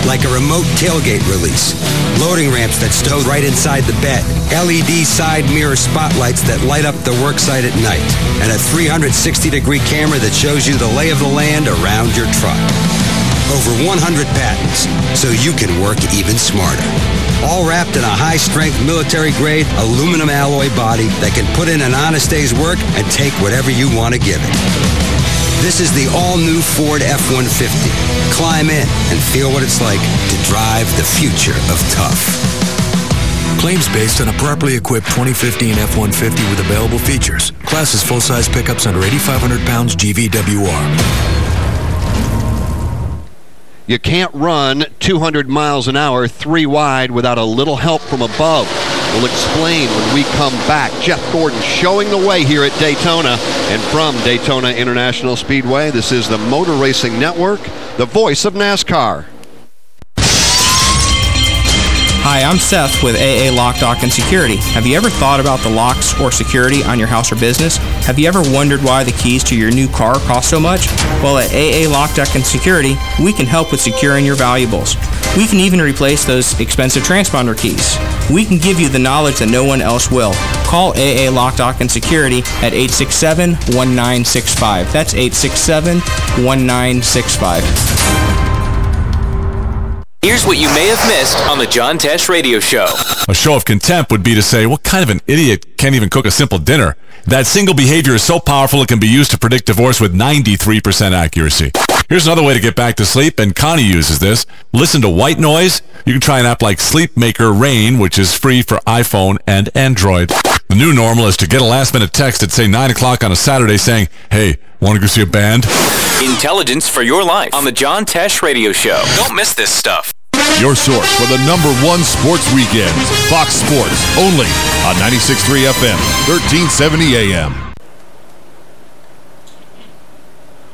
Like a remote tailgate release, loading ramps that stow right inside the bed, LED side mirror spotlights that light up the worksite at night, and a 360-degree camera that shows you the lay of the land around your truck. Over 100 patents, so you can work even smarter. All wrapped in a high-strength military-grade aluminum alloy body that can put in an honest day's work and take whatever you want to give it. This is the all-new Ford F-150. Climb in and feel what it's like to drive the future of tough. Claims based on a properly equipped 2015 F-150 with available features. Class is full-size pickups under 8,500 pounds GVWR. You can't run 200 miles an hour 3 wide without a little help from above. We'll explain when we come back. Jeff Gordon showing the way here at Daytona. And from Daytona International Speedway, this is the Motor Racing Network, the voice of NASCAR. Hi, I'm Seth with AA Lock, Dock, and Security. Have you ever thought about the locks or security on your house or business? Have you ever wondered why the keys to your new car cost so much? Well, at AA Lock, Dock, and Security, we can help with securing your valuables. We can even replace those expensive transponder keys. We can give you the knowledge that no one else will. Call AA Lock, Dock, and Security at 867-1965. That's 867-1965. Here's what you may have missed on the John Tesh Radio Show. A show of contempt would be to say, what kind of an idiot can't even cook a simple dinner? That single behavior is so powerful it can be used to predict divorce with 93% accuracy. Here's another way to get back to sleep, and Connie uses this. Listen to white noise. You can try an app like Sleep Maker Rain, which is free for iPhone and Android. The new normal is to get a last-minute text at, say, 9 o'clock on a Saturday saying, hey, want to go see a band? Intelligence for your life on the John Tesh Radio Show. Don't miss this stuff. Your source for the #1 sports weekends. Fox Sports, only on 96.3 FM, 1370 AM.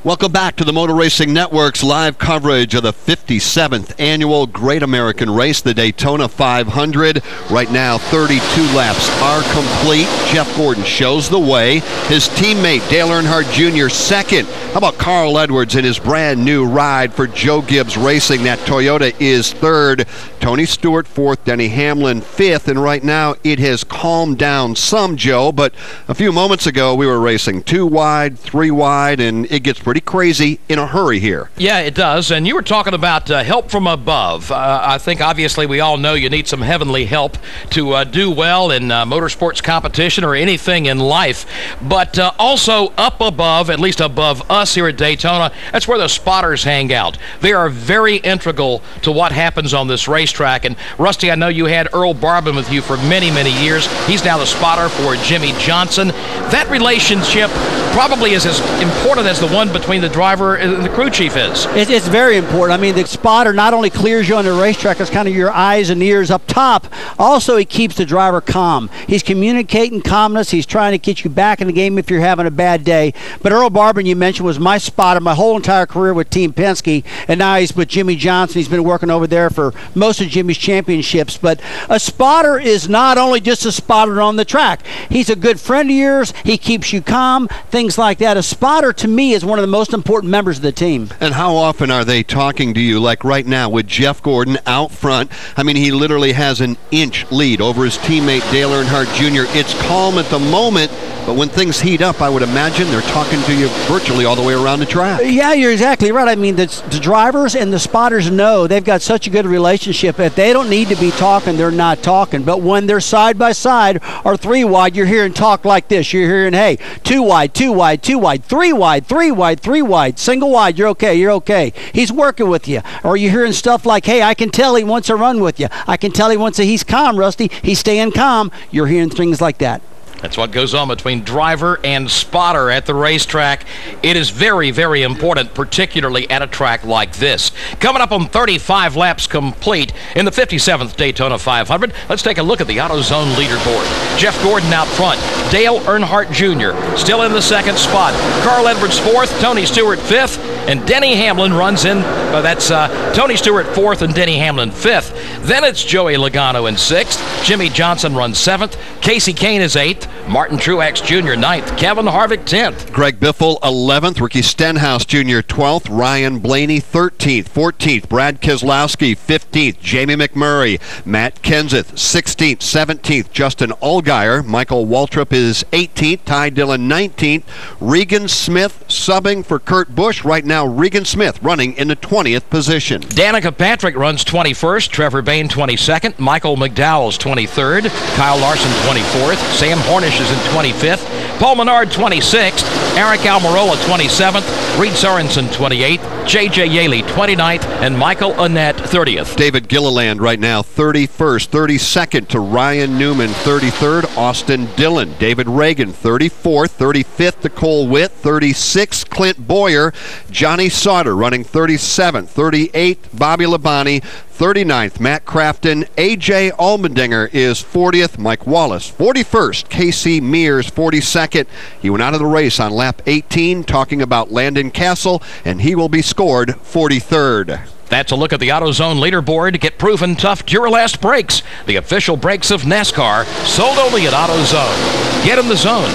Welcome back to the Motor Racing Network's live coverage of the 57th Annual Great American Race, the Daytona 500. Right now, 32 laps are complete. Jeff Gordon shows the way. His teammate, Dale Earnhardt Jr., second. How about Carl Edwards in his brand new ride for Joe Gibbs Racing? That Toyota is third. Tony Stewart fourth. Denny Hamlin fifth. And right now, it has calmed down some, Joe. But a few moments ago, we were racing 2 wide, 3 wide, and it gets pretty crazy in a hurry here. Yeah, it does. And you were talking about help from above. I think obviously we all know you need some heavenly help to do well in motorsports competition or anything in life. But also up above, at least above us here at Daytona, that's where the spotters hang out. They are very integral to what happens on this racetrack. And Rusty, I know you had Earl Barban with you for many, many years. He's now the spotter for Jimmy Johnson. That relationship probably is as important as the one between the driver and the crew chief is. It's very important. I mean, the spotter not only clears you on the racetrack, it's kind of your eyes and ears up top. Also, he keeps the driver calm. He's communicating calmness. He's trying to get you back in the game if you're having a bad day. But Earl Barban, you mentioned, was my spotter my whole entire career with Team Penske, and now he's with Jimmy Johnson. He's been working over there for most of Jimmy's championships. But a spotter is not only just a spotter on the track. He's a good friend of yours. He keeps you calm, things like that. A spotter, to me, is one of the most important members of the team. And how often are they talking to you, like right now with Jeff Gordon out front? I mean, he literally has an inch lead over his teammate Dale Earnhardt Jr. It's calm at the moment, but when things heat up, I would imagine they're talking to you virtually all the way around the track. Yeah, you're exactly right. I mean, the drivers and the spotters know they've got such a good relationship. If they don't need to be talking, they're not talking. But when they're side by side or 3 wide, you're hearing talk like this. You're hearing, hey, 2 wide, 2 wide, 2 wide, 3 wide, 3 wide, 3 wide, single wide, you're okay, you're okay. He's working with you. Or you're hearing stuff like, hey, I can tell he wants to run with you. I can tell he wants to, he's calm, Rusty. He's staying calm. You're hearing things like that. That's what goes on between driver and spotter at the racetrack. It is very, very important, particularly at a track like this. Coming up on 35 laps complete in the 57th Daytona 500, let's take a look at the AutoZone leaderboard. Jeff Gordon out front. Dale Earnhardt Jr. still in the second spot. Carl Edwards fourth. Tony Stewart fifth. And Denny Hamlin runs in. That's Tony Stewart fourth and Denny Hamlin fifth. Then it's Joey Logano in sixth. Jimmy Johnson runs seventh. Casey Kane is eighth. Martin Truex Jr. 9th. Kevin Harvick 10th. Greg Biffle 11th. Ricky Stenhouse Jr. 12th. Ryan Blaney 13th. 14th. Brad Keselowski 15th. Jamie McMurray. Matt Kenseth 16th. 17th. Justin Allgaier. Michael Waltrip is 18th. Ty Dillon 19th. Regan Smith subbing for Kurt Busch. Right now, Regan Smith running in the 20th position. Danica Patrick runs 21st. Trevor Bayne 22nd. Michael McDowell's 23rd. Kyle Larson 24th. Sam Hornish is in 25th. Paul Menard 26th. Eric Almirola 27th. Reed Sorensen 28th. J.J. Yaley 29th. And Michael Annett 30th. David Gilliland right now 31st. 32nd to Ryan Newman 33rd. Austin Dillon. David Reagan 34th. 35th to Cole Witt. 36th Clint Boyer. Johnny Sauter running 37th. 38th Bobby Labonte. 39th, Matt Crafton. A.J. Allmendinger is 40th. Mike Wallace, 41st. Casey Mears, 42nd. He went out of the race on lap 18, talking about Landon Castle, and he will be scored 43rd. That's a look at the AutoZone leaderboard. Get proven tough Duralast brakes, the official brakes of NASCAR, sold only at AutoZone. Get in the zone.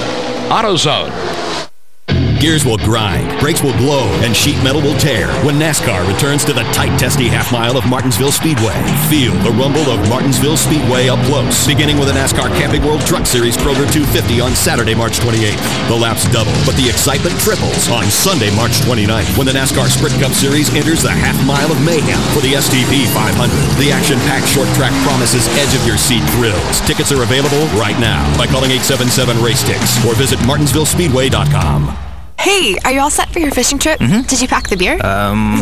AutoZone. Gears will grind, brakes will blow, and sheet metal will tear when NASCAR returns to the tight, testy half-mile of Martinsville Speedway. Feel the rumble of Martinsville Speedway up close, beginning with the NASCAR Camping World Truck Series Kroger 250 on Saturday, March 28th. The laps double, but the excitement triples on Sunday, March 29th, when the NASCAR Sprint Cup Series enters the half-mile of mayhem for the STP 500. The action-packed short track promises edge-of-your-seat thrills. Tickets are available right now by calling 877-RACE-TICKS or visit martinsvillespeedway.com. Hey, are you all set for your fishing trip? Mm-hmm. Did you pack the beer?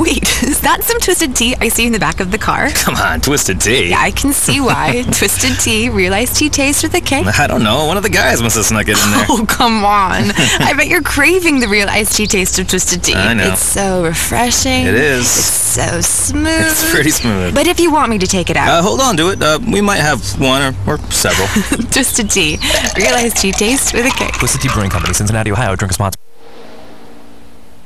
Wait, is that some Twisted Tea I see in the back of the car? Come on, Twisted Tea. Yeah, I can see why. Twisted Tea, realized tea taste with a K. I don't know. One of the guys must have snuck it in there. Oh, come on. I bet you're craving the real iced tea taste of Twisted Tea. I know. It's so refreshing. It is. It's so smooth. It's pretty smooth. But if you want me to take it out. Hold on to it. We might have one or several. Twisted Tea, real iced tea taste with a K. Twisted Tea Brewing Company, Cincinnati, Ohio. Drink responsibly.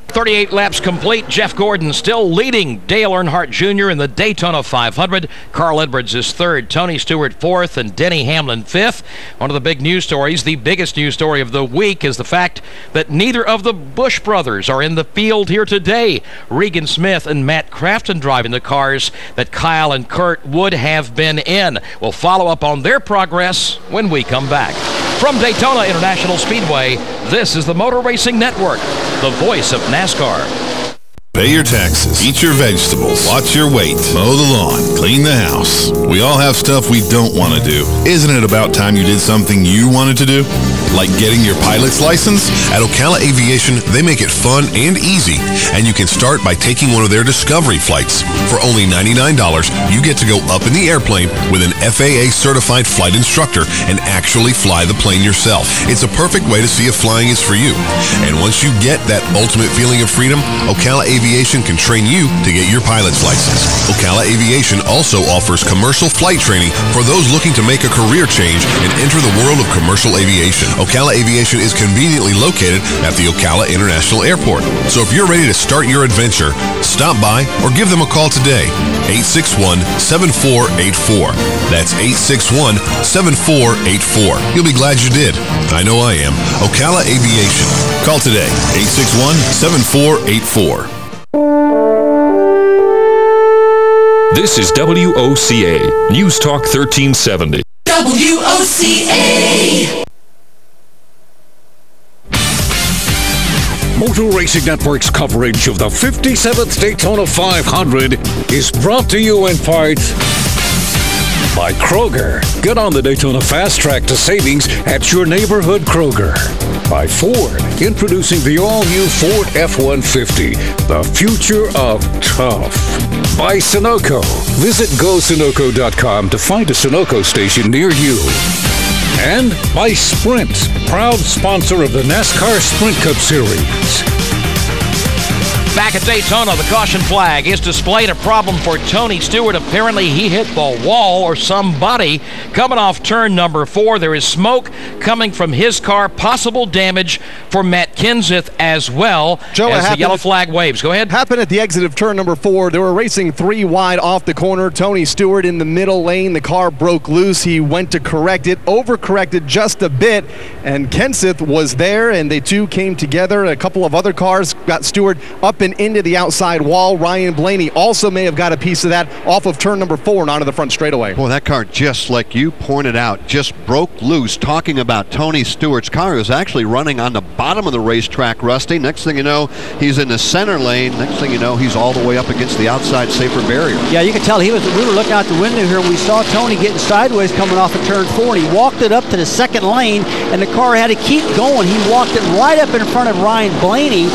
38 laps complete. Jeff Gordon still leading Dale Earnhardt Jr. in the Daytona 500. Carl Edwards is third, Tony Stewart fourth, and Denny Hamlin fifth. One of the big news stories, the biggest news story of the week, is the fact that neither of the Busch brothers are in the field here today. Regan Smith and Matt Crafton driving the cars that Kyle and Kurt would have been in. We'll follow up on their progress when we come back. From Daytona International Speedway, this is the Motor Racing Network, the voice of NASCAR. Pay your taxes, eat your vegetables, watch your weight, mow the lawn, clean the house. We all have stuff we don't want to do. Isn't it about time you did something you wanted to do? Like getting your pilot's license? At Ocala Aviation, they make it fun and easy, and you can start by taking one of their Discovery flights. For only $99, you get to go up in the airplane with an FAA-certified flight instructor and actually fly the plane yourself. It's a perfect way to see if flying is for you. And once you get that ultimate feeling of freedom, Ocala Aviation can train you to get your pilot's license. Ocala Aviation also offers commercial flight training for those looking to make a career change and enter the world of commercial aviation. Ocala Aviation is conveniently located at the Ocala International Airport. So if you're ready to start your adventure, stop by or give them a call today. 861-7484. That's 861-7484. You'll be glad you did. I know I am. Ocala Aviation. Call today. 861-7484. This is WOCA, News Talk 1370. WOCA. Motor Racing Network's coverage of the 57th Daytona 500 is brought to you in part by Kroger. Get on the Daytona Fast Track to savings at your neighborhood Kroger. By Ford, introducing the all-new Ford F-150, the future of tough. By Sunoco. Visit GoSunoco.com to find a Sunoco station near you. And by Sprint, proud sponsor of the NASCAR Sprint Cup Series. Back at Daytona, the caution flag is displayed. A problem for Tony Stewart. Apparently, he hit the wall or somebody coming off turn number 4. There is smoke coming from his car. Possible damage for Matt Kenseth as well. Joe, as the yellow flag waves. Go ahead. Happened at the exit of turn number 4. They were racing 3 wide off the corner. Tony Stewart in the middle lane. The car broke loose. He went to correct it, overcorrected just a bit, and Kenseth was there, and they two came together. A couple of other cars got Stewart up and into the outside wall. Ryan Blaney also may have got a piece of that off of turn number 4 and onto the front straightaway. Boy, that car, just like you pointed out, just broke loose. Talking about Tony Stewart's car, he was actually running on the bottom of the racetrack, Rusty. Next thing you know, he's in the center lane. Next thing you know, he's all the way up against the outside safer barrier. Yeah, you could tell we were looking out the window here and we saw Tony getting sideways coming off of turn 4, and he walked it up to the second lane, and the car had to keep going. He walked it right up in front of Ryan Blaney,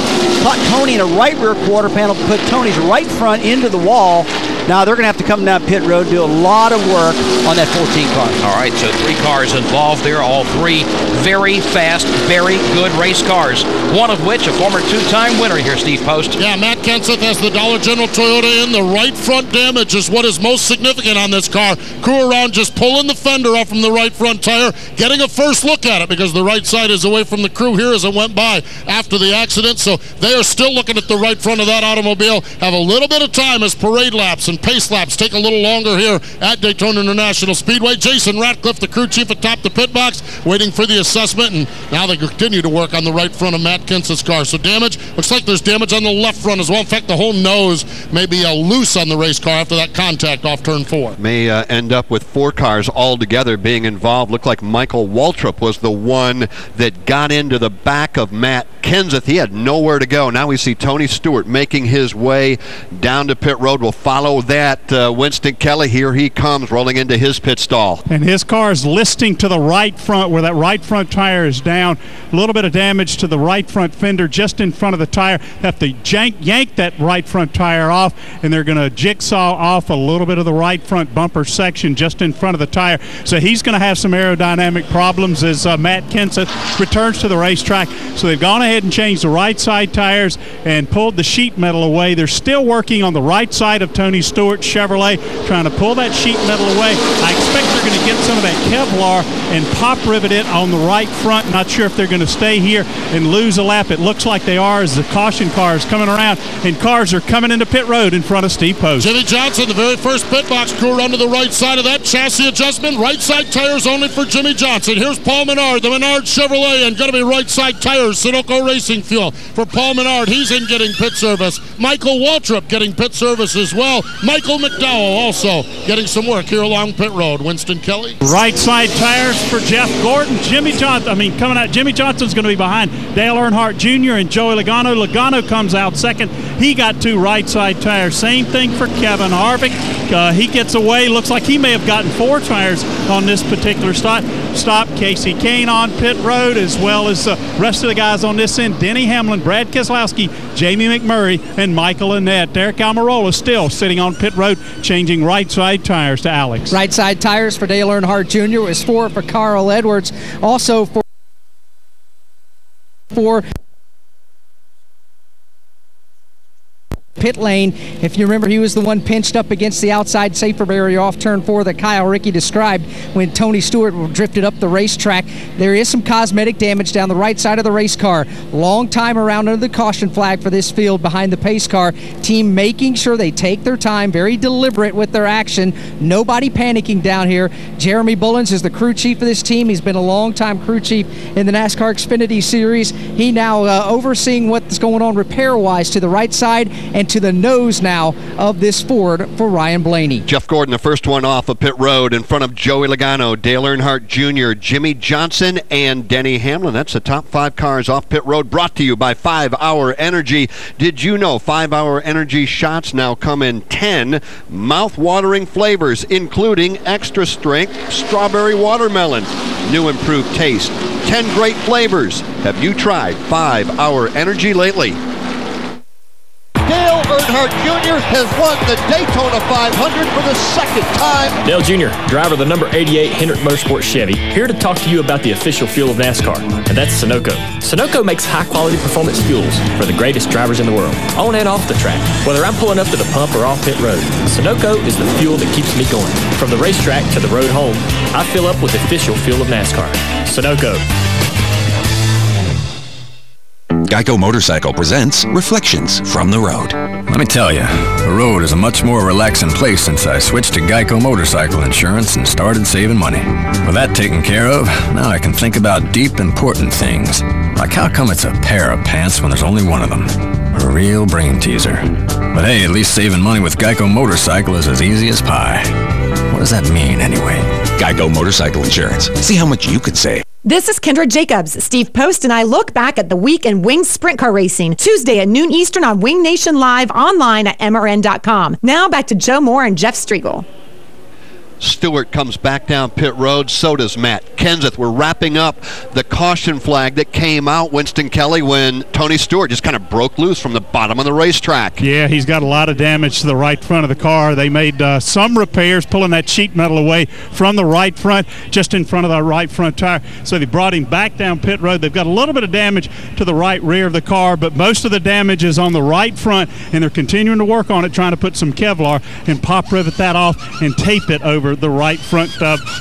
caught Tony in a right rear quarter panel, put Tony's right front into the wall, Now they're going to have to come down pit road and do a lot of work on that 14 car. All right, so 3 cars involved there, all 3 very fast, very good race cars, one of which a former 2-time winner here, Steve Post. Yeah, Matt Kenseth has the Dollar General Toyota in. The right front damage is what is most significant on this car. Crew around just pulling the fender off from the right front tire, getting a first look at it because the right side is away from the crew here as it went by after the accident. So they are still looking at the right front of that automobile. Have a little bit of time as parade laps and pace laps take a little longer here at Daytona International Speedway. Jason Ratcliffe, the crew chief atop the pit box, waiting for the assessment, and now they continue to work on the right front of Matt Kenseth's car. So damage, looks like there's damage on the left front as well. In fact, the whole nose may be loose on the race car after that contact off turn 4. May end up with 4 cars all together being involved. Looked like Michael Waltrip was the one that got into the back of Matt Kenseth. He had nowhere to go. Now we see Tony Stewart making his way down to pit road. We'll follow that. Winston Kelly, here he comes, rolling into his pit stall. And his car is listing to the right front where that right front tire is down. A little bit of damage to the right front fender just in front of the tire. Have to yank that right front tire off, and they're going to jigsaw off a little bit of the right front bumper section just in front of the tire. So he's going to have some aerodynamic problems as Matt Kenseth returns to the racetrack. So they've gone ahead and changed the right side tires and pulled the sheet metal away. They're still working on the right side of Tony Stewart's Chevrolet, trying to pull that sheet metal away. I expect they're going to get some of that Kevlar and pop rivet it on the right front. Not sure if they're going to stay here and lose a lap. It looks like they are as the caution car is coming around, and cars are coming into pit road in front of Steve Post. Jimmy Johnson, the very first pit box crew around to the right side of that chassis adjustment. Right side tires only for Jimmy Johnson. Here's Paul Menard, the Menard Chevrolet, and going to be right side tires. Sunoco Racing Fuel for Paul Menard. He's in getting pit service. Michael Waltrip getting pit service as well. Michael McDowell also getting some work here along pit road. Winston Kelly. Right side tires for Jeff Gordon. Jimmy Johnson's going to be behind Dale Earnhardt Jr. and Joey Logano. Logano comes out second. He got 2 right side tires. Same thing for Kevin Harvick. He gets away. Looks like he may have gotten 4 tires on this particular stop. Casey Kane on pit road, as well as the rest of the guys on this end. Denny Hamlin, Brad Keselowski, Jamie McMurray, and Michael Annett. Derek Almirola still sitting on pit road, changing right side tires to Alex. Right side tires for Dale Earnhardt Jr. was 4 for Carl Edwards. Also for pit lane. If you remember, he was the one pinched up against the outside safer barrier off turn 4 that Kyle Rickey described when Tony Stewart drifted up the racetrack. There is some cosmetic damage down the right side of the race car. Long time around under the caution flag for this field behind the pace car. Team making sure they take their time, very deliberate with their action. Nobody panicking down here. Jeremy Bullins is the crew chief of this team. He's been a long-time crew chief in the NASCAR Xfinity Series. He now overseeing what's going on repair-wise to the right side and to the nose now of this Ford for Ryan Blaney. Jeff Gordon, the first one off of pit road in front of Joey Logano, Dale Earnhardt Jr., Jimmy Johnson, and Denny Hamlin. That's the top 5 cars off pit road, brought to you by 5 Hour Energy. Did you know 5 Hour Energy shots now come in 10 mouth-watering flavors, including extra strength strawberry watermelon, new improved taste, 10 great flavors. Have you tried 5 Hour Energy lately? Dale Earnhardt Jr. has won the Daytona 500 for the second time. Dale Jr., driver of the number 88 Hendrick Motorsports Chevy, here to talk to you about the official fuel of NASCAR, and that's Sunoco. Sunoco makes high-quality performance fuels for the greatest drivers in the world, on and off the track. Whether I'm pulling up to the pump or off pit road, Sunoco is the fuel that keeps me going. From the racetrack to the road home, I fill up with the official fuel of NASCAR. Sunoco. Geico Motorcycle presents Reflections from the Road. Let me tell you, the road is a much more relaxing place since I switched to Geico Motorcycle Insurance and started saving money. With that taken care of, now I can think about deep, important things, like how come it's a pair of pants when there's only one of them. A real brain teaser. But hey, at least saving money with Geico Motorcycle is as easy as pie. What does that mean, anyway? Geico Motorcycle Insurance. See how much you could save. This is Kendra Jacobs. Steve Post and I look back at the week in Wing Sprint Car Racing, Tuesday at noon Eastern on Wing Nation Live, online at MRN.com. Now back to Joe Moore and Jeff Striegel. Stewart comes back down pit road. So does Matt Kenseth. We're wrapping up the caution flag that came out, Winston Kelly, when Tony Stewart just kind of broke loose from the bottom of the racetrack. Yeah, he's got a lot of damage to the right front of the car. They made some repairs, pulling that sheet metal away from the right front, just in front of the right front tire. So they brought him back down pit road. They've got a little bit of damage to the right rear of the car, but most of the damage is on the right front, and they're continuing to work on it, trying to put some Kevlar and pop rivet that off and tape it over the right front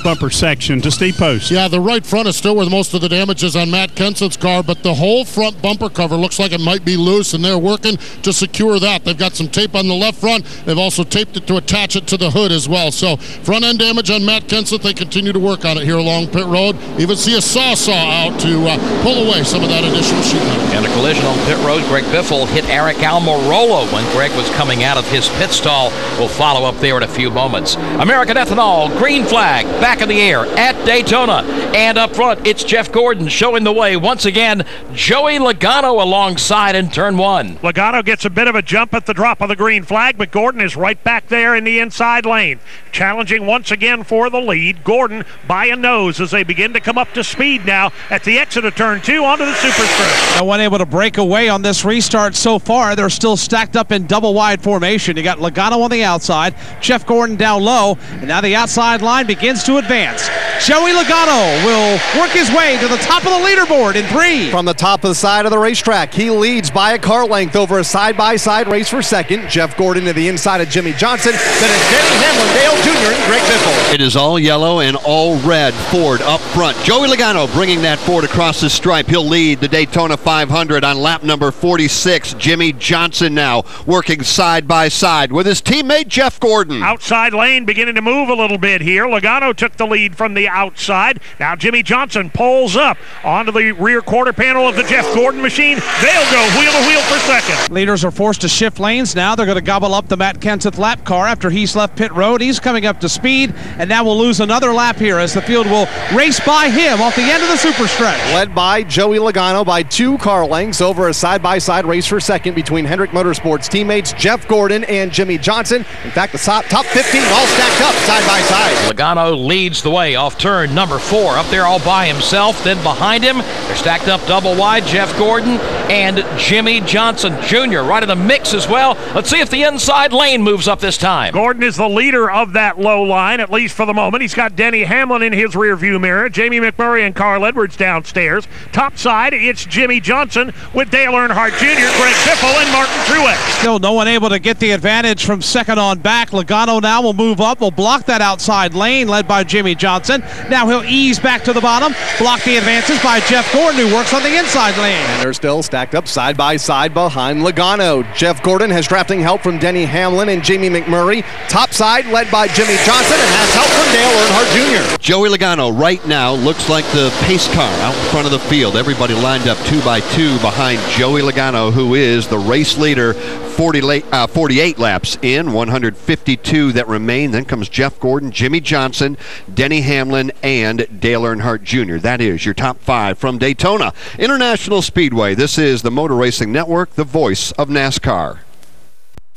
bumper section. To Steve Post. Yeah, the right front is still where most of the damage is on Matt Kenseth's car, but the whole front bumper cover looks like it might be loose, and they're working to secure that. They've got some tape on the left front. They've also taped it to attach it to the hood as well. So front end damage on Matt Kenseth. They continue to work on it here along pit road. Even see a saw out to pull away some of that additional sheet metal. And a collision on pit road. Greg Biffle hit Eric Almirola when Greg was coming out of his pit stall. We'll follow up there in a few moments. American Ethanol, green flag, back in the air at Daytona. And up front, it's Jeff Gordon showing the way. Once again, Joey Logano alongside in turn one. Logano gets a bit of a jump at the drop of the green flag, but Gordon is right back there in the inside lane. Challenging once again for the lead. Gordon by a nose as they begin to come up to speed now at the exit of turn two onto the super strip. No one able to break away on this restart so far. They're still stacked up in double wide formation. You got Logano on the outside, Jeff Gordon down low, and now the outside line begins to advance. Joey Logano will work his way to the top of the leaderboard in three. From the top of the side of the racetrack, he leads by a car length over a side-by-side race for second. Jeff Gordon to the inside of Jimmy Johnson. Then it's Denny Hamlin, Dale Jr., and Greg Biffle. It is all yellow and all red. Ford up front. Joey Logano bringing that Ford across the stripe. He'll lead the Daytona 500 on lap number 46. Jimmy Johnson now working side by side with his teammate Jeff Gordon. Outside lane beginning to move a little bit here. Logano took the lead from the outside. Now Jimmy Johnson pulls up onto the rear quarter panel of the Jeff Gordon machine. They'll go wheel to wheel for second. Leaders are forced to shift lanes now. They're going to gobble up the Matt Kenseth lap car after he's left pit road. He's coming up to speed, and now we'll lose another lap here as the field will race by him off the end of the super stretch. Led by Joey Logano by 2 car lengths over a side-by-side race for second between Hendrick Motorsports teammates Jeff Gordon and Jimmy Johnson. In fact, the top 15 all stacked up side by side. Logano leads the way off turn number 4, up there all by himself. Then behind him, they're stacked up double wide, Jeff Gordon and Jimmy Johnson Jr. right in the mix as well. Let's see if the inside lane moves up this time. Gordon is the leader of that low line, at least for the moment. He's got Denny Hamlin in his rearview mirror, Jamie McMurray and Carl Edwards downstairs. Top side, it's Jimmy Johnson with Dale Earnhardt Jr., Greg Biffle, and Martin Truex. Still no one able to get the advantage from second on back. Logano now will move up, will block that outside lane led by Jimmy Johnson. Now he'll ease back to the bottom, block the advances by Jeff Gordon, who works on the inside lane. And they're still stacked up side by side behind Logano. Jeff Gordon has drafting help from Denny Hamlin and Jamie McMurray. Top side led by Jimmy Johnson and has help from Dale Earnhardt Jr. Joey Logano right now looks like the pace car out in front of the field. Everybody lined up 2 by 2 behind Joey Logano, who is the race leader. 48 laps in, 152 that remain. Then comes Jeff Gordon, Jimmy Johnson, Denny Hamlin, and Dale Earnhardt Jr. That is your top 5 from Daytona International Speedway. This is the Motor Racing Network, the voice of NASCAR.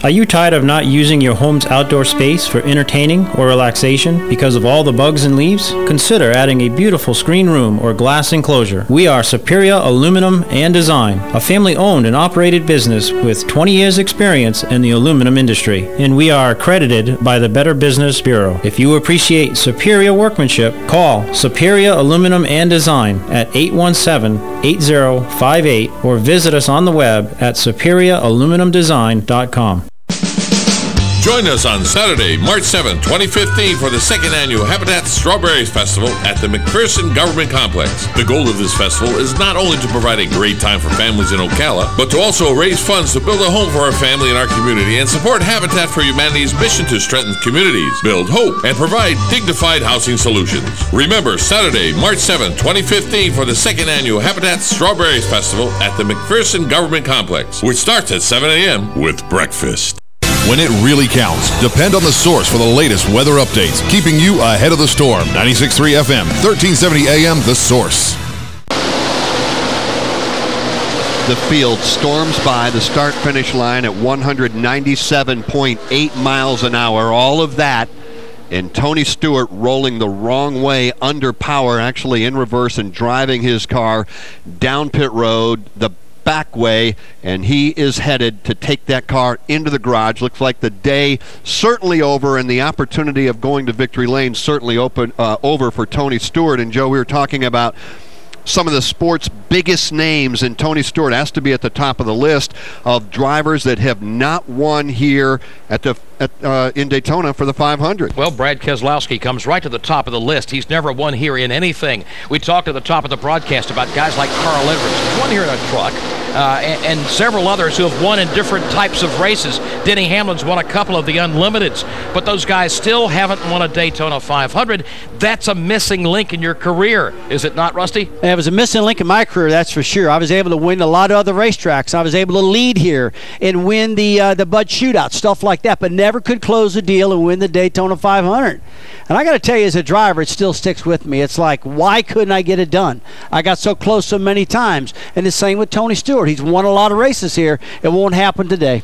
Are you tired of not using your home's outdoor space for entertaining or relaxation because of all the bugs and leaves? Consider adding a beautiful screen room or glass enclosure. We are Superior Aluminum and Design, a family-owned and operated business with 20 years experience in the aluminum industry, and we are accredited by the Better Business Bureau. If you appreciate superior workmanship, call Superior Aluminum and Design at 817-8058 or visit us on the web at superiораluminumdesign.com. Join us on Saturday, March 7, 2015 for the 2nd Annual Habitat Strawberries Festival at the McPherson Government Complex. The goal of this festival is not only to provide a great time for families in Ocala, but to also raise funds to build a home for our family in our community and support Habitat for Humanity's mission to strengthen communities, build hope, and provide dignified housing solutions. Remember, Saturday, March 7, 2015 for the 2nd Annual Habitat Strawberries Festival at the McPherson Government Complex, which starts at 7 a.m. with breakfast. When it really counts, depend on the source for the latest weather updates, keeping you ahead of the storm. 96.3 FM, 1370 AM, The Source. The field storms by the start-finish line at 197.8 miles an hour. All of that And Tony Stewart rolling the wrong way under power, actually in reverse and driving his car down pit road the back way, and he is headed to take that car into the garage. Looks like the day certainly over, and the opportunity of going to victory lane certainly over for Tony Stewart. And Joe, we were talking about some of the sport's biggest names, and Tony Stewart has to be at the top of the list of drivers that have not won here in Daytona for the 500. Well, Brad Keselowski comes right to the top of the list. He's never won here in anything. We talked at the top of the broadcast about guys like Carl Edwards, who's won here in a truck, and several others who have won in different types of races. Denny Hamlin's won a couple of the Unlimiteds, but those guys still haven't won a Daytona 500. That's a missing link in your career, is it not, Rusty? It was a missing link in my career, that's for sure. I was able to win a lot of other racetracks. I was able to lead here and win the Bud Shootout, stuff like that, but never could close a deal and win the Daytona 500. And I got to tell you, as a driver, it still sticks with me. It's like, why couldn't I get it done? I got so close so many times. And the same with Tony Stewart. He's won a lot of races here. It won't happen today.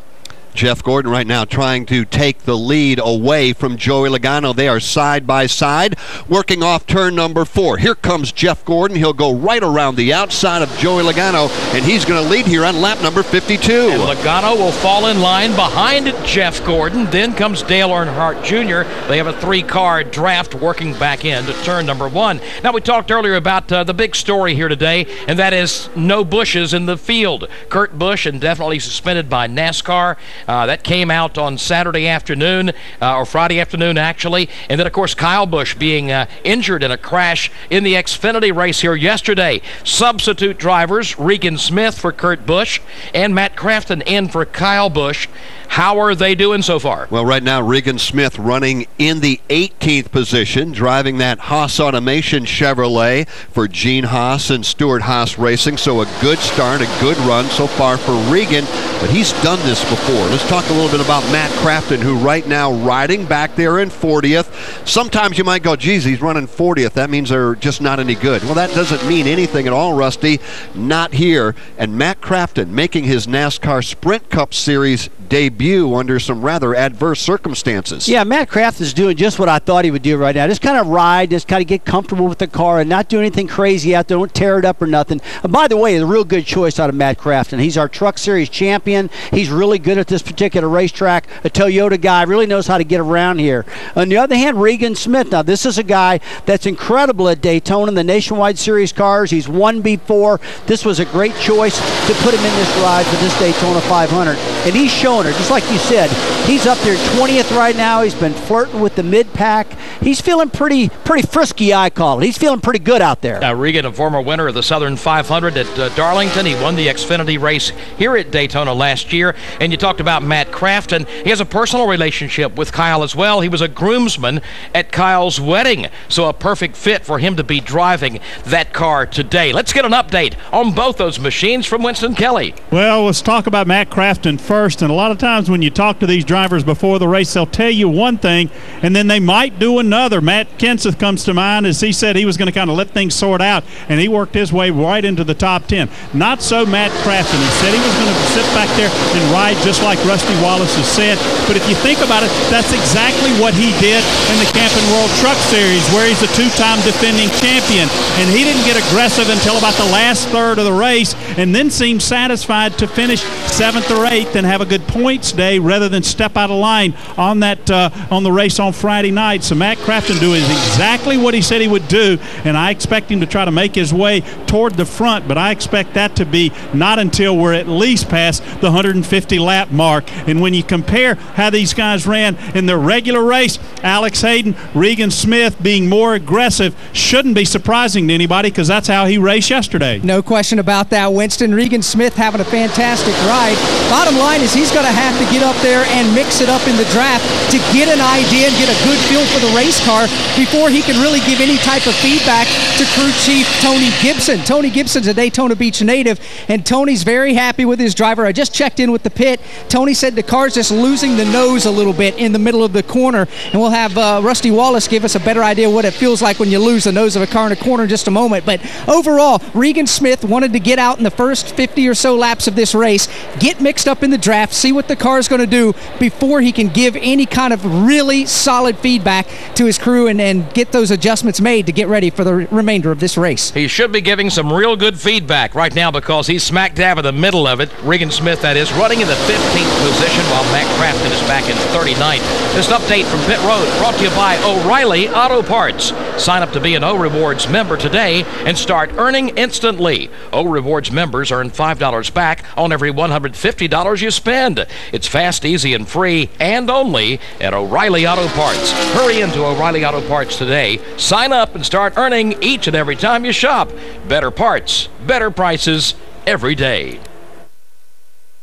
Jeff Gordon right now trying to take the lead away from Joey Logano. They are side by side, working off turn number 4. Here comes Jeff Gordon. He'll go right around the outside of Joey Logano, and he's going to lead here on lap number 52. And Logano will fall in line behind Jeff Gordon. Then comes Dale Earnhardt Jr. They have a 3-car draft working back into turn number 1. Now, we talked earlier about the big story here today, and that is no Bushes in the field. Kurt Busch indefinitely suspended by NASCAR. That came out on Saturday afternoon, or Friday afternoon, actually. And then, of course, Kyle Busch being injured in a crash in the Xfinity race here yesterday. Substitute drivers, Regan Smith for Kurt Busch and Matt Crafton in for Kyle Busch. How are they doing so far? Well, right now, Regan Smith running in the 18th position, driving that Haas Automation Chevrolet for Gene Haas and Stuart Haas Racing. So a good start, a good run so far for Regan, but he's done this before. Let's talk a little bit about Matt Crafton, who right now riding back there in 40th. Sometimes you might go, geez, he's running 40th. That means they're just not any good. Well, that doesn't mean anything at all, Rusty. Not here. And Matt Crafton making his NASCAR Sprint Cup Series debut under some rather adverse circumstances. Yeah, Matt Crafton is doing just what I thought he would do right now. Just kind of ride, just kind of get comfortable with the car and not do anything crazy out there. Don't tear it up or nothing. And by the way, a real good choice out of Matt Crafton. He's our Truck Series champion. He's really good at this particular racetrack. A Toyota guy, really knows how to get around here. On the other hand, Regan Smith. Now, this is a guy that's incredible at Daytona in the Nationwide Series cars. He's won before. This was a great choice to put him in this ride for this Daytona 500. And he's showing her, just like you said, he's up there 20th right now. He's been flirting with the mid-pack. He's feeling pretty frisky, I call it. He's feeling pretty good out there. Regan, a former winner of the Southern 500 at Darlington. He won the Xfinity race here at Daytona last year. And you talked about Matt Crafton. He has a personal relationship with Kyle as well. He was a groomsman at Kyle's wedding. So a perfect fit for him to be driving that car today. Let's get an update on both those machines from Winston Kelly. Well, let's talk about Matt Crafton first. And a lot of times when you talk to these drivers before the race, they'll tell you one thing, and then they might do another. Matt Kenseth comes to mind, as he said he was going to kind of let things sort out, and he worked his way right into the top 10. Not so Matt Crafton. He said he was going to sit back there and ride just like Rusty Wallace has said. But if you think about it, that's exactly what he did in the Camping World Truck Series, where he's a 2-time defending champion. And he didn't get aggressive until about the last third of the race, and then seemed satisfied to finish 7th or 8th and have a good points day rather than step out of line on that on the race on Friday night. So Matt Crafton doing exactly what he said he would do, and I expect him to try to make his way toward the front, but I expect that to be not until we're at least past the 150 lap mark. And when you compare how these guys ran in their regular race, Alex Hayden, Regan Smith being more aggressive shouldn't be surprising to anybody, because that's how he raced yesterday. No question about that, Winston. Regan Smith having a fantastic ride. Bottom line is he's going to have to get up there and mix it up in the draft to get an idea and get a good feel for the race car before he can really give any type of feedback to crew chief Tony Gibson. Tony Gibson's a Daytona Beach native, and Tony's very happy with his driver. I just checked in with the pit Tony said the car's just losing the nose a little bit in the middle of the corner, and we'll have Rusty Wallace give us a better idea what it feels like when you lose the nose of a car in a corner in just a moment. But overall, Regan Smith wanted to get out in the first 50 or so laps of this race, get mixed up in the draft, see what the car is going to do before he can give any kind of really solid feedback to his crew and get those adjustments made to get ready for the remainder of this race. He should be giving some real good feedback right now because he's smack dab in the middle of it. Regan Smith, that is, running in the 15th position while Matt Crafton is back in 39th. This update from Pit Road brought to you by O'Reilly Auto Parts. Sign up to be an O Rewards member today and start earning instantly. O Rewards members earn $5 back on every $150 you spend. It's fast, easy, and free, and only at O'Reilly Auto Parts. Hurry into O'Reilly Auto Parts today. Sign up and start earning each and every time you shop. Better parts, better prices, every day.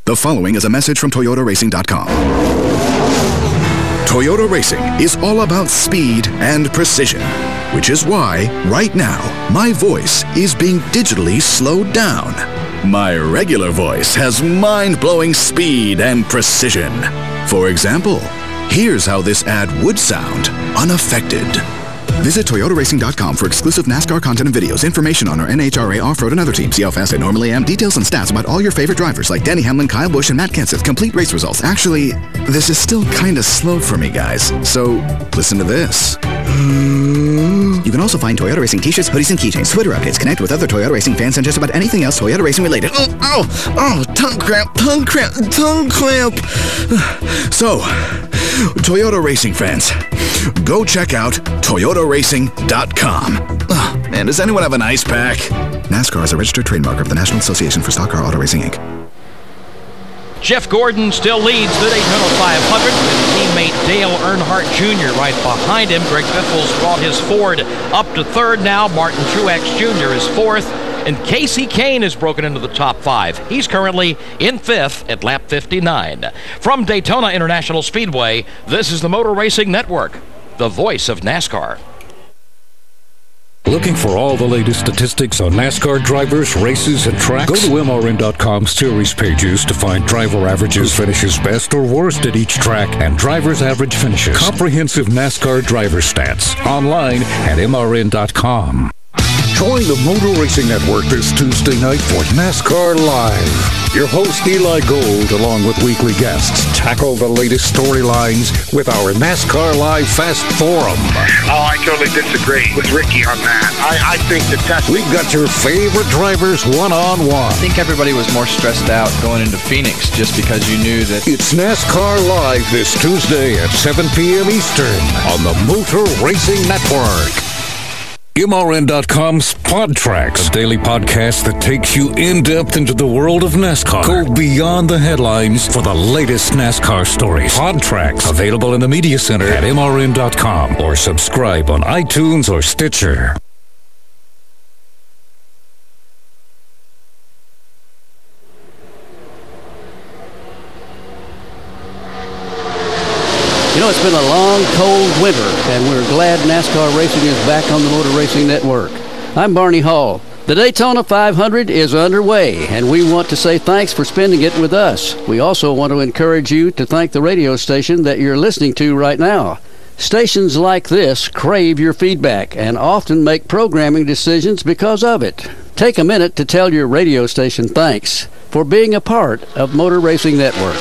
The following is a message from ToyotaRacing.com. Toyota Racing is all about speed and precision, which is why, right now, my voice is being digitally slowed down. My regular voice has mind-blowing speed and precision. For example, here's how this ad would sound unaffected. Visit ToyotaRacing.com for exclusive NASCAR content and videos, information on our NHRA off-road and other teams. See how fast I normally am, details and stats about all your favorite drivers like Denny Hamlin, Kyle Busch, and Matt Kenseth. Complete race results. Actually, this is still kind of slow for me, guys. So, listen to this. You can also find Toyota Racing t-shirts, hoodies, and keychains, Twitter updates, connect with other Toyota Racing fans, and just about anything else Toyota Racing related. Tongue cramp. So, Toyota Racing fans, go check out ToyotaRacing.com. Man, does anyone have an ice pack? NASCAR is a registered trademark of the National Association for Stock Car Auto Racing, Inc. Jeff Gordon still leads the Daytona 500 with teammate Dale Earnhardt Jr. right behind him. Greg Biffle's brought his Ford up to third now. Martin Truex Jr. is fourth. And Casey Kane has broken into the top 5. He's currently in 5th at lap 59. From Daytona International Speedway, this is the Motor Racing Network, the voice of NASCAR. Looking for all the latest statistics on NASCAR drivers, races, and tracks? Go to MRN.com's series pages to find driver averages, finishes best or worst at each track, and driver's average finishes. Comprehensive NASCAR driver stats online at MRN.com. Join the Motor Racing Network this Tuesday night for NASCAR Live. Your host, Eli Gold, along with weekly guests, tackle the latest storylines with our NASCAR Live Fast Forum. Oh, I totally disagree with Ricky on that. I think that we've got your favorite drivers one-on-one. I think everybody was more stressed out going into Phoenix just because you knew that... It's NASCAR Live this Tuesday at 7 p.m. Eastern on the Motor Racing Network. MRN.com's Pod Tracks, a daily podcast that takes you in-depth into the world of NASCAR. Go beyond the headlines for the latest NASCAR stories. Pod Tracks, available in the Media Center at MRN.com or subscribe on iTunes or Stitcher. You know, it's been a long, cold winter, and we're glad NASCAR racing is back on the Motor Racing Network. I'm Barney Hall. The Daytona 500 is underway, and we want to say thanks for spending it with us. We also want to encourage you to thank the radio station that you're listening to right now. Stations like this crave your feedback and often make programming decisions because of it. Take a minute to tell your radio station thanks for being a part of Motor Racing Network.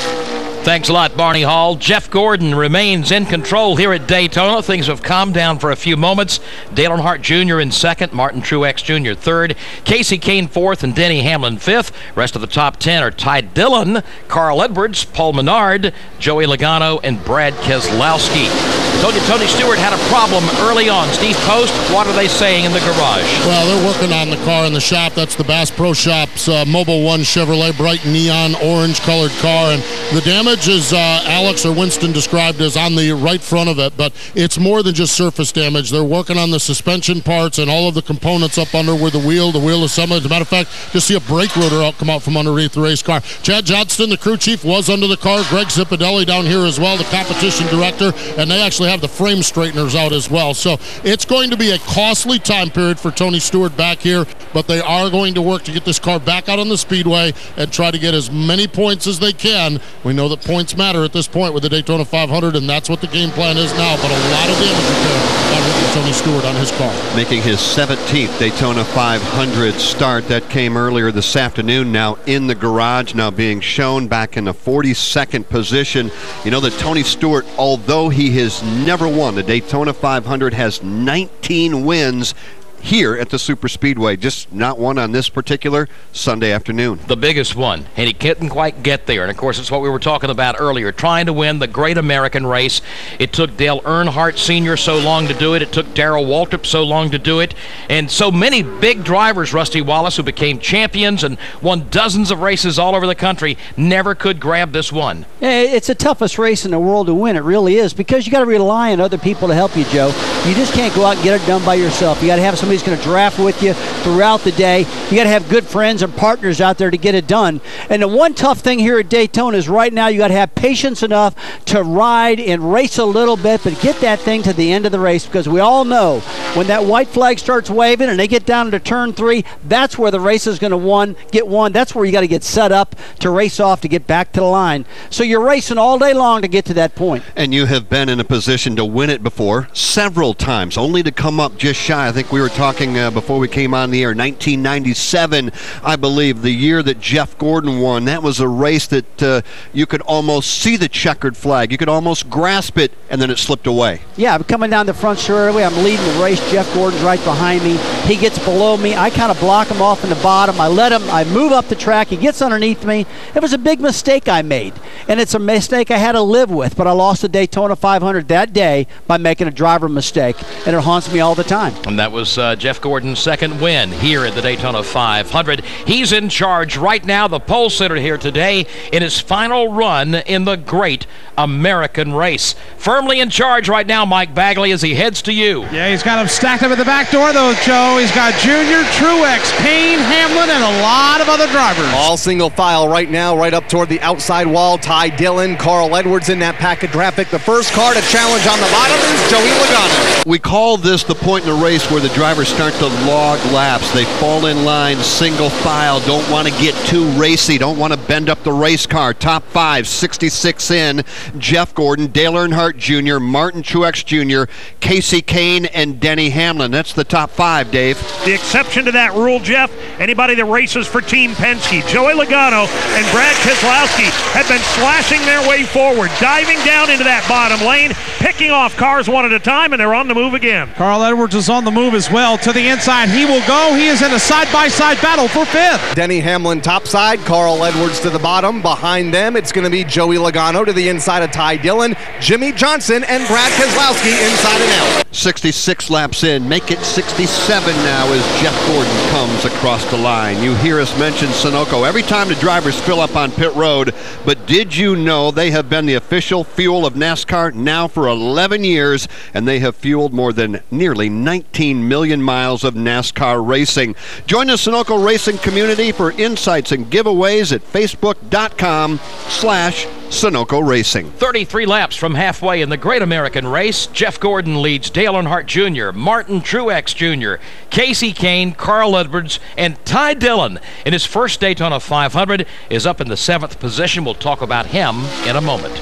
Thanks a lot, Barney Hall. Jeff Gordon remains in control here at Daytona. Things have calmed down for a few moments. Dale Earnhardt Jr. in second, Martin Truex Jr. third, Casey Kane fourth, and Denny Hamlin fifth. Rest of the top 10 are Ty Dillon, Carl Edwards, Paul Menard, Joey Logano, and Brad Keselowski. I told you Tony Stewart had a problem early on. Steve Post, what are they saying in the garage? Well, they're working on the car in the shop. That's the Bass Pro Shop's Mobile One Chevrolet bright neon orange colored car, and the damage is Alex or Winston described as on the right front of it, but it's more than just surface damage. They're working on the suspension parts and all of the components up under where the wheel assembly. As a matter of fact, just see a brake rotor come out from underneath the race car. Chad Johnston, the crew chief, was under the car. Greg Zipadelli down here as well, the competition director, and they actually actually have the frame straighteners out as well. So it's going to be a costly time period for Tony Stewart back here, but they are going to work to get this car back out on the speedway and try to get as many points as they can. We know that points matter at this point with the Daytona 500, and that's what the game plan is now, but a lot of damage repair on Tony Stewart on his car. Making his 17th Daytona 500 start. That came earlier this afternoon, now in the garage, now being shown back in the 42nd position. You know that Tony Stewart, although he has never won the Daytona 500, has 19 wins here at the Super Speedway, just not one on this particular Sunday afternoon. The biggest one, and he couldn't quite get there. And of course, it's what we were talking about earlier, trying to win the Great American Race. It took Dale Earnhardt Sr. so long to do it. It took Darrell Waltrip so long to do it. And so many big drivers, Rusty Wallace, who became champions and won dozens of races all over the country, never could grab this one. It's the toughest race in the world to win. It really is, because you got to rely on other people to help you, Joe. You just can't go out and get it done by yourself. You got to have somebody's going to draft with you throughout the day. You got to have good friends and partners out there to get it done. And the one tough thing here at Daytona is right now you got to have patience enough to ride and race a little bit, but get that thing to the end of the race, because we all know when that white flag starts waving and they get down to turn 3, that's where the race is going to get won. That's where you got to get set up to race off to get back to the line. So you're racing all day long to get to that point. And you have been in a position to win it before several times, only to come up just shy. I think we were talking before we came on the air, 1997, I believe, the year that Jeff Gordon won. That was a race that you could almost see the checkered flag. You could almost grasp it, and then it slipped away. Yeah, I'm coming down the front straightaway. I'm leading the race. Jeff Gordon's right behind me. He gets below me. I kind of block him off in the bottom. I move up the track. He gets underneath me. It was a big mistake I made, and it's a mistake I had to live with, but I lost the Daytona 500 that day by making a driver mistake, and it haunts me all the time. And that was Jeff Gordon's second win here at the Daytona 500. He's in charge right now, the pole sitter here today, in his final run in the Great American Race. Firmly in charge right now, Mike Bagley, as he heads to you. Yeah, he's got him stacked up at the back door, though, Joe. He's got Junior, Truex, Kane, Hamlin, and a lot of other drivers. All single file right now, right up toward the outside wall. Ty Dillon, Carl Edwards in that pack of traffic. The first car to challenge on the bottom is Joey Logano. We call this the point in the race where the drivers start to log laps. They fall in line, single file, don't want to get too racy, don't want to bend up the race car. Top 5, 66 in. Jeff Gordon, Dale Earnhardt Jr., Martin Truex Jr., Casey Kane, and Denny Hamlin. That's the top 5, Dave. The exception to that rule, Jeff, anybody that races for Team Penske, Joey Logano and Brad Keselowski have been slashing their way forward, diving down into that bottom lane, picking off cars one at a time, and they're on the move again. Carl Edwards is on the move as well. To the inside, he will go. He is in a side-by-side battle for 5th. Denny Hamlin topside, Carl Edwards to the bottom. Behind them, it's going to be Joey Logano to the inside of Ty Dillon, Jimmy Johnson, and Brad Keselowski inside and out. 66 laps in, make it 67 now as Jeff Gordon comes across the line. You hear us mention Sunoco every time the drivers fill up on pit road, but did you know they have been the official fuel of NASCAR now for 11 years, and they have fueled more than nearly 19 million miles of NASCAR racing. Join the Sunoco racing community for insights and giveaways at facebook.com/Sunoco Racing. 33 laps from halfway in the Great American Race. Jeff Gordon leads Dale Earnhardt Jr., Martin Truex Jr., Casey Kane, Carl Edwards, and Ty Dillon in his first Daytona 500 is up in the 7th position. We'll talk about him in a moment.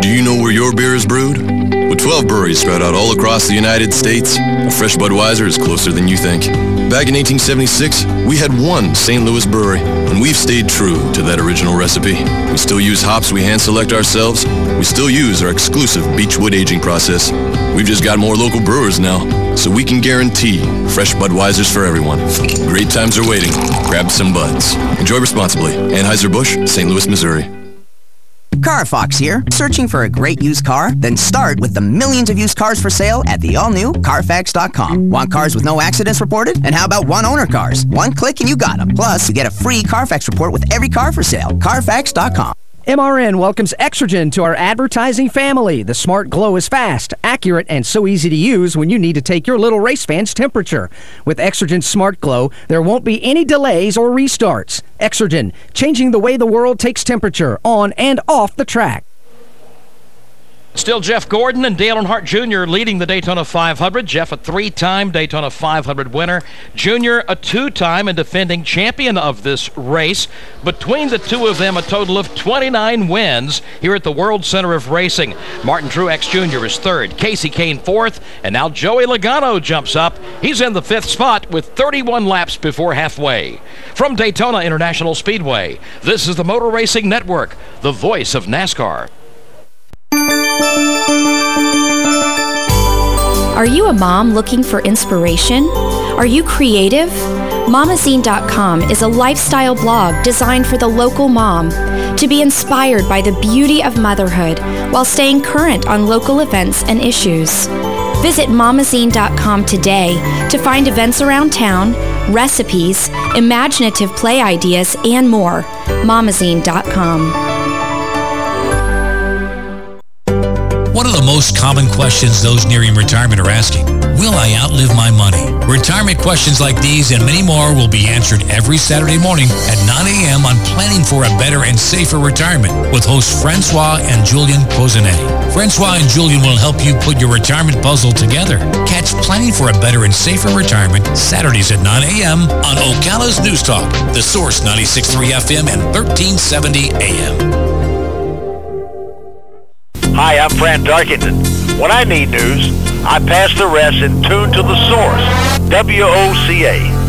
Do you know where your beer is brewed? With 12 breweries spread out all across the United States, a fresh Budweiser is closer than you think. Back in 1876, we had one St. Louis brewery, and we've stayed true to that original recipe. We still use hops we hand-select ourselves. We still use our exclusive Beechwood aging process. We've just got more local brewers now, so we can guarantee fresh Budweisers for everyone. Great times are waiting. Grab some Buds. Enjoy responsibly. Anheuser-Busch, St. Louis, Missouri. CarFox here. Searching for a great used car? Then start with the millions of used cars for sale at the all-new Carfax.com. Want cars with no accidents reported? And how about one-owner cars? One click and you got them. Plus, you get a free Carfax report with every car for sale. Carfax.com. MRN welcomes Exergen to our advertising family. The Smart Glow is fast, accurate, and so easy to use when you need to take your little race fan's temperature. With Exergen Smart Glow, there won't be any delays or restarts. Exergen, changing the way the world takes temperature on and off the track. Still Jeff Gordon and Dale Earnhardt Jr. leading the Daytona 500. Jeff, a 3-time Daytona 500 winner. Jr., a 2-time and defending champion of this race. Between the two of them, a total of 29 wins here at the World Center of Racing. Martin Truex Jr. is 3rd, Casey Kane 4th, and now Joey Logano jumps up. He's in the 5th spot with 31 laps before halfway. From Daytona International Speedway, this is the Motor Racing Network, the voice of NASCAR. Are you a mom looking for inspiration? Are you creative? Mamazine.com is a lifestyle blog designed for the local mom to be inspired by the beauty of motherhood while staying current on local events and issues. Visit Mamazine.com today to find events around town, recipes, imaginative play ideas, and more. Mamazine.com. One of the most common questions those nearing retirement are asking: will I outlive my money? Retirement questions like these and many more will be answered every Saturday morning at 9 a.m. on Planning for a Better and Safer Retirement with hosts Francois and Julian Pozenet. Francois and Julian will help you put your retirement puzzle together. Catch Planning for a Better and Safer Retirement Saturdays at 9 a.m. on Ocala's News Talk, The Source 96.3 FM and 1370 AM. Hi, I'm Fran Darkington. When I need news, I pass the rest and tune to the source, WOCA.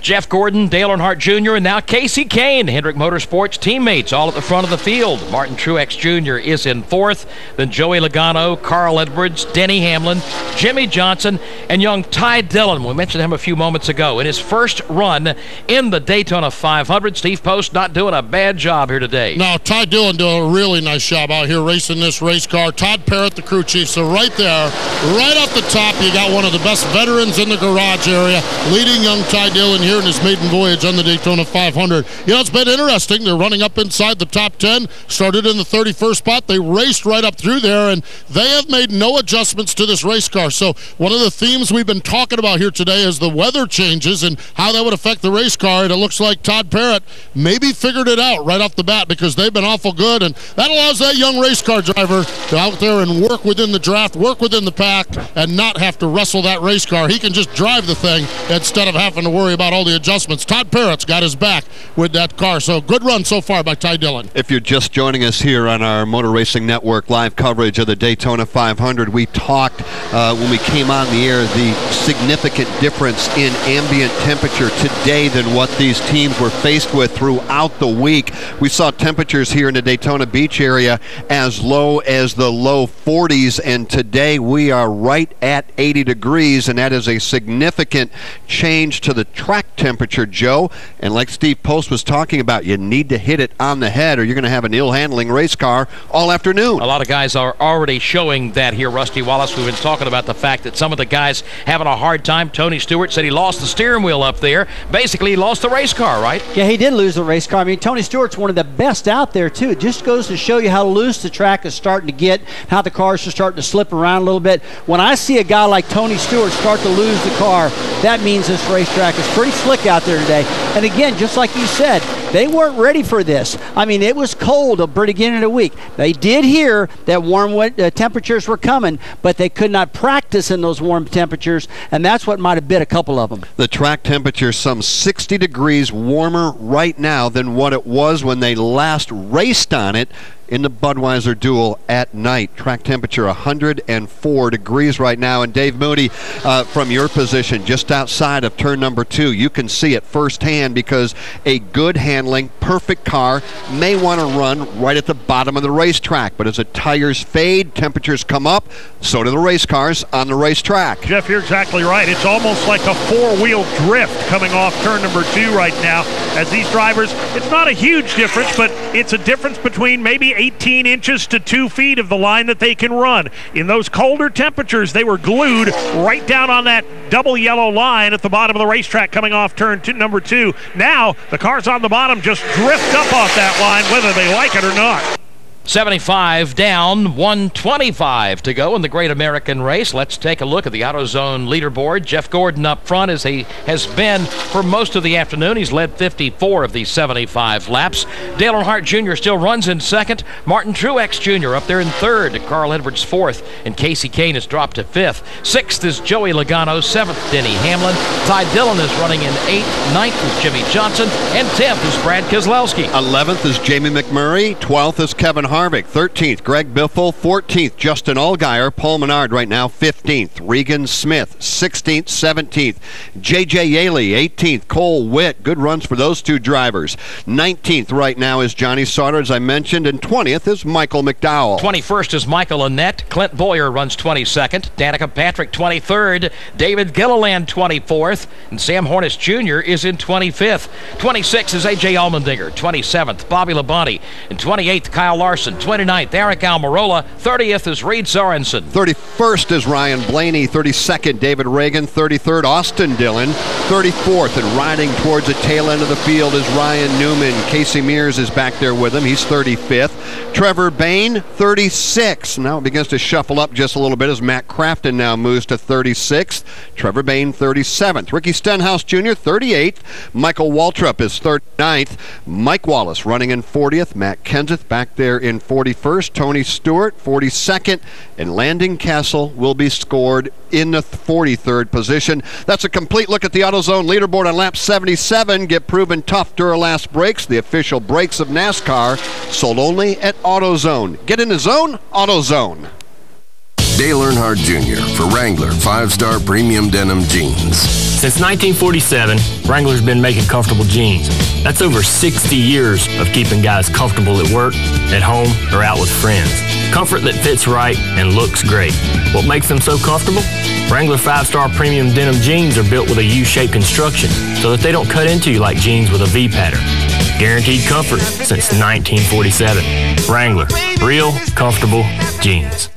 Jeff Gordon, Dale Earnhardt Jr., and now Casey Kane, Hendrick Motorsports teammates, all at the front of the field. Martin Truex Jr. is in 4th, then Joey Logano, Carl Edwards, Denny Hamlin, Jimmy Johnson, and young Ty Dillon. We mentioned him a few moments ago. In his first run in the Daytona 500, Steve Post not doing a bad job here today. No, Ty Dillon doing a really nice job out here racing this race car. Todd Parrott, the crew chief. So right there, right off the top, you got one of the best veterans in the garage area, leading young Ty Dillon here in his maiden voyage on the Daytona 500. You know, it's been interesting. They're running up inside the top 10, started in the 31st spot. They raced right up through there, and they have made no adjustments to this race car. So one of the themes we've been talking about here today is the weather changes and how that would affect the race car, and it looks like Todd Parrott maybe figured it out right off the bat because they've been awful good, and that allows that young race car driver to out there and work within the draft, work within the pack, and not have to wrestle that race car. He can just drive the thing instead of having to worry about all the adjustments. Todd Parrott's got his back with that car. So good run so far by Ty Dillon. If you're just joining us here on our Motor Racing Network live coverage of the Daytona 500, we talked when we came on the air the significant difference in ambient temperature today than what these teams were faced with throughout the week. We saw temperatures here in the Daytona Beach area as low as the low 40s, and today we are right at 80 degrees, and that is a significant change to the track temperature, Joe. And like Steve Post was talking about, you need to hit it on the head or you're going to have an ill-handling race car all afternoon. A lot of guys are already showing that here, Rusty Wallace. We've been talking about the fact that some of the guys having a hard time. Tony Stewart said he lost the steering wheel up there. Basically, he lost the race car, right? Yeah, he did lose the race car. I mean, Tony Stewart's one of the best out there, too. It just goes to show you how loose the track is starting to get, how the cars are starting to slip around a little bit. When I see a guy like Tony Stewart start to lose the car, that means this racetrack is pretty slick out there today. And again, just like you said, they weren't ready for this. I mean, it was cold at the beginning of the week. They did hear that warm temperatures were coming, but they could not practice in those warm temperatures, and that's what might have bit a couple of them. The track temperature is some 60 degrees warmer right now than what it was when they last raced on it in the Budweiser Duel at night. Track temperature 104 degrees right now. And Dave Moody, from your position just outside of turn number 2, you can see it firsthand because a good handling, perfect car may want to run right at the bottom of the racetrack. But as the tires fade, temperatures come up, so do the race cars on the racetrack. Jeff, you're exactly right. It's almost like a four-wheel drift coming off turn number 2 right now as these drivers, it's not a huge difference, but it's a difference between maybe 18 inches to 2 feet of the line that they can run. In those colder temperatures, they were glued right down on that double yellow line at the bottom of the racetrack coming off turn number 2. Now, the cars on the bottom just drift up off that line, whether they like it or not. 75 down, 125 to go in the Great American Race. Let's take a look at the AutoZone leaderboard. Jeff Gordon up front, as he has been for most of the afternoon. He's led 54 of these 75 laps. Dale Earnhardt Jr. still runs in second. Martin Truex Jr. up there in third. Carl Edwards fourth. And Casey Kane has dropped to fifth. Sixth is Joey Logano. Seventh, Denny Hamlin. Ty Dillon is running in eighth. Ninth is Jimmy Johnson. And 10th is Brad Keselowski. 11th is Jamie McMurray. 12th is Kevin Harvick. 13th, Greg Biffle. 14th, Justin Allgaier. Paul Menard right now 15th. Regan Smith 16th, 17th. J.J. Yaley 18th. Cole Witt. Good runs for those two drivers. 19th right now is Johnny Sauter, as I mentioned. And 20th is Michael McDowell. 21st is Michael Annette. Clint Boyer runs 22nd. Danica Patrick 23rd. David Gilliland 24th. And Sam Hornish Jr. is in 25th. 26th is A.J. Allmendinger. 27th, Bobby Labonte. And 28th, Kyle Larson. 29th, Eric Almirola. 30th is Reed Sorensen. 31st is Ryan Blaney. 32nd, David Reagan. 33rd, Austin Dillon. 34th, and riding towards the tail end of the field is Ryan Newman. Casey Mears is back there with him. He's 35th. Trevor Bayne, 36th. Now it begins to shuffle up just a little bit as Matt Crafton now moves to 36th. Trevor Bayne, 37th. Ricky Stenhouse Jr., 38th. Michael Waltrip is 39th. Mike Wallace running in 40th. Matt Kenseth back there in 41st. Tony Stewart, 42nd. And Landon Castle will be scored in the 43rd position. That's a complete look at the AutoZone leaderboard on lap 77. Get proven tough Duralast brakes, the official brakes of NASCAR, sold only at AutoZone. Get in the zone, AutoZone. Dale Earnhardt Jr. for Wrangler 5-Star Premium Denim Jeans. Since 1947, Wrangler's been making comfortable jeans. That's over 60 years of keeping guys comfortable at work, at home, or out with friends. Comfort that fits right and looks great. What makes them so comfortable? Wrangler 5-Star Premium Denim Jeans are built with a U-shaped construction so that they don't cut into you like jeans with a V pattern. Guaranteed comfort since 1947. Wrangler, real comfortable jeans.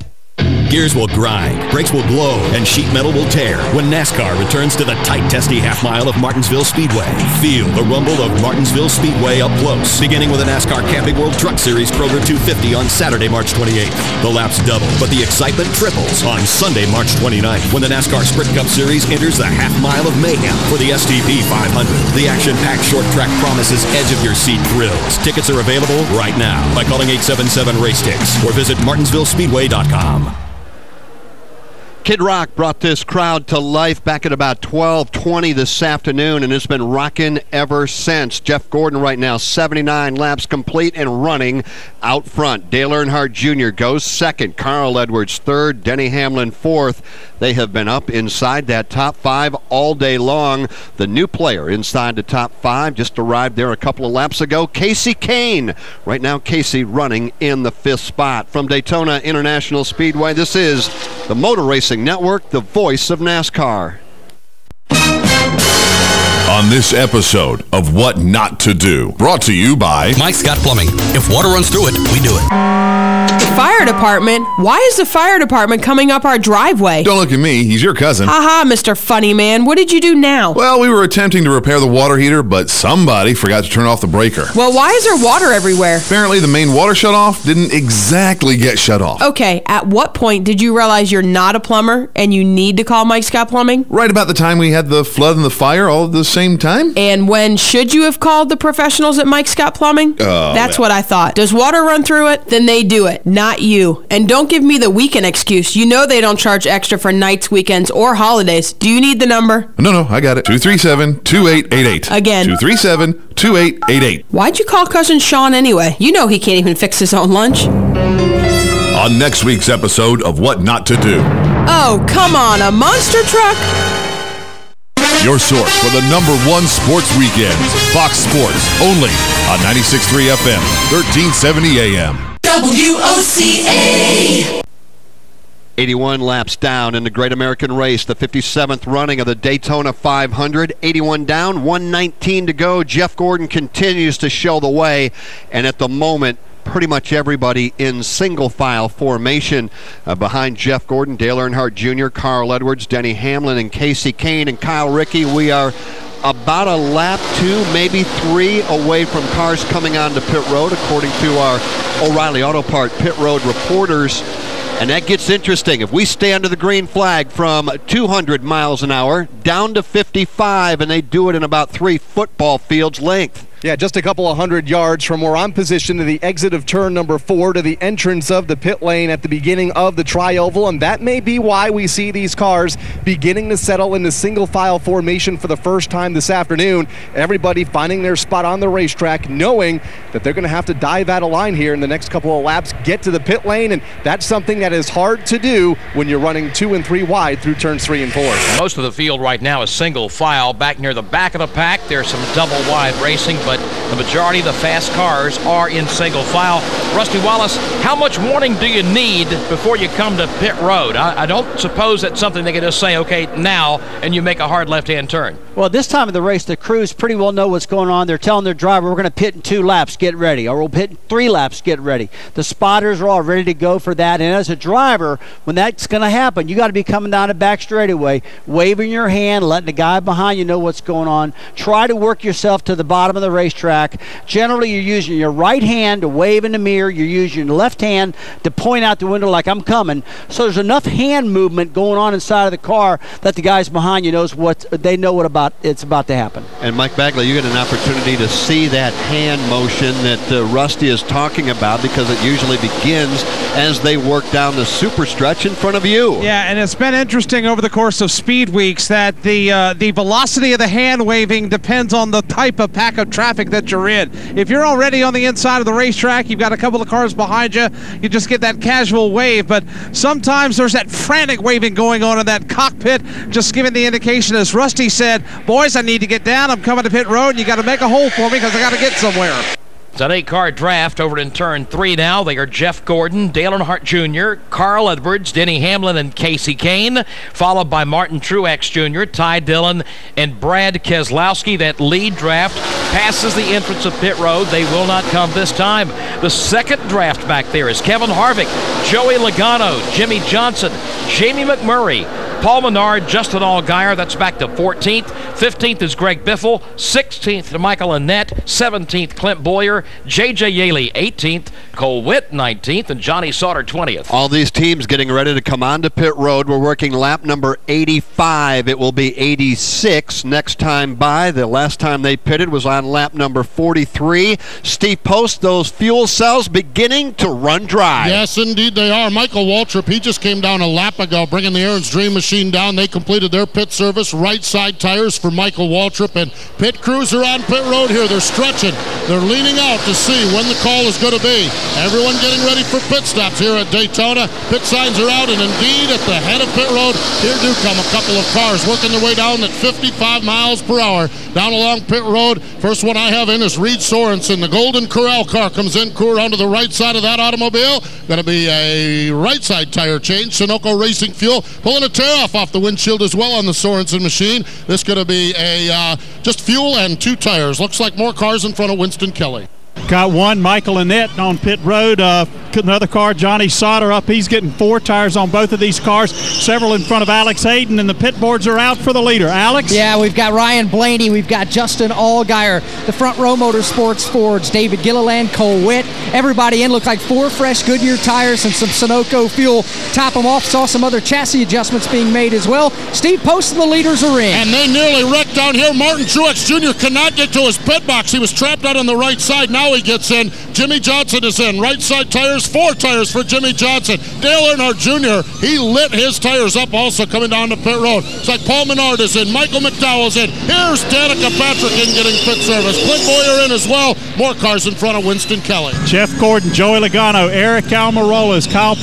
Gears will grind, brakes will glow, and sheet metal will tear when NASCAR returns to the tight, testy half-mile of Martinsville Speedway. Feel the rumble of Martinsville Speedway up close, beginning with the NASCAR Camping World Truck Series Kroger 250 on Saturday, March 28th. The laps double, but the excitement triples on Sunday, March 29th, when the NASCAR Sprint Cup Series enters the half-mile of mayhem for the STP 500. The action-packed short track promises edge-of-your-seat thrills. Tickets are available right now by calling 877-RACE-TICKS or visit martinsvillespeedway.com. Kid Rock brought this crowd to life back at about 12:20 this afternoon, and it's been rocking ever since. Jeff Gordon right now, 79 laps complete and running out front. Dale Earnhardt Jr. goes second. Carl Edwards third. Denny Hamlin fourth. They have been up inside that top five all day long. The new player inside the top five just arrived there a couple of laps ago, Casey Kane. Right now, Casey running in the fifth spot. From Daytona International Speedway, this is the Motor Racing Network, the voice of NASCAR. On this episode of What Not to Do, brought to you by Mike Scott Plumbing. If water runs through it, we do it. The fire department? Why is the fire department coming up our driveway? Don't look at me. He's your cousin. Haha, Mr. Funny Man. What did you do now? Well, we were attempting to repair the water heater, but somebody forgot to turn off the breaker. Well, why is there water everywhere? Apparently, the main water shutoff didn't exactly get shut off. Okay, at what point did you realize you're not a plumber and you need to call Mike Scott Plumbing? Right about the time we had the flood and the fire all at the same time. And when should you have called the professionals at Mike Scott Plumbing? That's what I thought. Does water run through it? Then they do it, not you. And don't give me the weekend excuse. You know they don't charge extra for nights, weekends, or holidays. Do you need the number? No, I got it. 237-2888. Again. 237-2888. Why'd you call Cousin Sean anyway? You know he can't even fix his own lunch. On next week's episode of What Not to Do. Oh, come on, a monster truck? Your source for the #1 sports weekends. Fox Sports, only on 96.3 FM, 1370 AM. WOCA. 81 laps down in the Great American Race, the 57th running of the Daytona 500. 81 down, 119 to go. Jeff Gordon continues to show the way, and at the moment, pretty much everybody in single file formation behind Jeff Gordon, Dale Earnhardt Jr., Carl Edwards, Denny Hamlin, and Casey Kane, and Kyle Rickey. We are about a lap, 2, maybe 3 away from cars coming onto pit road, according to our O'Reilly Auto Part pit road reporters. And that gets interesting. If we stay under the green flag from 200 miles an hour down to 55, and they do it in about 3 football fields length. Yeah, just a couple of 100 yards from where I'm positioned to the exit of turn number 4 to the entrance of the pit lane at the beginning of the tri-oval, and that may be why we see these cars beginning to settle into single file formation for the first time this afternoon. Everybody finding their spot on the racetrack, knowing that they're going to have to dive out of line here in the next couple of laps, get to the pit lane, and that's something that is hard to do when you're running 2 and 3 wide through turns 3 and 4. Most of the field right now is single file. Back near the back of the pack, there's some double wide racing, but the majority of the fast cars are in single file. Rusty Wallace, how much warning do you need before you come to pit road? I don't suppose that's something they can just say, okay, now, and you make a hard left-hand turn. Well, this time of the race, the crews pretty well know what's going on. They're telling their driver, we're going to pit in 2 laps, get ready. Or we'll pit in 3 laps, get ready. The spotters are all ready to go for that. And as a driver, when that's going to happen, you got to be coming down the back straightaway, waving your hand, letting the guy behind you know what's going on. Try to work yourself to the bottom of the racetrack. Generally, you're using your right hand to wave in the mirror. You're using your left hand to point out the window like I'm coming. So there's enough hand movement going on inside of the car that the guys behind you knows what they know it's about to happen. And Mike Bagley, you get an opportunity to see that hand motion that Rusty is talking about, because it usually begins as they work down the super stretch in front of you. Yeah, and it's been interesting over the course of speed weeks that the velocity of the hand waving depends on the type of pack of traffic that you're in. If you're already on the inside of the racetrack, you've got a couple of cars behind you, you just get that casual wave. But sometimes there's that frantic waving going on in that cockpit, just giving the indication, as Rusty said, boys, I need to get down. I'm coming to pit road, and you got to make a hole for me because I got to get somewhere. It's an 8-car draft over in turn 3 now. They are Jeff Gordon, Dale Earnhardt Jr., Carl Edwards, Denny Hamlin, and Casey Kane, followed by Martin Truex Jr., Ty Dillon, and Brad Keselowski. That lead draft passes the entrance of pit road. They will not come this time. The second draft back there is Kevin Harvick, Joey Logano, Jimmy Johnson, Jamie McMurray, Paul Menard, Justin Allgaier. That's back to 14th. 15th is Greg Biffle. 16th, Michael Annett. 17th, Clint Boyer. J.J. Yaley, 18th. Cole Witt, 19th. And Johnny Sauter, 20th. All these teams getting ready to come onto pit road. We're working lap number 85. It will be 86 next time by. The last time they pitted was on lap number 43. Steve Post, those fuel cells beginning to run dry. Yes, indeed they are. Michael Waltrip, he just came down a lap ago, bringing the Aaron's Dream Machine down. They completed their pit service. Right side tires for Michael Waltrip, and pit crews are on pit road here. They're stretching. They're leaning out to see when the call is going to be. Everyone getting ready for pit stops here at Daytona. Pit signs are out, and indeed at the head of pit road, here do come a couple of cars working their way down at 55 miles per hour down along pit road. First one I have in is Reed Sorensen. The Golden Corral car comes in, crew around to the right side of that automobile. Going to be a right side tire change. Sunoco Racing Fuel pulling a tear off the windshield as well on the Sorensen machine. This going to be a just fuel and 2 tires. Looks like more cars in front of Winston Kelly. Got one, Michael Annett on pit road. Another car, Johnny Sauter up. He's getting 4 tires on both of these cars. Several in front of Alex Hayden, and the pit boards are out for the leader. Alex? Yeah, we've got Ryan Blaney. We've got Justin Allgaier. The Front Row Motorsports Fords, David Gilliland, Cole Witt. Everybody in. Looked like 4 fresh Goodyear tires and some Sunoco fuel. Top them off. Saw some other chassis adjustments being made as well. Steve Post and the leaders are in. And they nearly wrecked down here. Martin Truex Jr. cannot get to his pit box. He was trapped out on the right side. Now he gets in. Jimmy Johnson is in. Right side tires, 4 tires for Jimmy Johnson. Dale Earnhardt Jr., he lit his tires up also coming down the pit road. It's like Paul Menard is in. Michael McDowell's in. Here's Danica Patrick in getting pit service. Clint Boyer in as well. More cars in front of Winston Kelly. Jeff Gordon, Joey Logano, Eric Almirolas, Kyle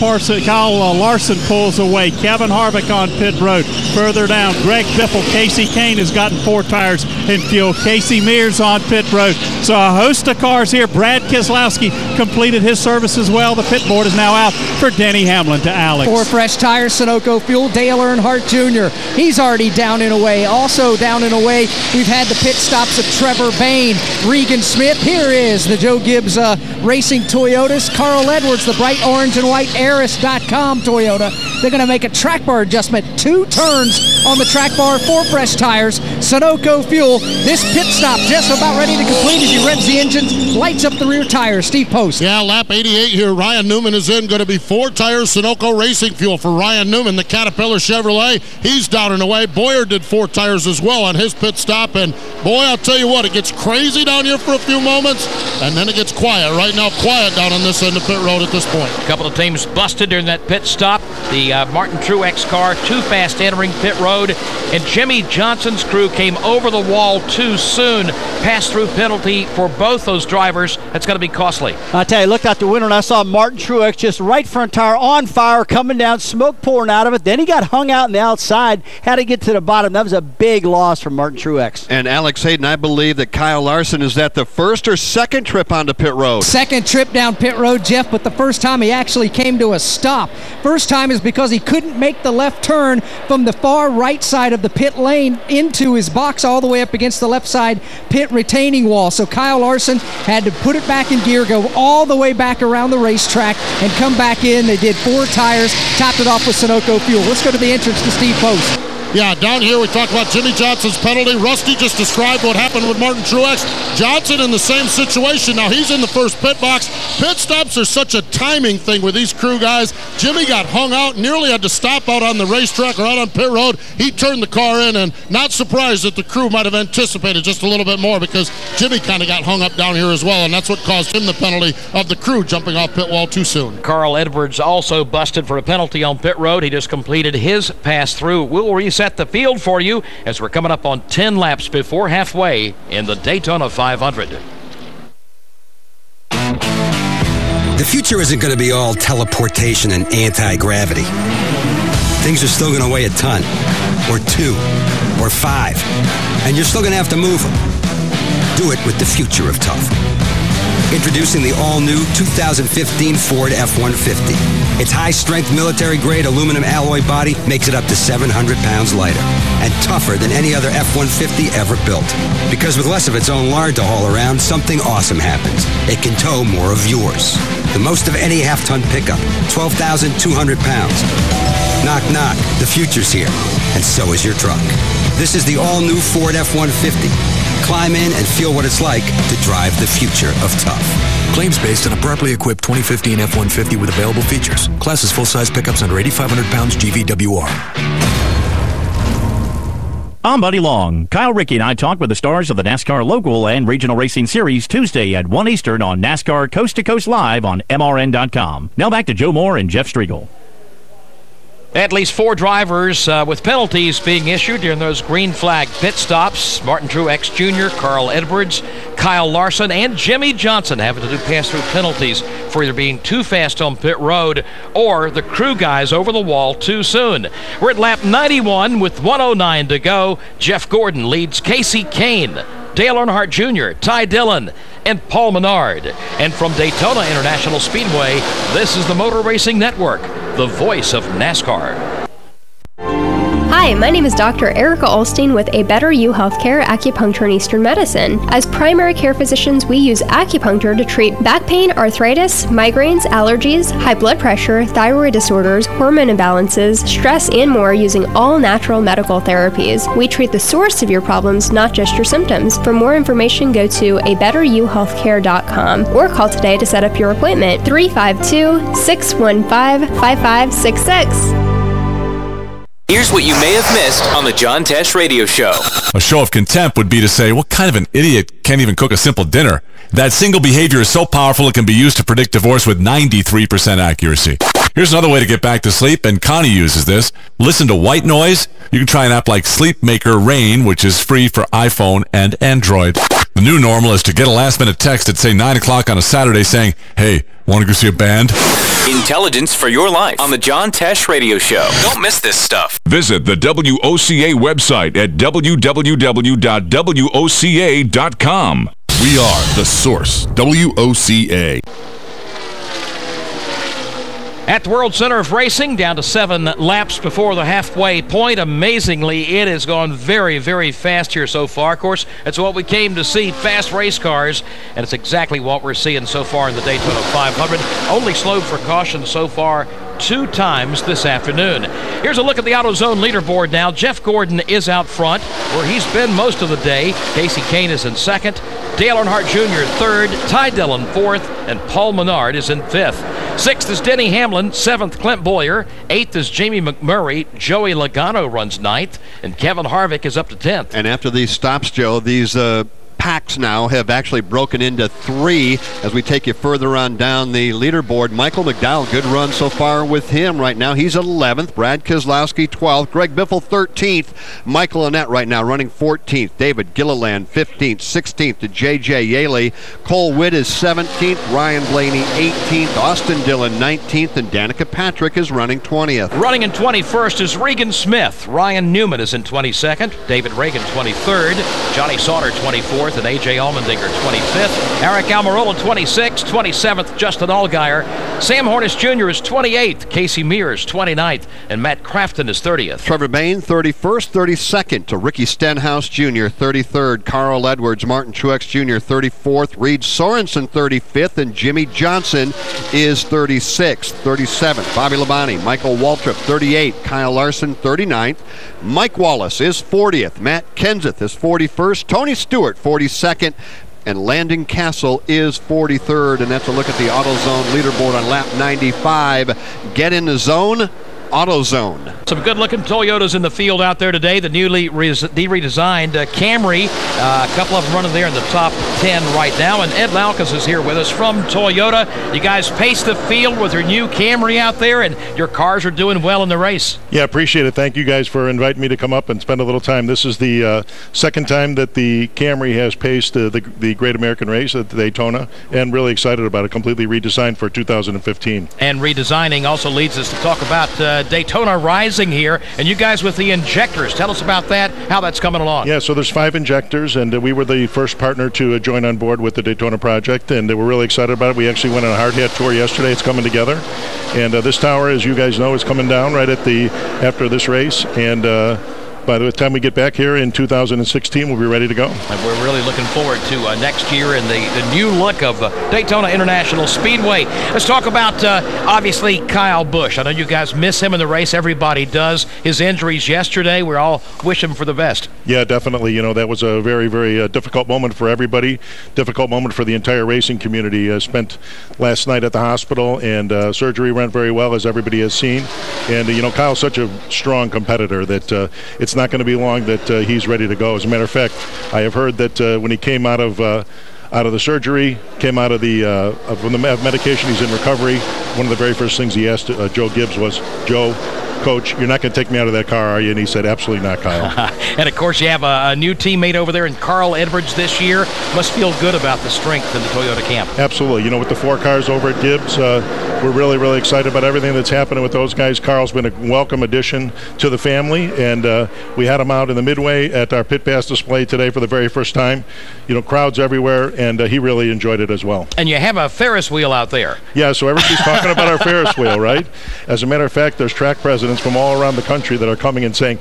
Larson pulls away. Kevin Harvick on pit road. Further down, Greg Biffle, Casey Kane has gotten 4 tires in fuel. Casey Mears on pit road. So a host of cars here. Brad Keselowski completed his service as well. The pit board is now out for Denny Hamlin to Alex. 4 fresh tires, Sunoco fuel. Dale Earnhardt Jr., he's already down and away. Also down and away, we've had the pit stops of Trevor Bayne, Regan Smith. Here is the Joe Gibbs Racing Toyotas. Carl Edwards, the bright orange and white Eris.com Toyota. They're going to make a track bar adjustment. 2 turns on the track bar, 4 fresh tires. Sunoco fuel. This pit stop just about ready to complete as he revs the engines, lights up the rear tires. Steve Post. Yeah, lap 88 here. Ryan Newman is in. Going to be 4 tires, Sunoco Racing fuel for Ryan Newman, the Caterpillar Chevrolet. He's down and away. Boyer did 4 tires as well on his pit stop. And boy, I'll tell you what, it gets crazy down here for a few moments, and then it gets quiet. Right now, quiet down on this end of pit road at this point. A couple of teams busted during that pit stop. The Martin Truex car too fast entering pit road, and Jimmy Johnson's crew came over the wall too soon. Pass-through penalty for both those drivers. That's going to be costly. I tell you, I looked out the window and I saw Martin Truex just right front tire on fire, coming down, smoke pouring out of it. Then he got hung out on the outside, had to get to the bottom. That was a big loss for Martin Truex. And Alex Hayden, I believe that Kyle Larson is at the first or second trip onto pit road. Second trip down pit road, Jeff, but the first time he actually came to a stop. First time is because he couldn't make the left turn from the far right side of the pit lane into his box all the way up against the left side pit retaining wall. So Kyle Larson had to put it back in gear, go all the way back around the racetrack, and come back in. They did 4 tires, topped it off with Sunoco fuel. Let's go to the entrance to Steve Post. Yeah, down here we talked about Jimmy Johnson's penalty. Rusty just described what happened with Martin Truex. Johnson in the same situation. Now he's in the first pit box. Pit stops are such a timing thing with these crew guys. Jimmy got hung out, nearly had to stop out on the racetrack or out on pit road. He turned the car in, and not surprised that the crew might have anticipated just a little bit more, because Jimmy kind of got hung up down here as well, and that's what caused him the penalty of the crew jumping off pit wall too soon. Carl Edwards also busted for a penalty on pit road. He just completed his pass-through. We'll reset the field for you as we're coming up on 10 laps before halfway in the Daytona 500. The future isn't going to be all teleportation and anti-gravity. Things are still going to weigh a ton, or 2, or 5, and you're still going to have to move them. Do it with the future of tough. Introducing the all-new 2015 Ford F-150. Its high-strength military-grade aluminum alloy body makes it up to 700 pounds lighter and tougher than any other F-150 ever built. Because with less of its own lard to haul around, something awesome happens. It can tow more of yours. The most of any half-ton pickup, 12,200 pounds. Knock, knock, the future's here, and so is your truck. This is the all-new Ford F-150. Climb in and feel what it's like to drive the future of tough. Claims based on a properly equipped 2015 F-150 with available features. Class is full-size pickups under 8,500 pounds GVWR. I'm Buddy Long. Kyle Rickey and I talk with the stars of the NASCAR Local and Regional Racing Series Tuesday at 1 Eastern on NASCAR Coast to Coast Live on MRN.com. Now back to Joe Moore and Jeff Striegel. At least 4 drivers with penalties being issued during those green flag pit stops. Martin Truex Jr., Carl Edwards, Kyle Larson, and Jimmy Johnson having to do pass-through penalties for either being too fast on pit road or the crew guys over the wall too soon. We're at lap 91 with 1:09 to go. Jeff Gordon leads Casey Kane, Dale Earnhardt Jr., Ty Dillon, and Paul Menard. And from Daytona International Speedway, this is the Motor Racing Network, the voice of NASCAR. Hi, my name is Dr. Erica Olstein with A Better You Healthcare Acupuncture and Eastern Medicine. As primary care physicians, we use acupuncture to treat back pain, arthritis, migraines, allergies, high blood pressure, thyroid disorders, hormone imbalances, stress, and more using all natural medical therapies. We treat the source of your problems, not just your symptoms. For more information, go to abetteryouhealthcare.com or call today to set up your appointment. 352-615-5566. Here's what you may have missed on the John Tesh Radio Show. A show of contempt would be to say, what kind of an idiot can't even cook a simple dinner? That single behavior is so powerful it can be used to predict divorce with 93% accuracy. Here's another way to get back to sleep, and Connie uses this. Listen to white noise. You can try an app like Sleep Maker Rain, which is free for iPhone and Android. The new normal is to get a last-minute text at, say, 9 o'clock on a Saturday saying, hey, want to go see a band? Intelligence for your life on the John Tesh Radio Show. Don't miss this stuff. Visit the WOCA website at www.woca.com. We are the source, WOCA. At the World Center of Racing, down to 7 laps before the halfway point. Amazingly, it has gone very, very fast here so far. Of course, that's what we came to see, fast race cars, and it's exactly what we're seeing so far in the Daytona 500. Only slowed for caution so far 2 times this afternoon. Here's a look at the AutoZone leaderboard now. Jeff Gordon is out front, where he's been most of the day. Casey Kane is in second. Dale Earnhardt Jr. third. Ty Dillon fourth. And Paul Menard is in fifth. Sixth is Denny Hamlin. Seventh, Clint Boyer. Eighth is Jamie McMurray. Joey Logano runs ninth. And Kevin Harvick is up to 10th. And after these stops, Joe, these packs now have actually broken into 3 as we take you further on down the leaderboard. Michael McDowell, good run so far with him right now. He's 11th. Brad Keselowski 12th. Greg Biffle 13th. Michael Annett right now running 14th. David Gilliland 15th. 16th to J.J. Yaley. Cole Witt is 17th. Ryan Blaney 18th. Austin Dillon 19th. And Danica Patrick is running 20th. Running in 21st is Regan Smith. Ryan Newman is in 22nd. David Reagan 23rd. Johnny Sauter 24th. And A.J. Allmendinger 25th. Eric Almirola 26th. 27th, Justin Allgaier. Sam Hornish Jr. is 28th. Casey Mears 29th. And Matt Crafton is 30th. Trevor Bayne 31st. 32nd to Ricky Stenhouse Jr. 33rd. Carl Edwards. Martin Truex Jr. 34th. Reed Sorensen 35th. And Jimmy Johnson is 36th. 37th, Bobby Labonte. Michael Waltrip 38th. Kyle Larson 39th. Mike Wallace is 40th. Matt Kenseth is 41st. Tony Stewart 42nd. And Landon Castle is 43rd. And that's a look at the AutoZone leaderboard on lap 95. Get in the zone. AutoZone. Some good-looking Toyotas in the field out there today. The newly redesigned Camry. A couple of them running there in the top 10 right now. And Ed Laukas is here with us from Toyota. You guys paced the field with your new Camry out there, and your cars are doing well in the race. Yeah, appreciate it. Thank you guys for inviting me to come up and spend a little time. This is the second time that the Camry has paced the Great American Race at Daytona, and really excited about it. Completely redesigned for 2015. And redesigning also leads us to talk about Daytona Rising here, and you guys with the injectors. Tell us about that, how that's coming along. Yeah, so there's 5 injectors, and we were the first partner to join on board with the Daytona project, and we're really excited about it. We actually went on a hard hat tour yesterday. It's coming together, and this tower, as you guys know, is coming down right after this race, and by the time we get back here in 2016, we'll be ready to go. And we're really looking forward to next year and the new look of Daytona International Speedway. Let's talk about, obviously, Kyle Busch. I know you guys miss him in the race. Everybody does. His injuries yesterday, we all wish him for the best. Yeah, definitely. You know, that was a very, very difficult moment for everybody. Difficult moment for the entire racing community. Spent last night at the hospital, and surgery went very well, as everybody has seen. And, you know, Kyle's such a strong competitor that it's not going to be long that he's ready to go. As a matter of fact, I have heard that when he came out of the surgery, came out of from the medication, he's in recovery. One of the very first things he asked Joe Gibbs was, "Joe, Coach, you're not going to take me out of that car, are you?" And he said, "Absolutely not, Kyle." And of course, you have a new teammate over there in Carl Edwards this year. Must feel good about the strength in the Toyota camp. Absolutely. You know, with the 4 cars over at Gibbs, we're really, really excited about everything that's happening with those guys. Carl's been a welcome addition to the family, and we had him out in the midway at our pit pass display today for the very first time. You know, crowds everywhere, and he really enjoyed it as well. And you have a Ferris wheel out there. Yeah, so everybody's talking about our Ferris wheel, right? As a matter of fact, there's track presidents from all around the country that are coming and saying,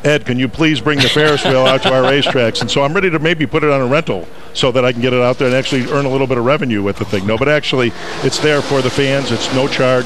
"Ed, can you please bring the Ferris wheel out to our racetracks?" And so I'm ready to maybe put it on a rental so that I can get it out there and actually earn a little bit of revenue with the thing. No, but actually, it's there for the fans. It's no charge.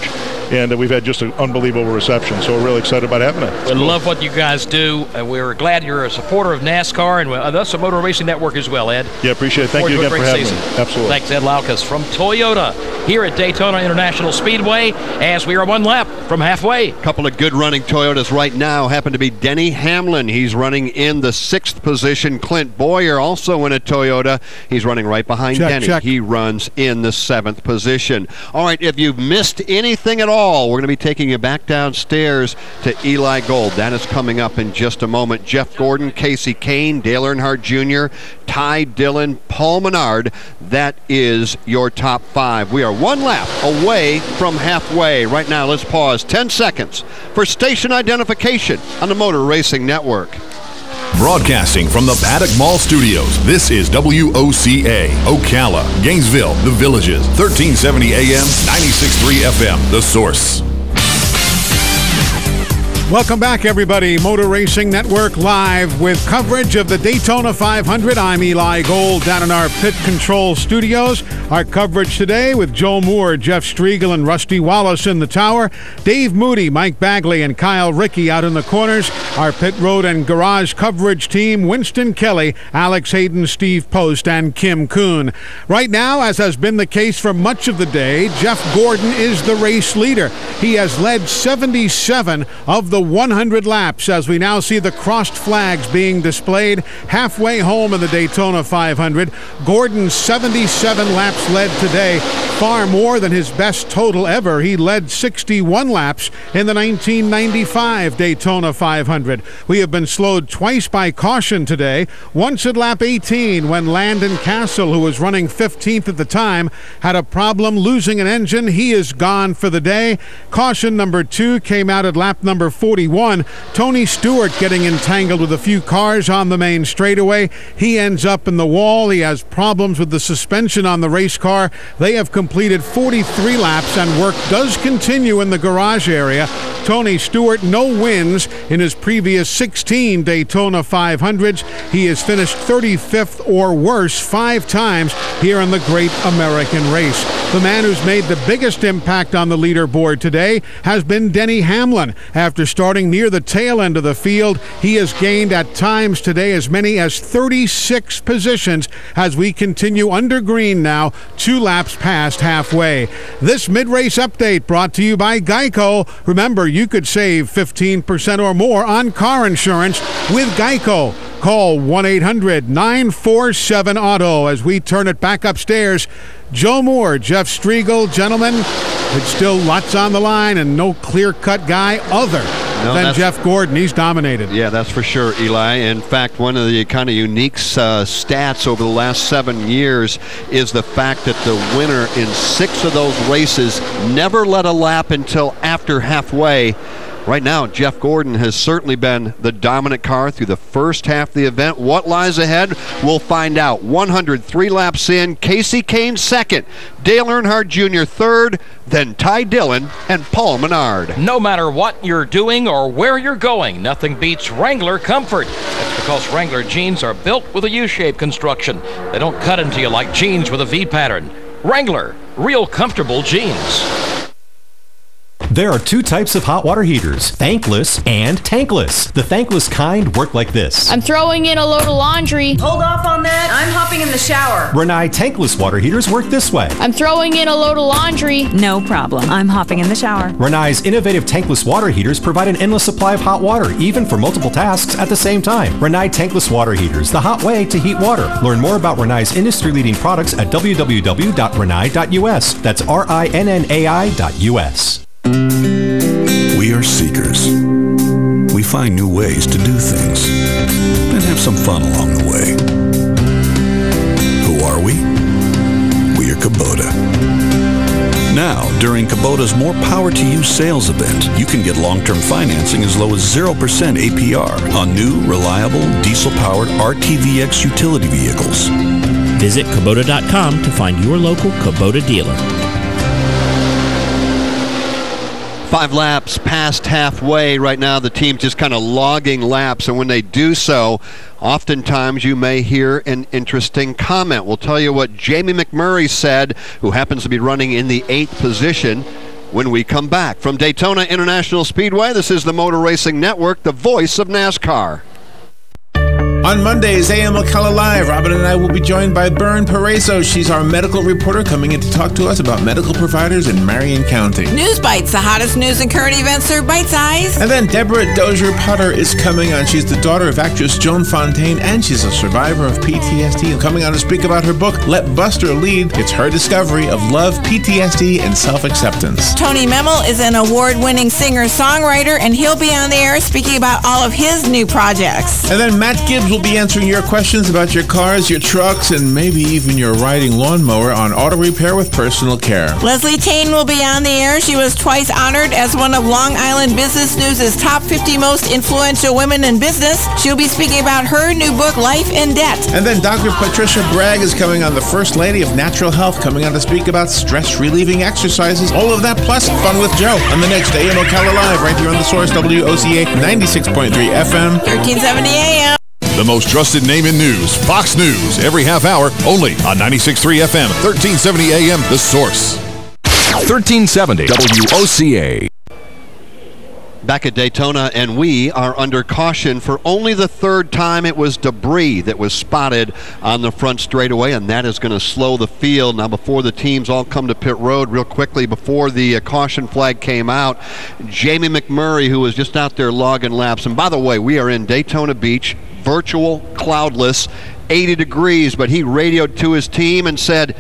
And we've had just an unbelievable reception, so we're really excited about having it. We love what you guys do, and we're glad you're a supporter of NASCAR and thus the Motor Racing Network as well, Ed. Yeah, appreciate it. Thank you again for having me. Absolutely. Thanks, Ed Laukas from Toyota here at Daytona International Speedway as we are 1 lap from halfway. A couple of good running Toyotas right now happen to be Denny Hamlin. He's running in the 6th position. Clint Boyer also in a Toyota. He's running right behind Denny. He runs in the 7th position. All right, if you've missed anything at all, we're going to be taking you back downstairs to Eli Gold. That is coming up in just a moment. Jeff Gordon, Casey Kane, Dale Earnhardt Jr., Ty Dillon, Paul Menard. That is your top 5. We are 1 lap away from halfway. Right now, let's pause 10 seconds for station identification on the Motor Racing Network. Broadcasting from the Paddock Mall Studios, this is WOCA, Ocala, Gainesville, The Villages, 1370 AM, 96.3 FM, The Source. Welcome back, everybody. Motor Racing Network live with coverage of the Daytona 500. I'm Eli Gold down in our pit control studios. Our coverage today with Joe Moore, Jeff Striegel, and Rusty Wallace in the tower. Dave Moody, Mike Bagley, and Kyle Rickey out in the corners. Our pit road and garage coverage team, Winston Kelly, Alex Hayden, Steve Post, and Kim Kuhn. Right now, as has been the case for much of the day, Jeff Gordon is the race leader. He has led 77 of the 100 laps as we now see the crossed flags being displayed halfway home in the Daytona 500. Gordon's 77 laps led today, far more than his best total ever. He led 61 laps in the 1995 Daytona 500. We have been slowed twice by caution today, once at lap 18 when Landon Castle, who was running 15th at the time, had a problem losing an engine. He is gone for the day. Caution number 2 came out at lap number 41. Tony Stewart getting entangled with a few cars on the main straightaway. He ends up in the wall. He has problems with the suspension on the race car. They have completed 43 laps and work does continue in the garage area. Tony Stewart, no wins in his previous 16 Daytona 500s. He has finished 35th or worse 5 times here in the Great American Race. The man who's made the biggest impact on the leaderboard today has been Denny Hamlin. After starting near the tail end of the field, he has gained at times today as many as 36 positions as we continue under green now, 2 laps past halfway. This mid-race update brought to you by Geico. Remember, you could save 15% or more on car insurance with Geico. Call 1-800-947-AUTO as we turn it back upstairs. Joe Moore, Jeff Striegel, gentlemen, it's still lots on the line and no clear-cut guy other than Jeff Gordon. He's dominated. Yeah, that's for sure, Eli. In fact, one of the kind of unique stats over the last 7 years is the fact that the winner in 6 of those races never led a lap until after halfway. Right now, Jeff Gordon has certainly been the dominant car through the first half of the event. What lies ahead? We'll find out. 103 laps in, Casey Kane second, Dale Earnhardt Jr. third, then Ty Dillon and Paul Menard. No matter what you're doing or where you're going, nothing beats Wrangler comfort. That's because Wrangler jeans are built with a U-shaped construction. They don't cut into you like jeans with a V pattern. Wrangler, real comfortable jeans. There are 2 types of hot water heaters, thankless and tankless. The thankless kind work like this. I'm throwing in a load of laundry. Hold off on that. I'm hopping in the shower. Rinnai tankless water heaters work this way. I'm throwing in a load of laundry. No problem. I'm hopping in the shower. Rinnai's innovative tankless water heaters provide an endless supply of hot water, even for multiple tasks at the same time. Rinnai tankless water heaters, the hot way to heat water. Learn more about Rinnai's industry-leading products at www.rinnai.us. That's RINNAI.us. We are seekers. We find new ways to do things and have some fun along the way. Who are we? We are Kubota. Now, during Kubota's More Power to You sales event, you can get long-term financing as low as 0% APR on new, reliable, diesel-powered RTVX utility vehicles. Visit Kubota.com to find your local Kubota dealer. 5 laps past halfway right now. The team's just kind of logging laps, and when they do so, oftentimes you may hear an interesting comment. We'll tell you what Jamie McMurray said, who happens to be running in the 8th position, when we come back. From Daytona International Speedway, this is the Motor Racing Network, the voice of NASCAR. On Mondays, AM Ocala Live, Robin and I will be joined by Bern Pareso. She's our medical reporter coming in to talk to us about medical providers in Marion County. News Bites, the hottest news and current events are bite-sized. And then Deborah Dozier-Potter is coming on. She's the daughter of actress Joan Fontaine, and she's a survivor of PTSD. And coming on to speak about her book, Let Buster Lead. It's her discovery of love, PTSD, and self-acceptance. Tony Memel is an award-winning singer-songwriter, and he'll be on the air speaking about all of his new projects. And then Matt Gibbs will be answering your questions about your cars, your trucks, and maybe even your riding lawnmower on Auto Repair with Personal Care. Leslie Tain will be on the air. She was twice honored as one of Long Island Business News' top 50 most influential women in business. She'll be speaking about her new book, Life in Debt. And then Dr. Patricia Bragg is coming on, the First Lady of Natural Health, coming on to speak about stress-relieving exercises. All of that plus Fun with Joe on the next AM Ocala Live right here on The Source, WOCA 96.3 FM. 1370 AM. The most trusted name in news, Fox News, every half hour, only on 96.3 FM, 1370 AM, The Source. 1370 WOCA. Back at Daytona, and we are under caution for only the third time. It was debris that was spotted on the front straightaway, and that is going to slow the field. Now, before the teams all come to pit road, real quickly, before the caution flag came out, Jamie McMurray, who was just out there logging laps, and by the way, we are in Daytona Beach, virtual, cloudless, 80 degrees, but he radioed to his team and said,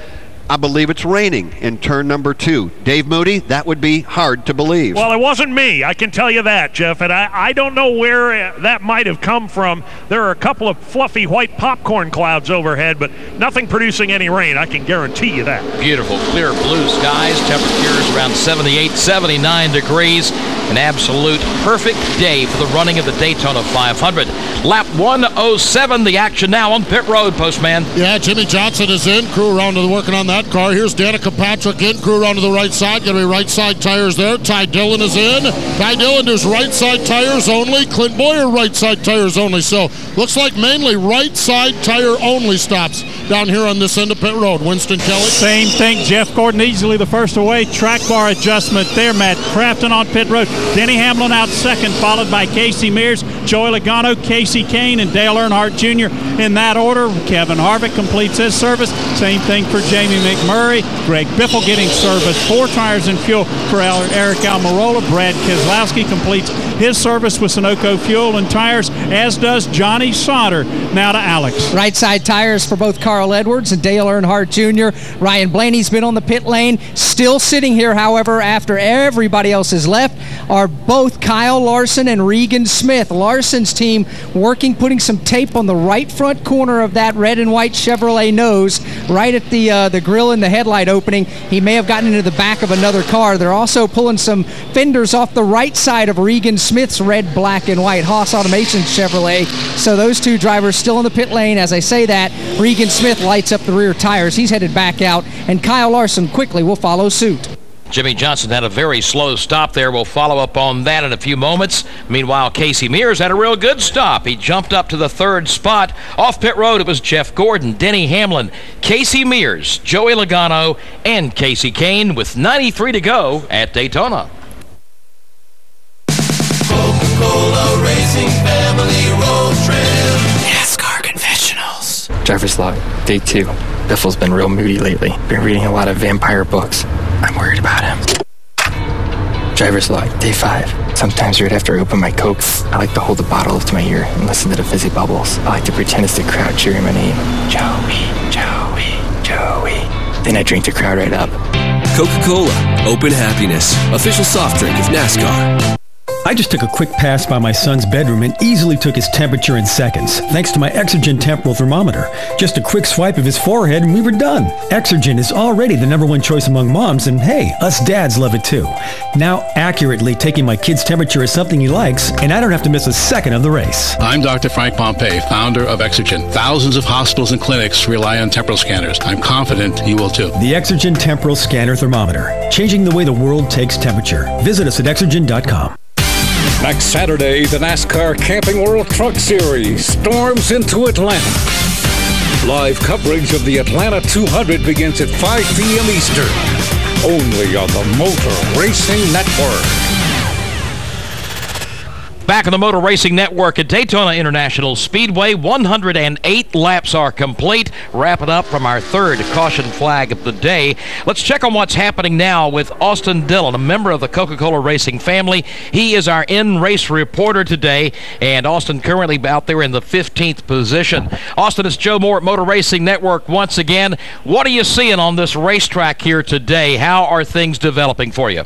I believe it's raining in turn number 2. Dave Moody, that would be hard to believe. Well, it wasn't me. I can tell you that, Jeff. And I don't know where that might have come from. There are a couple of fluffy white popcorn clouds overhead, but nothing producing any rain. I can guarantee you that. Beautiful, clear blue skies. Temperatures around 78, 79 degrees. An absolute perfect day for the running of the Daytona 500. Lap 107, the action now on pit road, Postman. Yeah, Jimmy Johnson is in. Crew around to working on that car. Here's Danica Patrick in. Crew around to the right side. Going to be right side tires there. Ty Dillon is in. Ty Dillon, there's right side tires only. Clint Boyer, right side tires only. So looks like mainly right side tire only stops down here on this end of pit road. Winston Kelly. Same thing. Jeff Gordon easily the first away. Track bar adjustment there. Matt Crafton on pit road. Denny Hamlin out second, followed by Casey Mears, Joey Logano, Casey Kane, and Dale Earnhardt Jr. in that order. Kevin Harvick completes his service. Same thing for Jamie McMurray. Greg Biffle getting service. 4 tires and fuel for Eric Almirola. Brad Keselowski completes his service with Sunoco fuel and tires, as does Johnny Sauter. Now to Alex. Right side tires for both Carl Edwards and Dale Earnhardt Jr. Ryan Blaney's been on the pit lane. Still sitting here, however, after everybody else has left, are both Kyle Larson and Regan Smith. Larson's team working, putting some tape on the right front corner of that red and white Chevrolet nose, right at the grill and the headlight opening. He may have gotten into the back of another car. They're also pulling some fenders off the right side of Regan Smith's red, black, and white Haas Automation Chevrolet. So those two drivers still in the pit lane. As I say that, Regan Smith lights up the rear tires. He's headed back out, and Kyle Larson quickly will follow suit. Jimmy Johnson had a very slow stop there. We'll follow up on that in a few moments. Meanwhile, Casey Mears had a real good stop. He jumped up to the 3rd spot. Off pit road, it was Jeff Gordon, Denny Hamlin, Casey Mears, Joey Logano, and Casey Kane with 93 to go at Daytona. Coca-Cola Racing Family Road Trip. NASCAR Confessionals. Driver's log, day 2. Biffle's been real moody lately. Been reading a lot of vampire books. I'm worried about him. Driver's log, day 5. Sometimes right after I open my Cokes, I like to hold the bottle up to my ear and listen to the fizzy bubbles. I like to pretend it's the crowd cheering my name. Joey, Joey, Joey. Then I drink the crowd right up. Coca-Cola, open happiness. Official soft drink of NASCAR. I just took a quick pass by my son's bedroom and easily took his temperature in seconds, thanks to my Exergen temporal thermometer. Just a quick swipe of his forehead and we were done. Exergen is already the #1 choice among moms, and hey, us dads love it too. Now, accurately taking my kid's temperature is something he likes, and I don't have to miss a second of the race. I'm Dr. Frank Pompey, founder of Exergen. Thousands of hospitals and clinics rely on temporal scanners. I'm confident you will too. The Exergen temporal scanner thermometer, changing the way the world takes temperature. Visit us at Exergen.com. Next Saturday, the NASCAR Camping World Truck Series storms into Atlanta. Live coverage of the Atlanta 200 begins at 5 p.m. Eastern, only on the Motor Racing Network. Back on the Motor Racing Network at Daytona International Speedway, 108 laps are complete. Wrapping up from our 3rd caution flag of the day. Let's check on what's happening now with Austin Dillon, a member of the Coca-Cola Racing family. He is our in-race reporter today, and Austin currently out there in the 15th position. Austin, it's Joe Moore at Motor Racing Network once again. What are you seeing on this racetrack here today? How are things developing for you?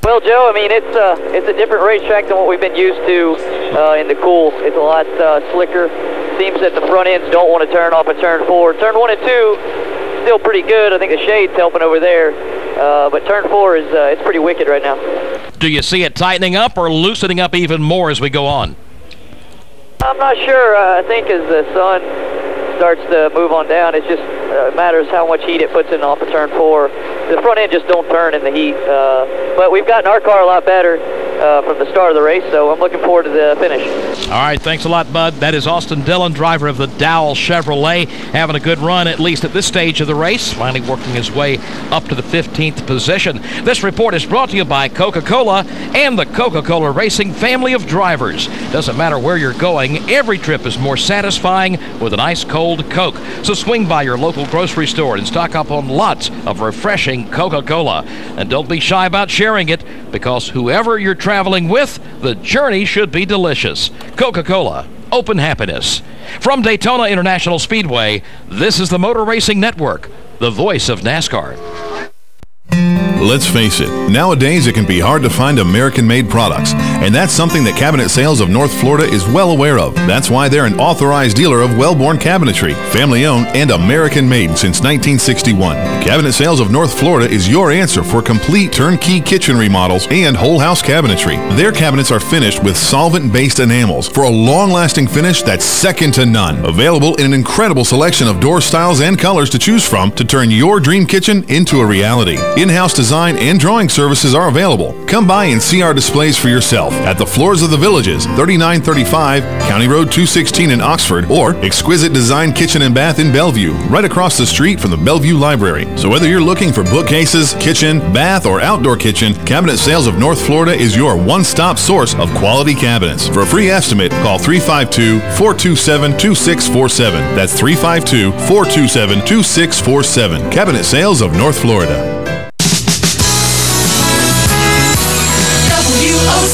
Well, Joe, I mean, it's a different racetrack than what we've been used to in the cool. It's a lot slicker. Seems that the front ends don't want to turn off at turn 4. Turn 1 and 2, still pretty good. I think the shade's helping over there. But turn 4 is it's pretty wicked right now. Do you see it tightening up or loosening up even more as we go on? I'm not sure. I think as the sun starts to move on down, it just matters how much heat it puts in off of turn 4. The front end just don't turn in the heat. But we've gotten our car a lot better from the start of the race, so I'm looking forward to the finish. All right, thanks a lot, Bud. That is Austin Dillon, driver of the Dowell Chevrolet, having a good run, at least at this stage of the race, finally working his way up to the 15th position. This report is brought to you by Coca-Cola and the Coca-Cola Racing family of drivers. Doesn't matter where you're going, every trip is more satisfying with an ice-cold Coke. So swing by your local grocery store and stock up on lots of refreshing Coca-Cola. And don't be shy about sharing it, because whoever you're traveling with, the journey should be delicious. Coca-Cola, open happiness. From Daytona International Speedway, this is the Motor Racing Network, the voice of NASCAR. Let's face it, nowadays it can be hard to find American-made products, and that's something that Cabinet Sales of North Florida is well aware of. That's why they're an authorized dealer of Wellborn Cabinetry, family-owned and American-made since 1961. Cabinet Sales of North Florida is your answer for complete turnkey kitchen remodels and whole-house cabinetry. Their cabinets are finished with solvent-based enamels for a long-lasting finish that's second to none. Available in an incredible selection of door styles and colors to choose from to turn your dream kitchen into a reality. In-house design and drawing services are available. Come by and see our displays for yourself at the Floors of the Villages, 3935 County Road 216 in Oxford, or Exquisite Design Kitchen and Bath in Bellevue, right across the street from the Bellevue Library. So whether you're looking for bookcases, kitchen, bath, or outdoor kitchen, Cabinet Sales of North Florida is your one-stop source of quality cabinets. For a free estimate, call 352-427-2647. That's 352-427-2647. Cabinet Sales of North Florida.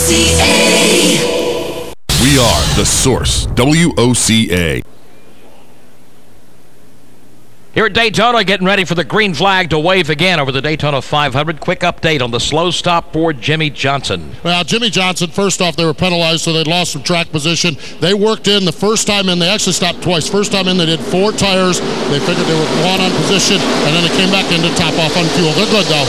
WOCA. We are the source. WOCA. Here at Daytona, getting ready for the green flag to wave again over the Daytona 500. Quick update on the slow stop for Jimmy Johnson. Well, Jimmy Johnson, first off, they were penalized, so they'd lost some track position. They worked in the first time in. They actually stopped twice. First time in, they did 4 tires. They figured they were one on position, and then they came back in to top off on fuel. They're good, though.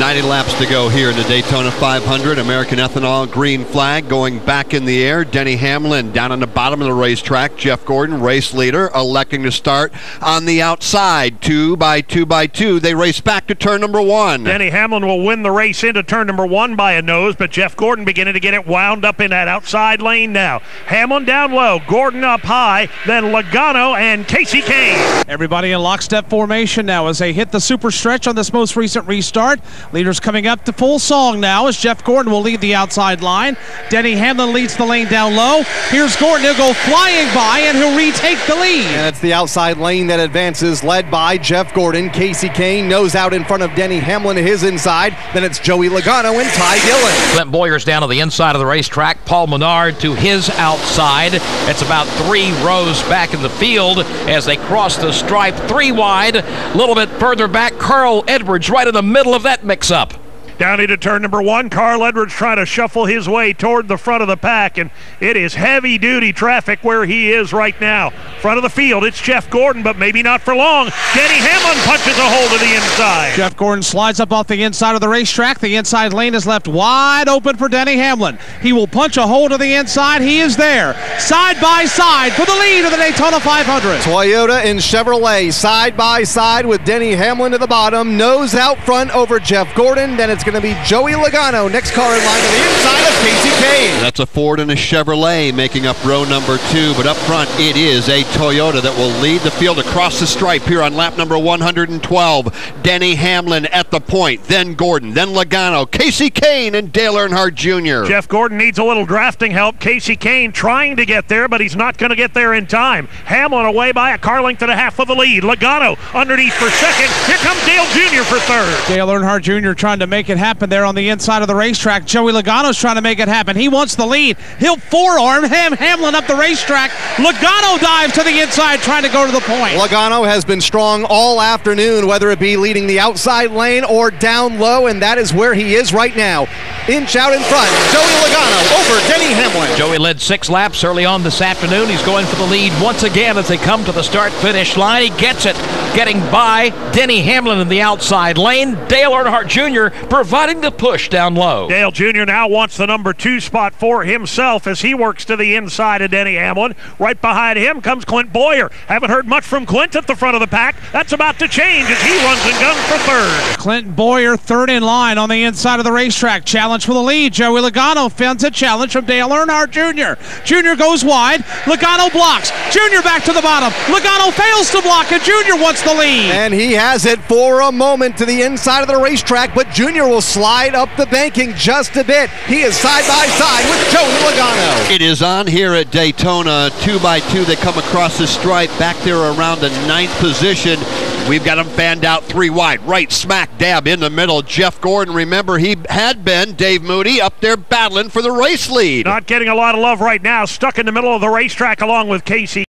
90 laps to go here in the Daytona 500. American Ethanol green flag going back in the air. Denny Hamlin down on the bottom of the racetrack. Jeff Gordon, race leader, electing to start on the outside. 2 by 2 by 2. They race back to turn number 1. Denny Hamlin will win the race into turn number 1 by a nose, but Jeff Gordon beginning to get it wound up in that outside lane now. Hamlin down low, Gordon up high, then Logano and Casey Kane. Everybody in lockstep formation now as they hit the super stretch on this most recent restart. Leaders coming up to full song now as Jeff Gordon will lead the outside line. Denny Hamlin leads the lane down low. Here's Gordon. He'll go flying by and he'll retake the lead. And it's the outside lane that advances, led by Jeff Gordon. Casey Kane nose out in front of Denny Hamlin to his inside. Then it's Joey Logano and Ty Dillon. Clint Boyer's down to the inside of the racetrack. Paul Menard to his outside. It's about 3 rows back in the field as they cross the stripe 3 wide. A little bit further back, Carl Edwards right in the middle of that mix-up. Down into turn number 1, Carl Edwards trying to shuffle his way toward the front of the pack, and it is heavy-duty traffic where he is right now. Front of the field, it's Jeff Gordon, but maybe not for long. Denny Hamlin punches a hole to the inside. Jeff Gordon slides up off the inside of the racetrack. The inside lane is left wide open for Denny Hamlin. He will punch a hole to the inside. He is there, side by side for the lead of the Daytona 500. Toyota and Chevrolet side by side with Denny Hamlin at the bottom. Nose out front over Jeff Gordon. Then it's going to be Joey Logano. Next car in line to the inside of Casey Kane. That's a Ford and a Chevrolet making up row number 2, but up front it is a Toyota that will lead the field across the stripe here on lap number 112. Denny Hamlin at the point, then Gordon, then Logano, Casey Kane, and Dale Earnhardt Jr. Jeff Gordon needs a little drafting help. Casey Kane trying to get there, but he's not going to get there in time. Hamlin away by a car length and a half of the lead. Logano underneath for second. Here comes Dale Jr. for third. Dale Earnhardt Jr. trying to make it it happen there on the inside of the racetrack. Joey Logano's trying to make it happen. He wants the lead. He'll forearm Hamlin up the racetrack. Logano dives to the inside trying to go to the point. Logano has been strong all afternoon, whether it be leading the outside lane or down low, and that is where he is right now. Inch out in front, Joey Logano over Denny Hamlin. Joey led 6 laps early on this afternoon. He's going for the lead once again as they come to the start-finish line. He gets it, getting by Denny Hamlin in the outside lane. Dale Earnhardt Jr. providing the push down low. Dale Jr. now wants the number 2 spot for himself as he works to the inside of Denny Hamlin. Right behind him comes Clint Boyer. Haven't heard much from Clint at the front of the pack. That's about to change as he runs and guns for third. Clint Boyer third in line on the inside of the racetrack. Challenge for the lead. Joey Logano fends a challenge from Dale Earnhardt Jr. Jr. goes wide. Logano blocks. Jr. back to the bottom. Logano fails to block and Jr. wants the lead. And he has it for a moment to the inside of the racetrack, but Jr. will slide up the banking just a bit. He is side by side with Joey Logano. It is on here at Daytona. 2x2, they come across the stripe back there around the 9th position. We've got them fanned out 3 wide, right smack dab in the middle. Jeff Gordon, remember, he had been Dave Moody up there battling for the race lead. Not getting a lot of love right now, stuck in the middle of the racetrack along with Casey.